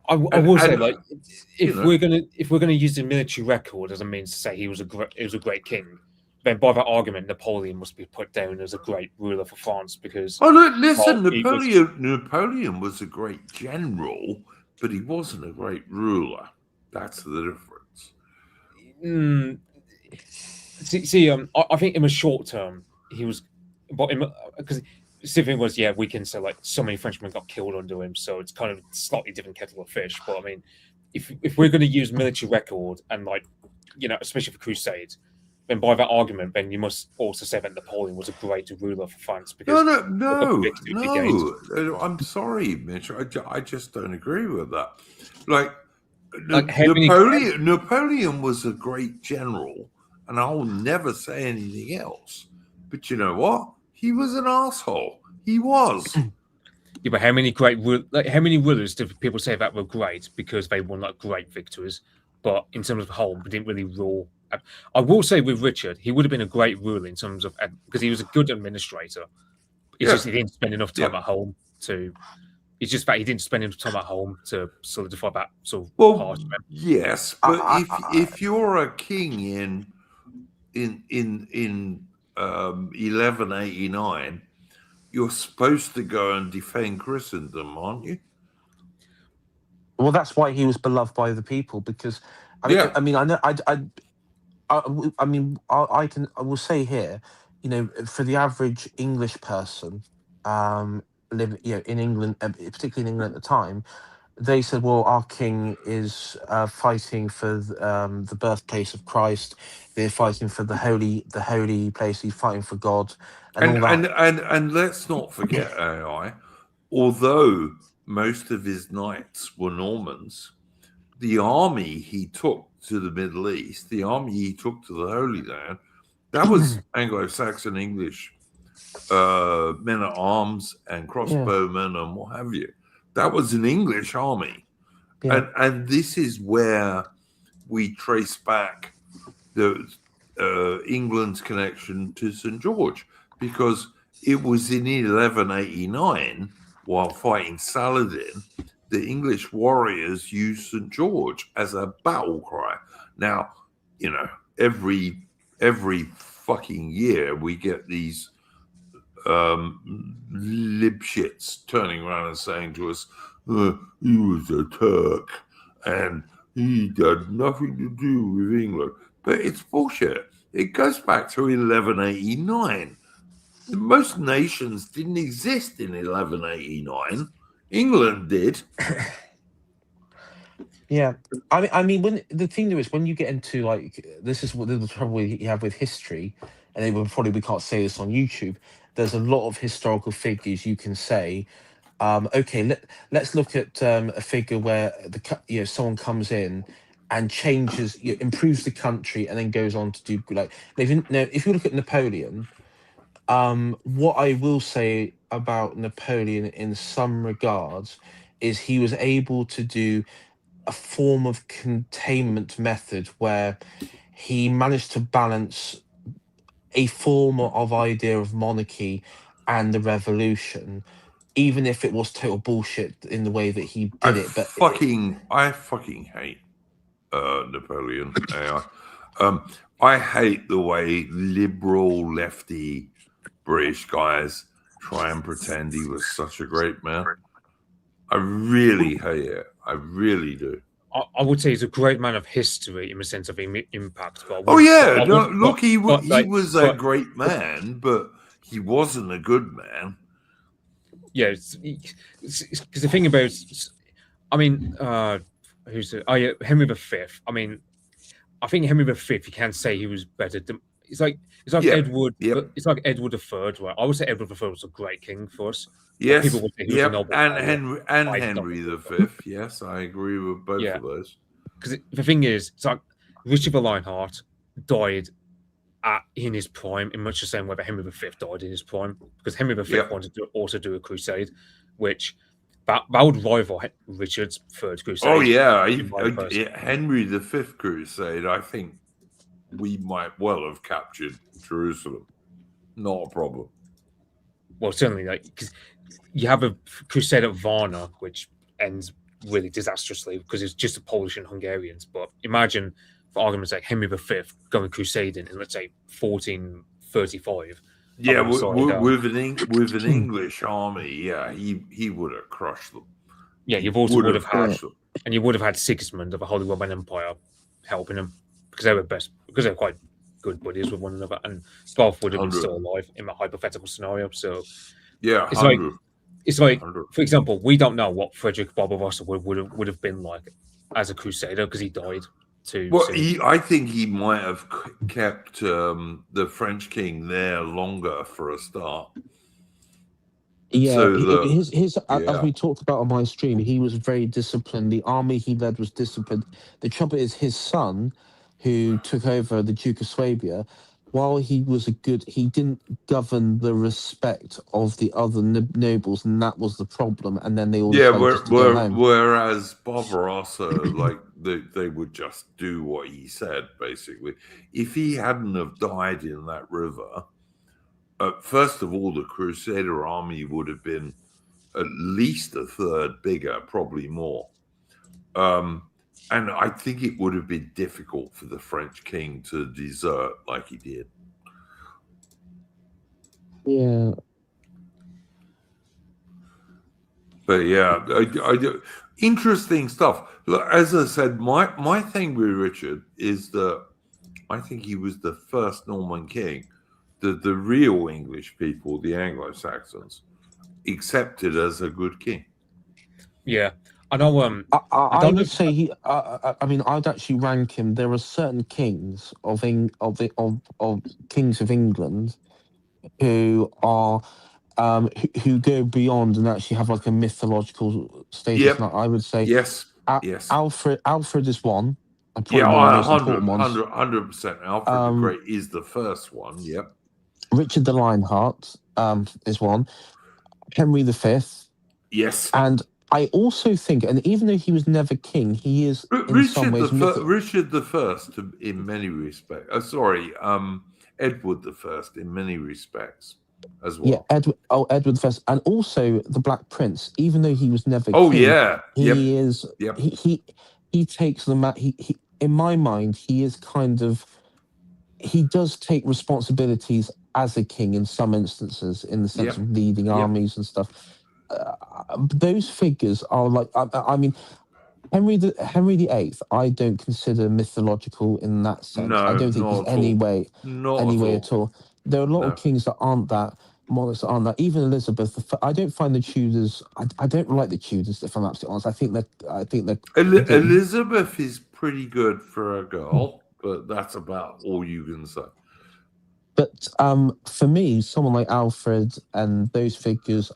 I will say, like, if we're gonna use the military record as a means to say he was a great king, then by that argument, Napoleon must be put down as a great ruler for France because. Oh, look, listen, Napoleon was a great general, but he wasn't a great ruler. That's the difference. I think in the short term, he was, but because the thing was, we can say like so many Frenchmen got killed under him, so it's kind of slightly different kettle of fish. But I mean, if we're going to use military record and like, you know, especially for Crusades, then by that argument, then you must also say that Napoleon was a great ruler for France. Because no. I'm sorry, Mitch. I just don't agree with that. Napoleon was a great general, and I'll never say anything else. But you know what? He was an asshole. He was. Yeah, but how many rulers do people say that were great because they won like great victories? But in terms of whole, they didn't really rule. I will say with Richard, he would have been a great ruler in terms of because he was a good administrator. It's just he didn't spend enough time at home to. It's just that he didn't spend enough time at home to solidify that sort of part. Yes, but if you're a king in 1189, you're supposed to go and defend Christendom, aren't you? Well, that's why he was beloved by the people because I will say here, you know, for the average English person, living, you know, in England, particularly in England at the time, they said, well, our king is fighting for the birthplace of Christ. They're fighting for the holy place. He's fighting for God, and all that. And let's not forget, AI. Although most of his knights were Normans, the army he took to the Middle East, the army he took to the Holy Land, that was Anglo-Saxon English men at arms and crossbowmen and what have you. That was an English army. And this is where we trace back the England's connection to St. George, because it was in 1189, while fighting Saladin, the English warriors used St. George as a battle cry. Now, you know, every fucking year we get these libshits turning around and saying to us, he was a Turk and he had nothing to do with England. But it's bullshit. It goes back to 1189. Most nations didn't exist in 1189. England did. Yeah, I mean, when the thing is, when you get into like, this is what the trouble you have with history, and we can't say this on YouTube. There's a lot of historical figures you can say. Okay, let's look at a figure where someone comes in and changes, improves the country, and then goes on to do like. Now, if you look at Napoleon, what I will say about Napoleon in some regards is he was able to do a form of containment method where he managed to balance a form of idea of monarchy and the revolution, even if it was total bullshit in the way that he did it. But I fucking hate Napoleon. I hate the way liberal lefty British guys try and pretend he was such a great man. I really hate it. I really do. I would say he's a great man of history in the sense of impact. But he was a great man, but he wasn't a good man. yeah, because the thing about, I mean, who's it? Oh yeah, Henry V. I mean, I think Henry V. You can't say he was better than. It's like Yeah, Edward. yep. It's like Edward III. Right? I would say Edward III was a great king for us. But Yes, people would say he was a yep, noble. and failure. Henry V. Yes, I agree with both Yeah. of those. Because the thing is, it's like Richard the Lionheart died in his prime, in much the same way that Henry V died in his prime. Because Henry V Yep. wanted to also do a crusade, which that would rival Richard's third crusade. Oh yeah, Yeah. Henry V Crusade. I think we might well have captured Jerusalem. Not a problem. Well, certainly, like, because you have a crusade at Varna, which ends really disastrously because it's just the Polish and Hungarians. But imagine, for argument's sake, Henry V going crusading in, let's say, 1435. Yeah, with an English army, yeah, he would have crushed them. Yeah, you've also would have had, and you would have had Sigismund of the Holy Roman Empire helping him because they were quite good buddies with one another, and both would have been still alive in a hypothetical scenario. So yeah, it's like for example, we don't know what Frederick Barbarossa would have been like as a crusader because he died too. Well, I think he might have kept the French king there longer for a start. Yeah, So as we talked about on my stream, he was very disciplined. The army he led was disciplined. The trouble is his son, who took over the Duke of Swabia, while he was he didn't govern the respect of the other nobles, and that was the problem. And then they all whereas Barbarossa, like they would just do what he said. Basically, if he hadn't have died in that river, first of all, the Crusader army would have been at least a third bigger, probably more. And I think it would have been difficult for the French king to desert like he did. Yeah. But yeah, interesting stuff. Look, as I said, my thing with Richard is that I think he was the first Norman king that the real English people, the Anglo-Saxons, accepted as a good king. Yeah. I know. I would say he. I mean, I'd actually rank him. There are certain kings of kings of England who are who go beyond and actually have like a mythological status. Yep. Now, I would say yes. Alfred is one. Yeah, 100%. Alfred the Great is the first one. Yep. Richard the Lionheart is one. Henry V. Yes. And I also think, and even though he was never king, he is in some ways Richard the First in many respects. Edward the First in many respects as well. Yeah, Edward the First, and also the Black Prince. Even though he was never king, he is. Yep. He takes the he in my mind he is kind of he does take responsibilities as a king in some instances in the sense of leading armies and stuff. Those figures are like I mean Henry VIII I don't consider mythological in that sense. I don't think he's any way at all. There are a lot of kings that aren't that, monarchs that aren't that. Even Elizabeth, I don't find the Tudors. I don't like the Tudors, if I'm absolutely honest. I think that Elizabeth is pretty good for a girl, but that's about all you can say. But for me, someone like Alfred and those figures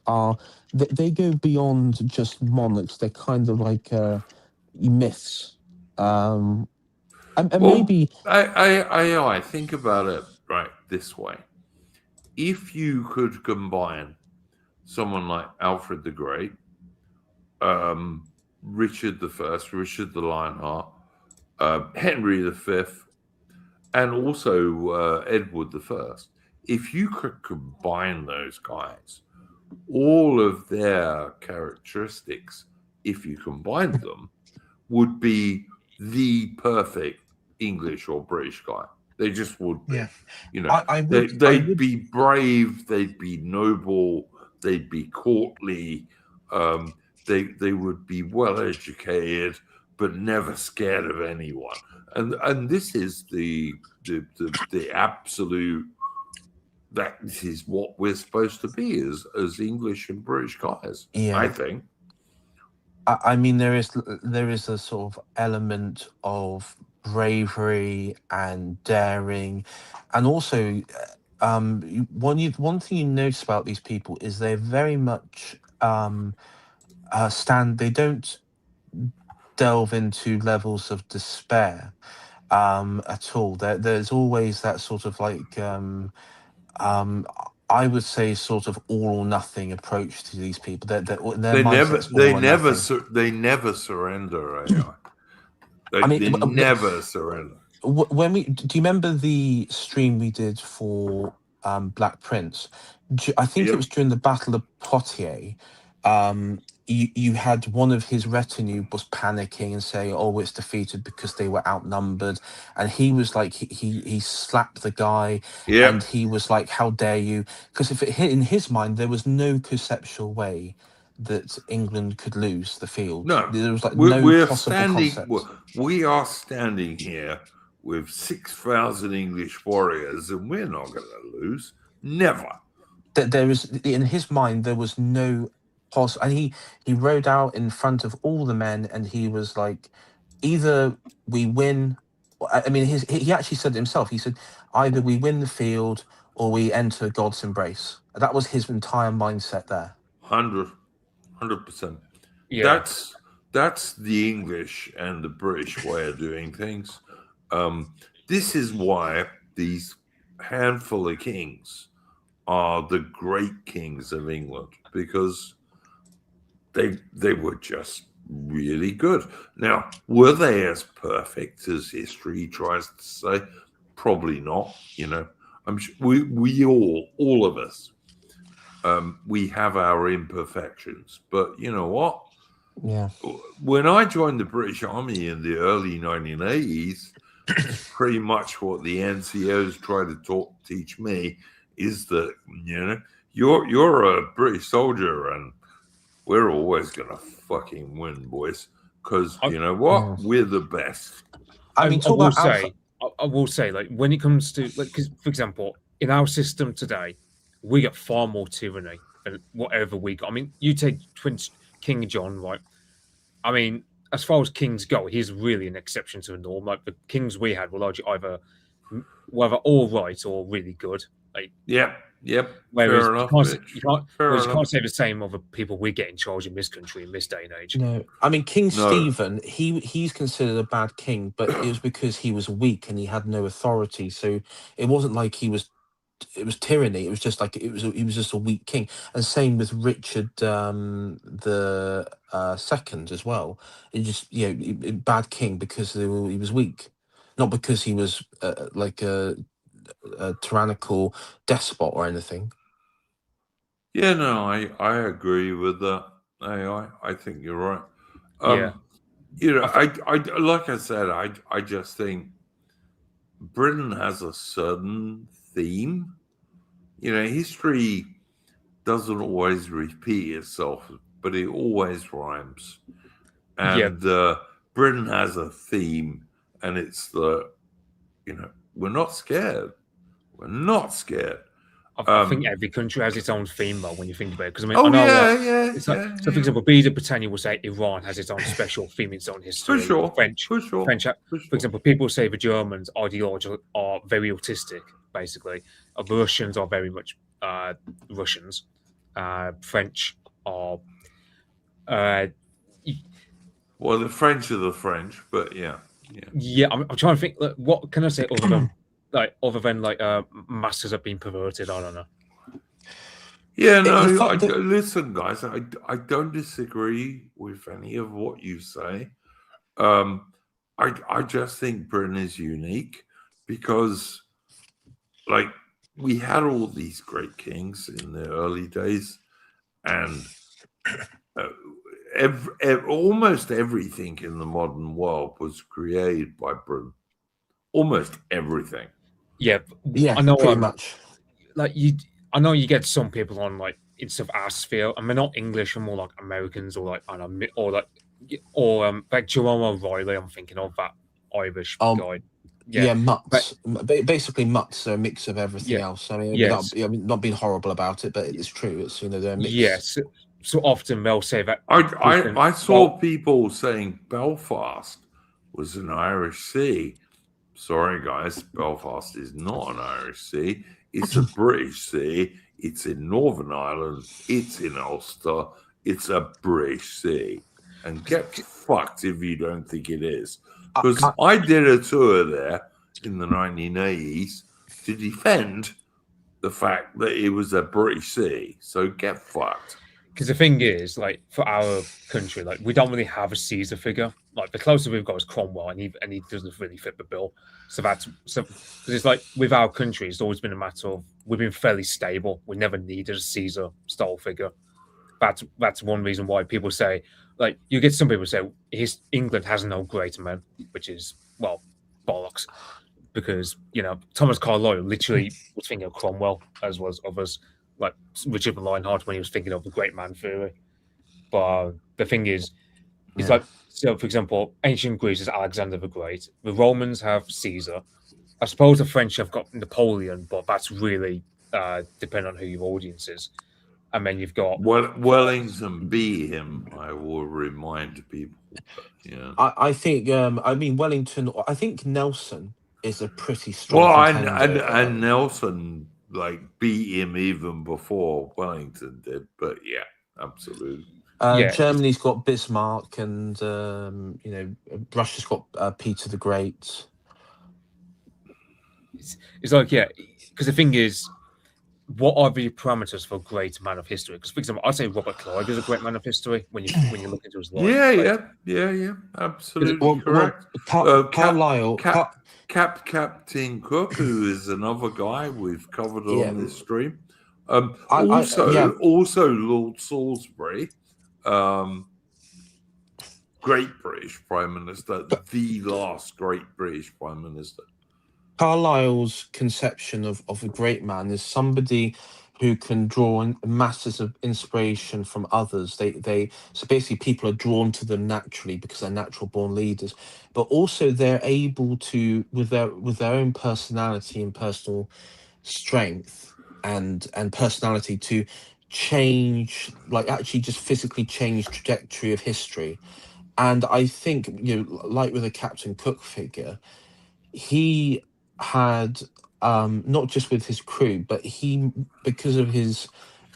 they go beyond just monarchs. They're kind of like myths. Maybe I think about it right this way. If you could combine someone like Alfred the Great, Richard the First, Richard the Lionheart, Henry V, and also Edward the First, if you could combine those guys, all of their characteristics, if you combined them, would be the perfect English or British guy. They just would be. Yeah. You know, they'd be brave, they'd be noble, they'd be courtly, they would be well educated, but never scared of anyone. And this is the absolute that this is what we're supposed to be as English and British guys. Yeah. I think. I mean, there is a sort of element of bravery and daring, and also one thing you notice about these people is they're very much they don't delve into levels of despair at all. There's always that sort of like I would say sort of all or nothing approach to these people. Their mindset's all or nothing. They never surrender. AI. I mean, They never surrender. When do you remember the stream we did for Black Prince? I think it was during the Battle of Poitiers. You had one of his retinue was panicking and saying, "Oh, it's defeated because they were outnumbered," and he was like, he slapped the guy, and he was like, "How dare you?" Because in his mind there was no conceptual way that England could lose the field. No, there was like we're possible standing. concept. We are standing here with 6,000 English warriors, and we're not going to lose. Never. There is, in his mind, there was no possible, and he rode out in front of all the men, and he was like, either we win. I mean, he actually said it himself. He said, either we win the field or we enter God's embrace. That was his entire mindset there. 100%. Yeah. That's the English and the British way of doing things. This is why these handful of kings are the great kings of England, because they were just really good. Now, were they as perfect as history tries to say? Probably not. You know, I'm sure we all of us, we have our imperfections. But you know what? Yeah. When I joined the British Army in the early 1980s, pretty much what the NCOs try to teach me is that, you know, you're a British soldier and we're always gonna fucking win, boys, because you know what, we're the best. I mean, I will say, like, when it comes to, like, because for example, in our system today, we get far more tyranny than whatever we got. I mean, you take King John, right? I mean, as far as kings go, he's really an exception to the norm. Like, the kings we had were largely either all right or really good. Like, Yep. Whereas Fair enough, you can't say the same of the people we get in charge in this country in this day and age. No, I mean, King Stephen, he's considered a bad king, but it was because he was weak and he had no authority. So it wasn't like it was tyranny. It was just like he was just a weak king. And same with Richard the second as well. It just bad king because he was weak, not because he was like a tyrannical despot or anything. Yeah, no, I agree with that. I think you're right. You know, I like I said, I just think Britain has a certain theme. You know, history doesn't always repeat itself, but it always rhymes. And Britain has a theme, and it's the, you know, we're not scared. We're not scared. I think every country has its own theme, though, when you think about it. Because I mean, so, for example, Be the Britannia will say Iran has its own special theme, its own history. For sure. French, for example, people say the Germans ideology are very autistic, basically. The Russians are very much Russians. French are. Well, the French are the French, but yeah. I'm trying to think. Like, what can I say other than masters have been perverted? I don't know. Yeah, no. Listen, guys, I don't disagree with any of what you say. I just think Britain is unique because, like, we had all these great kings in the early days, and almost everything in the modern world was created by Britain. Almost everything. Yeah, I know, pretty much. Like I know you get some people on like in sort of our sphere, and they're not English, and more like Americans or like like Jerome O'Reilly. I'm thinking of that Irish guy. Yeah, But mutts. Basically, mutts are a mix of everything yeah, else. I mean, without yes, not being horrible about it, but it's true. It's they're a mix. yes. So often they'll say that. I saw Well, people saying Belfast was an Irish sea. Sorry, guys, Belfast is not an Irish sea. It's a British sea. It's in Northern Ireland. It's in Ulster. It's a British sea. And get fucked if you don't think it is. Because I did a tour there in the 1980s to defend the fact that it was a British sea. So get fucked. because the thing is, like for our country, like we don't really have a Caesar figure. Like the closest we've got is Cromwell, and he doesn't really fit the bill. So because it's like with our country, it's always been a matter of we've been fairly stable. We never needed a Caesar style figure. That's one reason why people say, like, you get some people say England has no great men, which is, well, bollocks, because Thomas Carlyle literally was thinking of Cromwell as was others, like Richard the Lionheart when he was thinking of the great man theory. But the thing is, it's like, so for example, ancient Greece is Alexander the Great. The Romans have Caesar. I suppose the French have got Napoleon, but that's really depending on who your audience is. And then you've got Wellington beat him. I will remind people. Yeah. I think. I mean, Wellington. I think Nelson is a pretty strong. Well, contender. and Nelson beat him even before Wellington did. But yeah, absolutely. Germany's got Bismarck, and Russia's got Peter the Great. It's like, yeah, because the thing is, what are the parameters for a great man of history? Because, for example, I'd say Robert Clive is a great man of history when you look into his life. Yeah, absolutely correct. Carlyle, Captain Cook, who is another guy we've covered on this stream. Also Lord Salisbury, great British Prime Minister, the last great British Prime Minister. Carlyle's conception of a great man is somebody who can draw in masses of inspiration from others. So basically people are drawn to them naturally because they're natural born leaders, but also they're able to, with their own personality and personal strength and personality, to change, like actually just physically change trajectory of history. And I think, like with a Captain Cook figure, he had not just with his crew, but because of his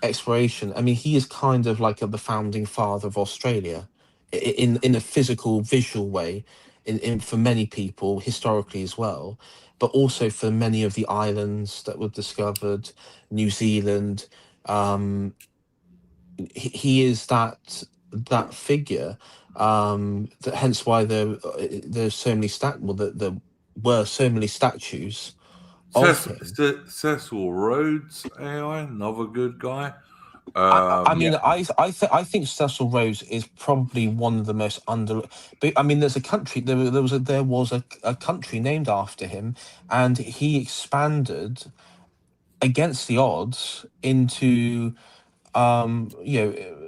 exploration, I mean, he is kind of like the founding father of Australia in a physical, visual way, in for many people historically as well, but also for many of the islands that were discovered, New Zealand. He is that figure. Hence why there's so many there were so many statues of him. Cecil Rhodes, AI, another good guy. I mean, I think Cecil Rhodes is probably one of the most under. But I mean, there's a country. There was a country named after him, and he expanded against the odds into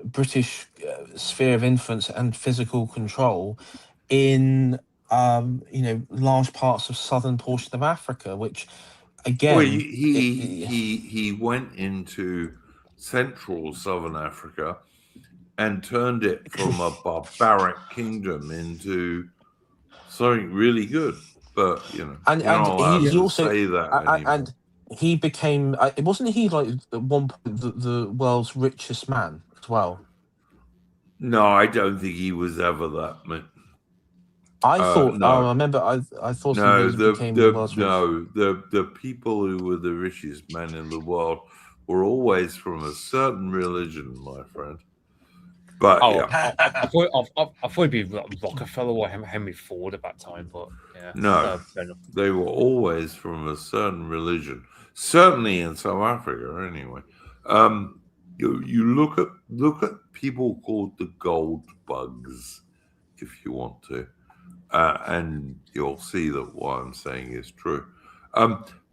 British sphere of influence and physical control in large parts of southern portion of Africa, which again, well, he went into central southern Africa and turned it from a barbaric kingdom into something really good. But and he also say that and he became. Wasn't he like at one point the world's richest man as well? No, I don't think he was ever that. I thought. No. I remember. I thought. No, the people who were the richest men in the world were always from a certain religion, my friend. But I thought it'd be Rockefeller or Henry Ford at that time, but yeah. No, they were always from a certain religion. Certainly in South Africa, anyway. You look at people called the gold bugs, if you want to. And you'll see that what I'm saying is true.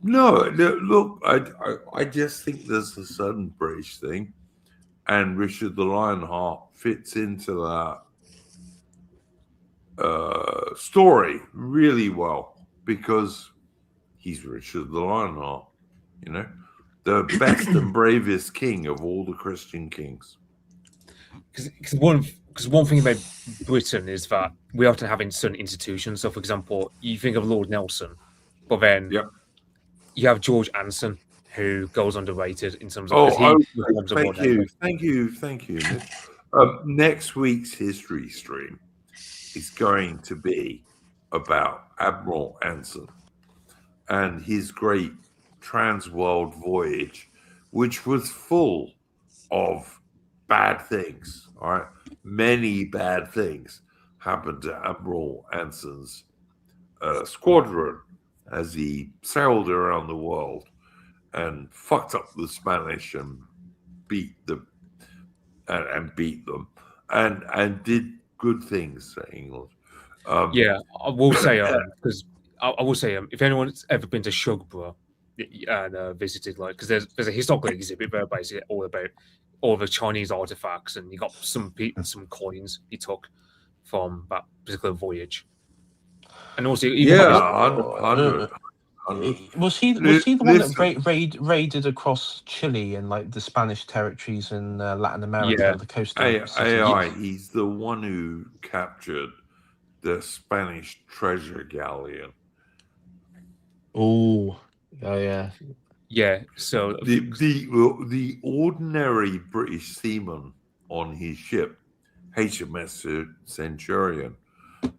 No, look, I just think there's a certain British thing, and Richard the Lionheart fits into that story really well. because he's Richard the Lionheart, you know, the best and bravest king of all the Christian kings. Because one thing about Britain is that we often have in certain institutions. So, for example, you think of Lord Nelson, but then you have George Anson, who goes underrated in terms of thank you. Next week's history stream is going to be about Admiral Anson and his great trans-world voyage, which was full of bad things. All right, many bad things happened to Admiral Anson's squadron as he sailed around the world and fucked up the Spanish and beat them and did good things to England. I will say because I will say if anyone's ever been to Shugborough and visited, like, because there's a historical exhibit there basically all about all the Chinese artifacts, and you got some coins he took from that particular voyage, and also was he the one that raided across Chile and like the Spanish territories in Latin America, the coastal cities? He's the one who captured the Spanish treasure galleon. Oh, yeah. So the ordinary British seaman on his ship, HMS Centurion,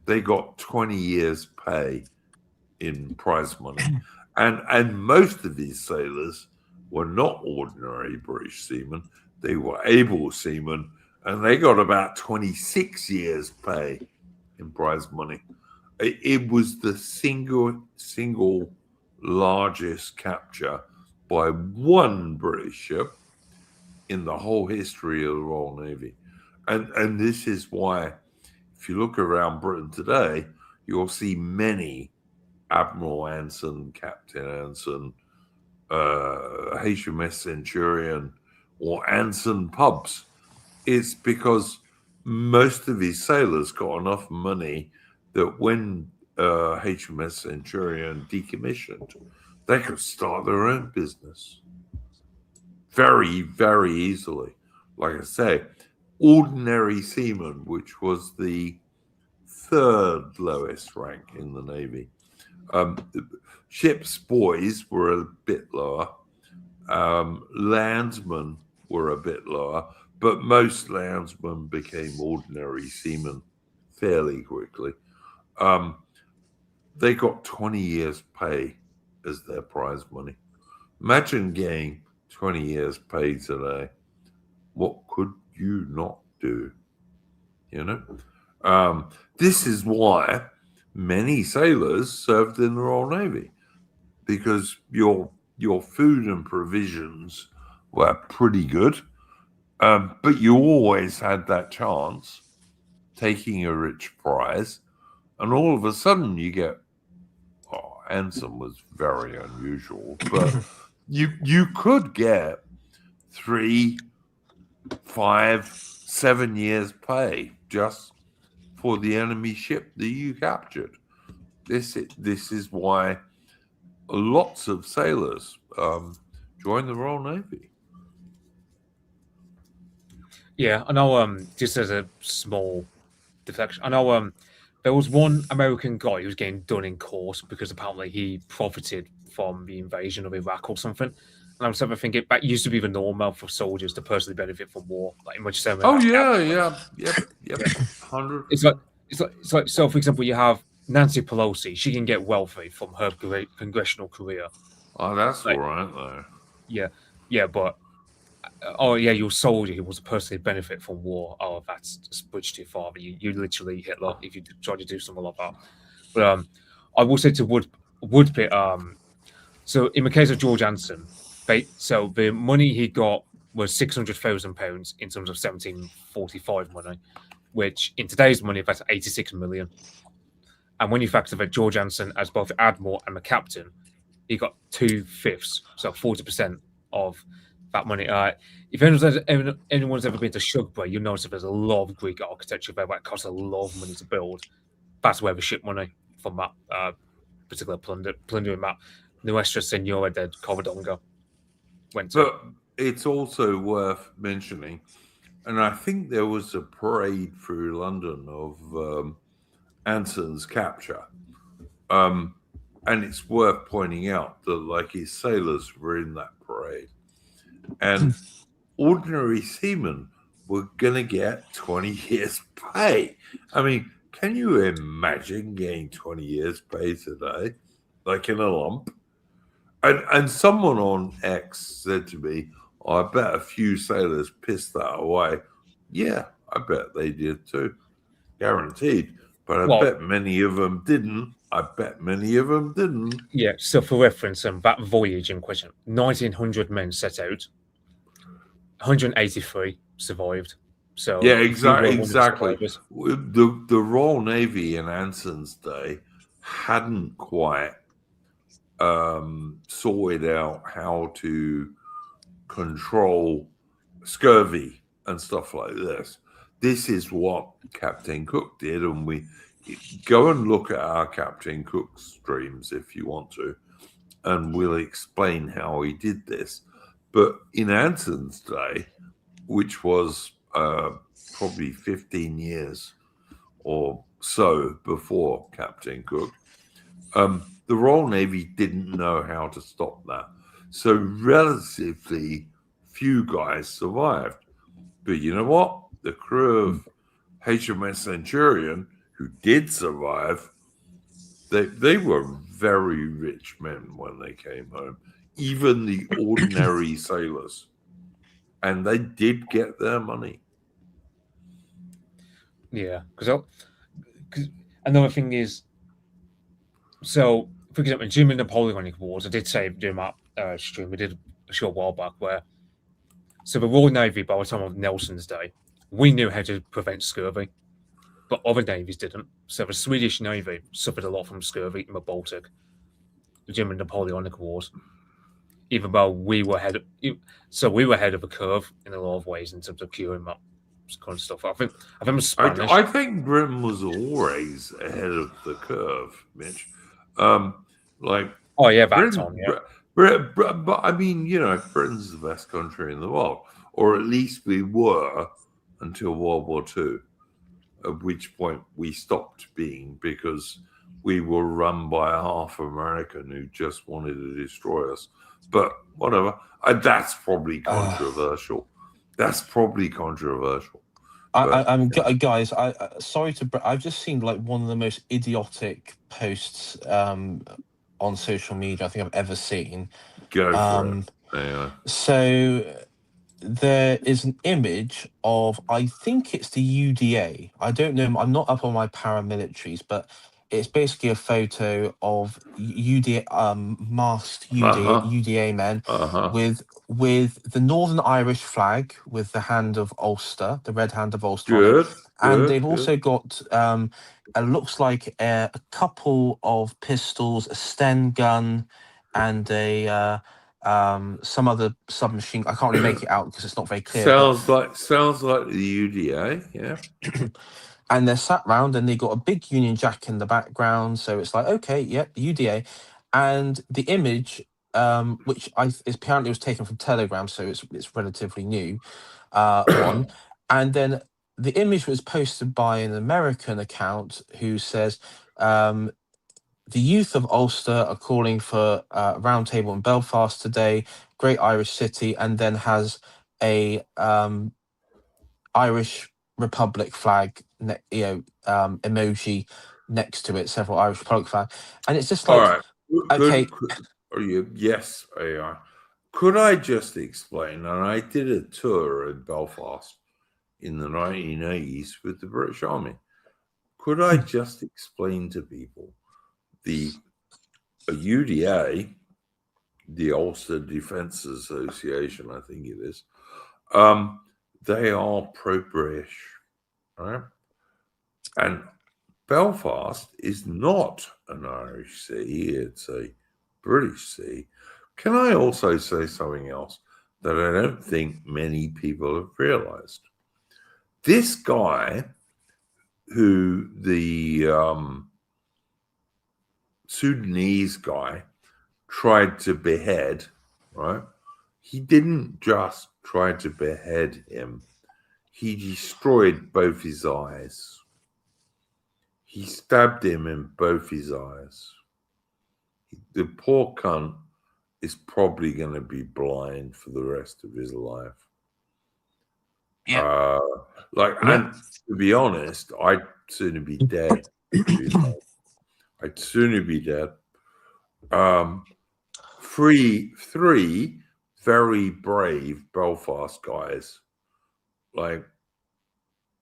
they got 20 years' pay in prize money, and most of these sailors were not ordinary British seamen. They were able seamen, and they got about 26 years' pay in prize money. It was the single largest capture by one British ship in the whole history of the Royal Navy, and this is why, if you look around Britain today, you'll see many Admiral Anson, Captain Anson, HMS Centurion, or Anson pubs. It's because most of his sailors got enough money that when HMS Centurion decommissioned, they could start their own business very, very easily. Like I say, ordinary seaman, which was the third lowest rank in the Navy. Ship's boys were a bit lower. Landsmen were a bit lower, but most landsmen became ordinary seamen fairly quickly. They got 20 years' pay as their prize money. Imagine getting 20 years' pay today. What could you not do? You know? This is why many sailors served in the Royal Navy, because your food and provisions were pretty good, but you always had that chance taking a rich prize, and all of a sudden you get, Anson was very unusual, but you could get 3, 5, 7 years pay just for the enemy ship that you captured. This is why lots of sailors joined the Royal Navy. Yeah, I know. Just as a small deflection, I know there was one American guy who was getting done in court because apparently he profited from the invasion of Iraq or something. And I was ever thinking that used to be the normal for soldiers to personally benefit from war, like much so. Yep. 100. It's like so. For example, you have Nancy Pelosi. She can get wealthy from her great congressional career. Oh, that's all right though. Yeah, but your soldier who was personally benefit from war. Oh, that's a bridge too far. You literally Hitler if you try to do something like that. But I will say to Woodpit. So in the case of George Anson, so the money he got was £600,000 in terms of 1745 money, which in today's money that's 86 million. And when you factor that George Anson as both the admiral and the captain, he got 2/5, so 40% of that money. If anyone's ever been to Shugborough, you'll notice that there's a lot of Greek architecture there that costs a lot of money to build. That's where the ship money from that particular plundering map, Nuestra Senora de Covadonga went to. But it's also worth mentioning, and I think there was a parade through London of Anson's capture. And it's worth pointing out that, like, his sailors were in that parade. And ordinary seamen were going to get 20 years' pay. I mean, can you imagine getting 20 years' pay today? Like in a lump? And someone on X said to me, I bet a few sailors pissed that away. Yeah, I bet they did too. Guaranteed. But I bet many of them didn't. Yeah, so for reference, that voyage in question, 1,900 men set out, 183 survived. So yeah, exactly. The The Royal Navy in Anson's day hadn't quite sorted out how to control scurvy and stuff like this. This is what Captain Cook did, and we go and look at our Captain Cook streams if you want to, and we'll explain how he did this. But in Anson's day, which was probably 15 years or so before Captain Cook, the Royal Navy didn't know how to stop that. So relatively few guys survived. But you know what? The crew of HMS Centurion, who did survive, they were very rich men when they came home, even the ordinary sailors. And they did get their money. Yeah, because another thing is, so for example, during the Napoleonic Wars, I did say during that stream we did a short while back where, so the Royal Navy by the time of Nelson's day, we knew how to prevent scurvy, but other navies didn't. So the Swedish Navy suffered a lot from scurvy in the Baltic during the Napoleonic Wars, even though we were ahead of the curve in a lot of ways in terms of curing that kind of stuff. I think Spanish. I think Britain was always ahead of the curve, Mitch. Like, oh yeah, back Britain, on, yeah. But I mean, you know, Britain's the best country in the world, or at least we were until World War II, at which point we stopped being because we were run by a half American who just wanted to destroy us. But whatever, that's probably controversial. That's probably controversial. Guys, sorry I've just seen like one of the most idiotic posts on social media I think I've ever seen. Go for it. Anyway. So there is an image of, I think it's the UDA. I don't know. I'm not up on my paramilitaries, but it's basically a photo of UDA, masked UDA men with the Northern Irish flag with the hand of Ulster, the red hand of Ulster. And they've also got, it looks like a couple of pistols, a Sten gun, and a some other submachine. I can't really make it out because it's not very clear. Sounds like the UDA, yeah. And they're sat round and they got a big Union Jack in the background. So it's like, okay, yep, UDA. And the image, which apparently was taken from Telegram, so it's relatively new one. And then the image was posted by an American account who says, the youth of Ulster are calling for a round table in Belfast today, great Irish city, and then has a Irish Republic flag, emoji next to it, several Irish Republic flag, and it's just like, all right, okay. Yes, AI. Could I just explain? And I did a tour in Belfast in the 1980s with the British Army. Could I just explain to people the UDA, the Ulster Defence Association, I think it is, they are pro-British, right? And Belfast is not an Irish sea, it's a British sea. Can I also say something else that I don't think many people have realized? This guy who the Sudanese guy tried to behead, right? He didn't just try to behead him. He destroyed both his eyes. He stabbed him in both his eyes. The poor cunt is probably going to be blind for the rest of his life. Yeah. And to be honest, I'd sooner be dead. I'd sooner be dead. Three very brave Belfast guys, like,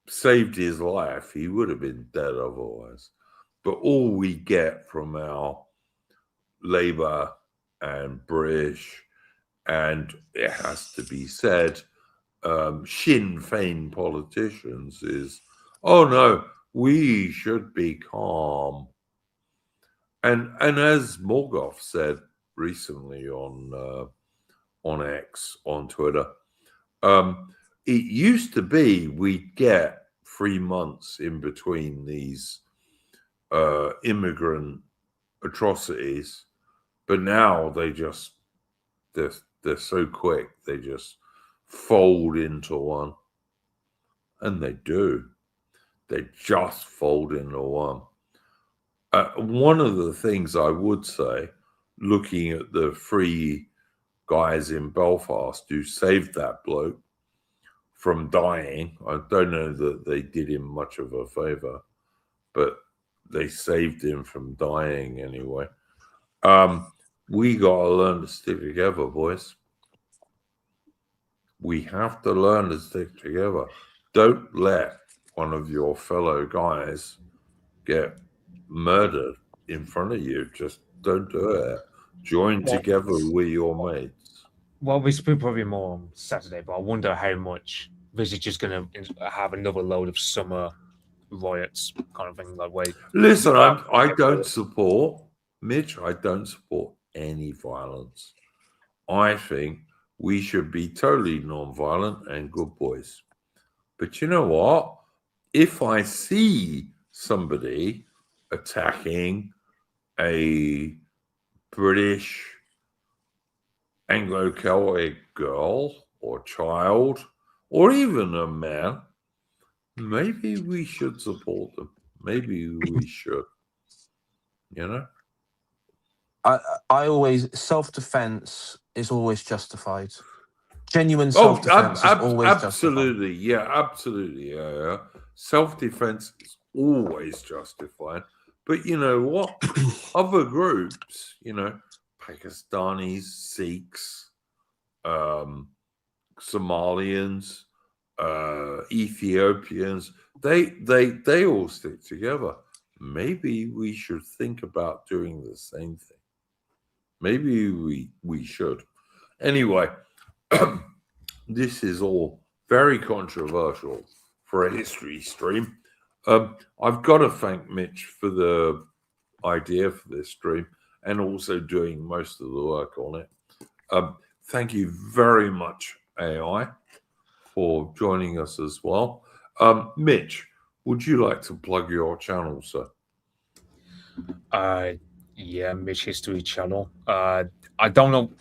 saved his life. He would have been dead otherwise. But all we get from our Labour and British, and it has to be said, Sinn Féin politicians is, oh no, we should be calm. And as Morgoth said recently on X, on Twitter, it used to be we'd get 3 months in between these immigrant atrocities, but now they're so quick, they just fold into one. And they do. They just fold into one. One of the things I would say, looking at the 3 guys in Belfast who saved that bloke from dying, I don't know that they did him much of a favor, but they saved him from dying anyway. We gotta learn to stick together, boys. We have to learn to stick together. Don't let one of your fellow guys get murdered in front of you. Just don't do it. Join together with your mates. Well, we speak probably more on Saturday, but I wonder how much this is just going to have another load of summer riots kind of thing. Like, wait, listen, I don't support, Mitch, I don't support any violence. I think we should be totally non-violent and good boys. But you know what? If I see somebody attacking a British Anglo-Celtic girl or child or even a man, maybe we should support them. Maybe we should. You know? I always, self-defense is always justified. Genuine self-defense is always absolutely, justified. yeah, absolutely, yeah. Self-defense is always justified. But you know what? Other groups, you know, Pakistanis, Sikhs, Somalians, Ethiopians, they all stick together. Maybe we should think about doing the same thing. Maybe we should. Anyway, this is all very controversial for a history stream. I've got to thank Mitch for the idea for this stream and also doing most of the work on it. Thank you very much, AI, for joining us as well. Mitch, would you like to plug your channel, sir? Yeah, Mitch History channel. I don't know.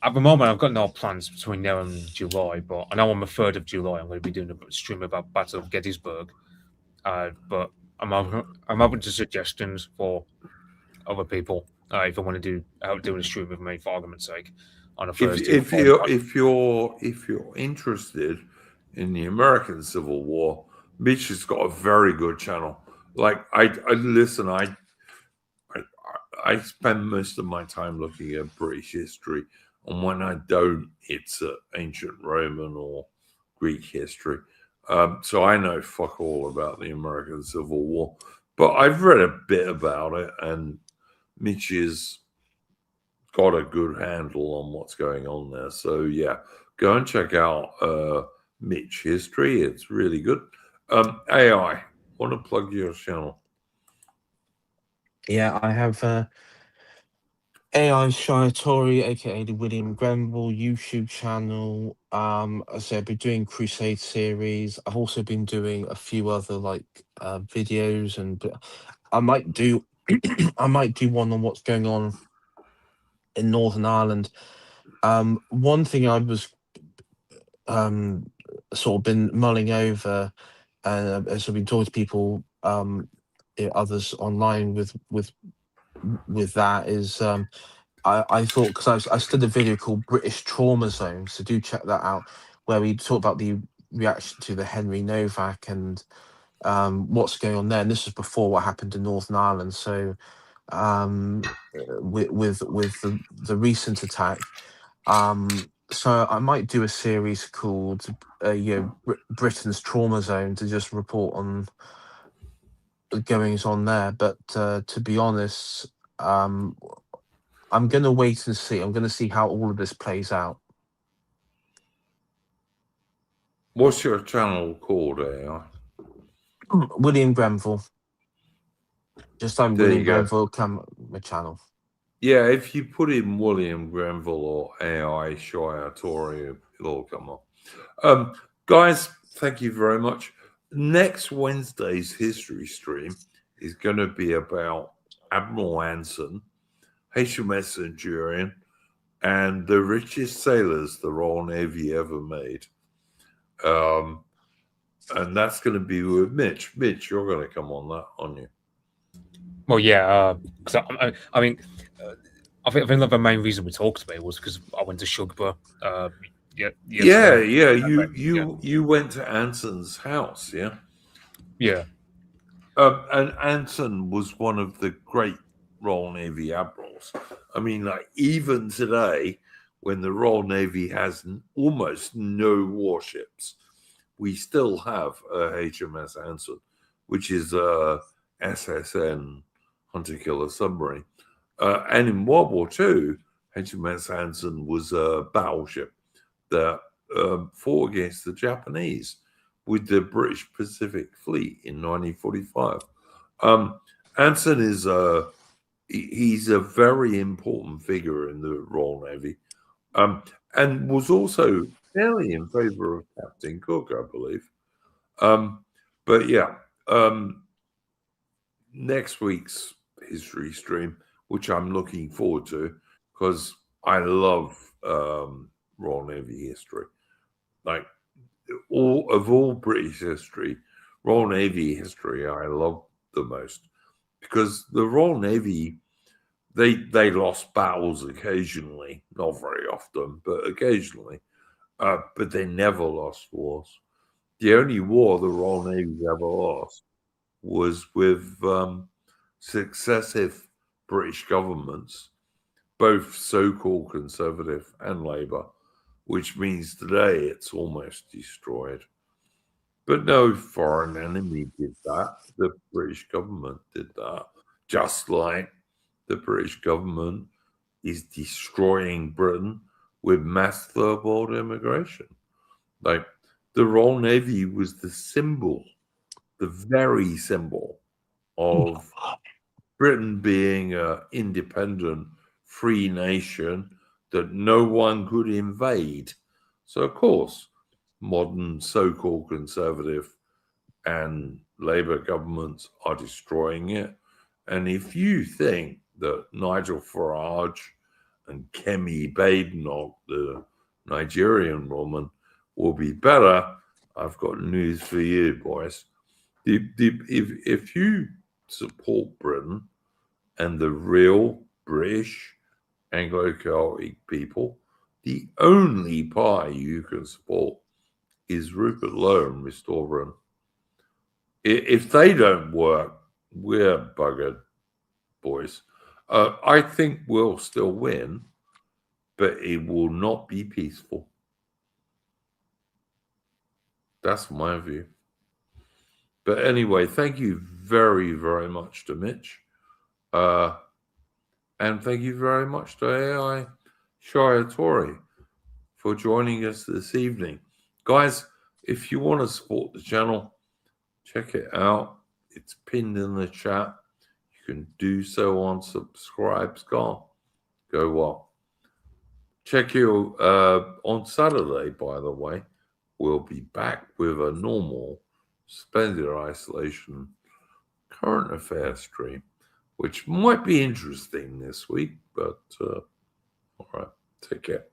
At the moment, I've got no plans between now and July, but I know on the 3rd of July, I'm going to be doing a stream about Battle of Gettysburg. But I'm open to suggestions for other people if I want to do a stream with me, for argument's sake, on a Thursday. If you're interested in the American Civil War, Mitch has got a very good channel. Like I spend most of my time looking at British history, and when I don't, it's ancient Roman or Greek history. So I know fuck all about the American Civil War, but I've read a bit about it, and Mitch has got a good handle on what's going on there. So yeah, go and check out Mitch History. It's really good. AI, want to plug your channel? Yeah, I have AI Shiatori, aka the William Grenville YouTube channel. As I said, I've been doing Crusade series. I've also been doing a few other videos, and I might do I might do one on what's going on in Northern Ireland. One thing I was sort of been mulling over, and as I've been talking to people, others online with that is I thought, because I studied a video called British Trauma Zones, so do check that out, where we talk about the reaction to the Henry Novak and what's going on there. And this was before what happened in Northern Ireland. So with the recent attack, so I might do a series called Britain's Trauma Zone to just report on the goings on there. But to be honest, I'm going to wait and see. I'm going to see how all of this plays out. What's your channel called, AI? William Grenville. Just on There William you go. Grenville my channel. Yeah, if you put in William Grenville or AI Shire Tory, it'll all come up. Guys, thank you very much. Next Wednesday's history stream is going to be about Admiral Anson, HMS Centurion, and the richest sailors the Royal Navy ever made. And that's going to be with Mitch. Mitch, you're going to come on that, aren't you? Well, yeah, because I mean, I think the main reason we talked about it was because I went to Shugborough. You went to Anson's house, yeah? Yeah. And Anson was one of the great Royal Navy admirals. I mean, like, even today, when the Royal Navy has almost no warships, we still have a HMS Anson, which is a SSN hunter-killer submarine. And in World War II, HMS Anson was a battleship that fought against the Japanese with the British Pacific Fleet in 1945. Anson is he's a very important figure in the Royal Navy, and was also fairly in favor of Captain Cook, I believe. But yeah, next week's history stream, which I'm looking forward to, because I love Royal Navy history. Like, all British history, Royal Navy history, I love the most, because the Royal Navy, they lost battles occasionally, not very often, but occasionally, but they never lost wars. The only war the Royal Navy ever lost was with successive British governments, both so-called Conservative and Labour, which means today it's almost destroyed. But no foreign enemy did that. The British government did that, just like the British government is destroying Britain with mass third-world immigration. Like, the Royal Navy was the symbol, the very symbol of Britain being an independent, free nation that no one could invade. So, of course, modern so-called Conservative and Labour governments are destroying it. And if you think that Nigel Farage and Kemi Badenoch, the Nigerian woman, will be better, I've got news for you, boys. If you support Britain and the real British Anglo-Celtic people, the only party you can support is Rupert Lowe and Restore Britain. If they don't work, we're buggered, boys. I think we'll still win, but it will not be peaceful. That's my view. But anyway, thank you very, very much to Mitch. And thank you very much to AI Shire Tory for joining us this evening. Guys, if you want to support the channel, check it out. It's pinned in the chat. You can do so on Subscribe Scar. Go what? Check you on Saturday, by the way. We'll be back with a normal Splendid Isolation current affairs stream. which might be interesting this week. But all right, take care.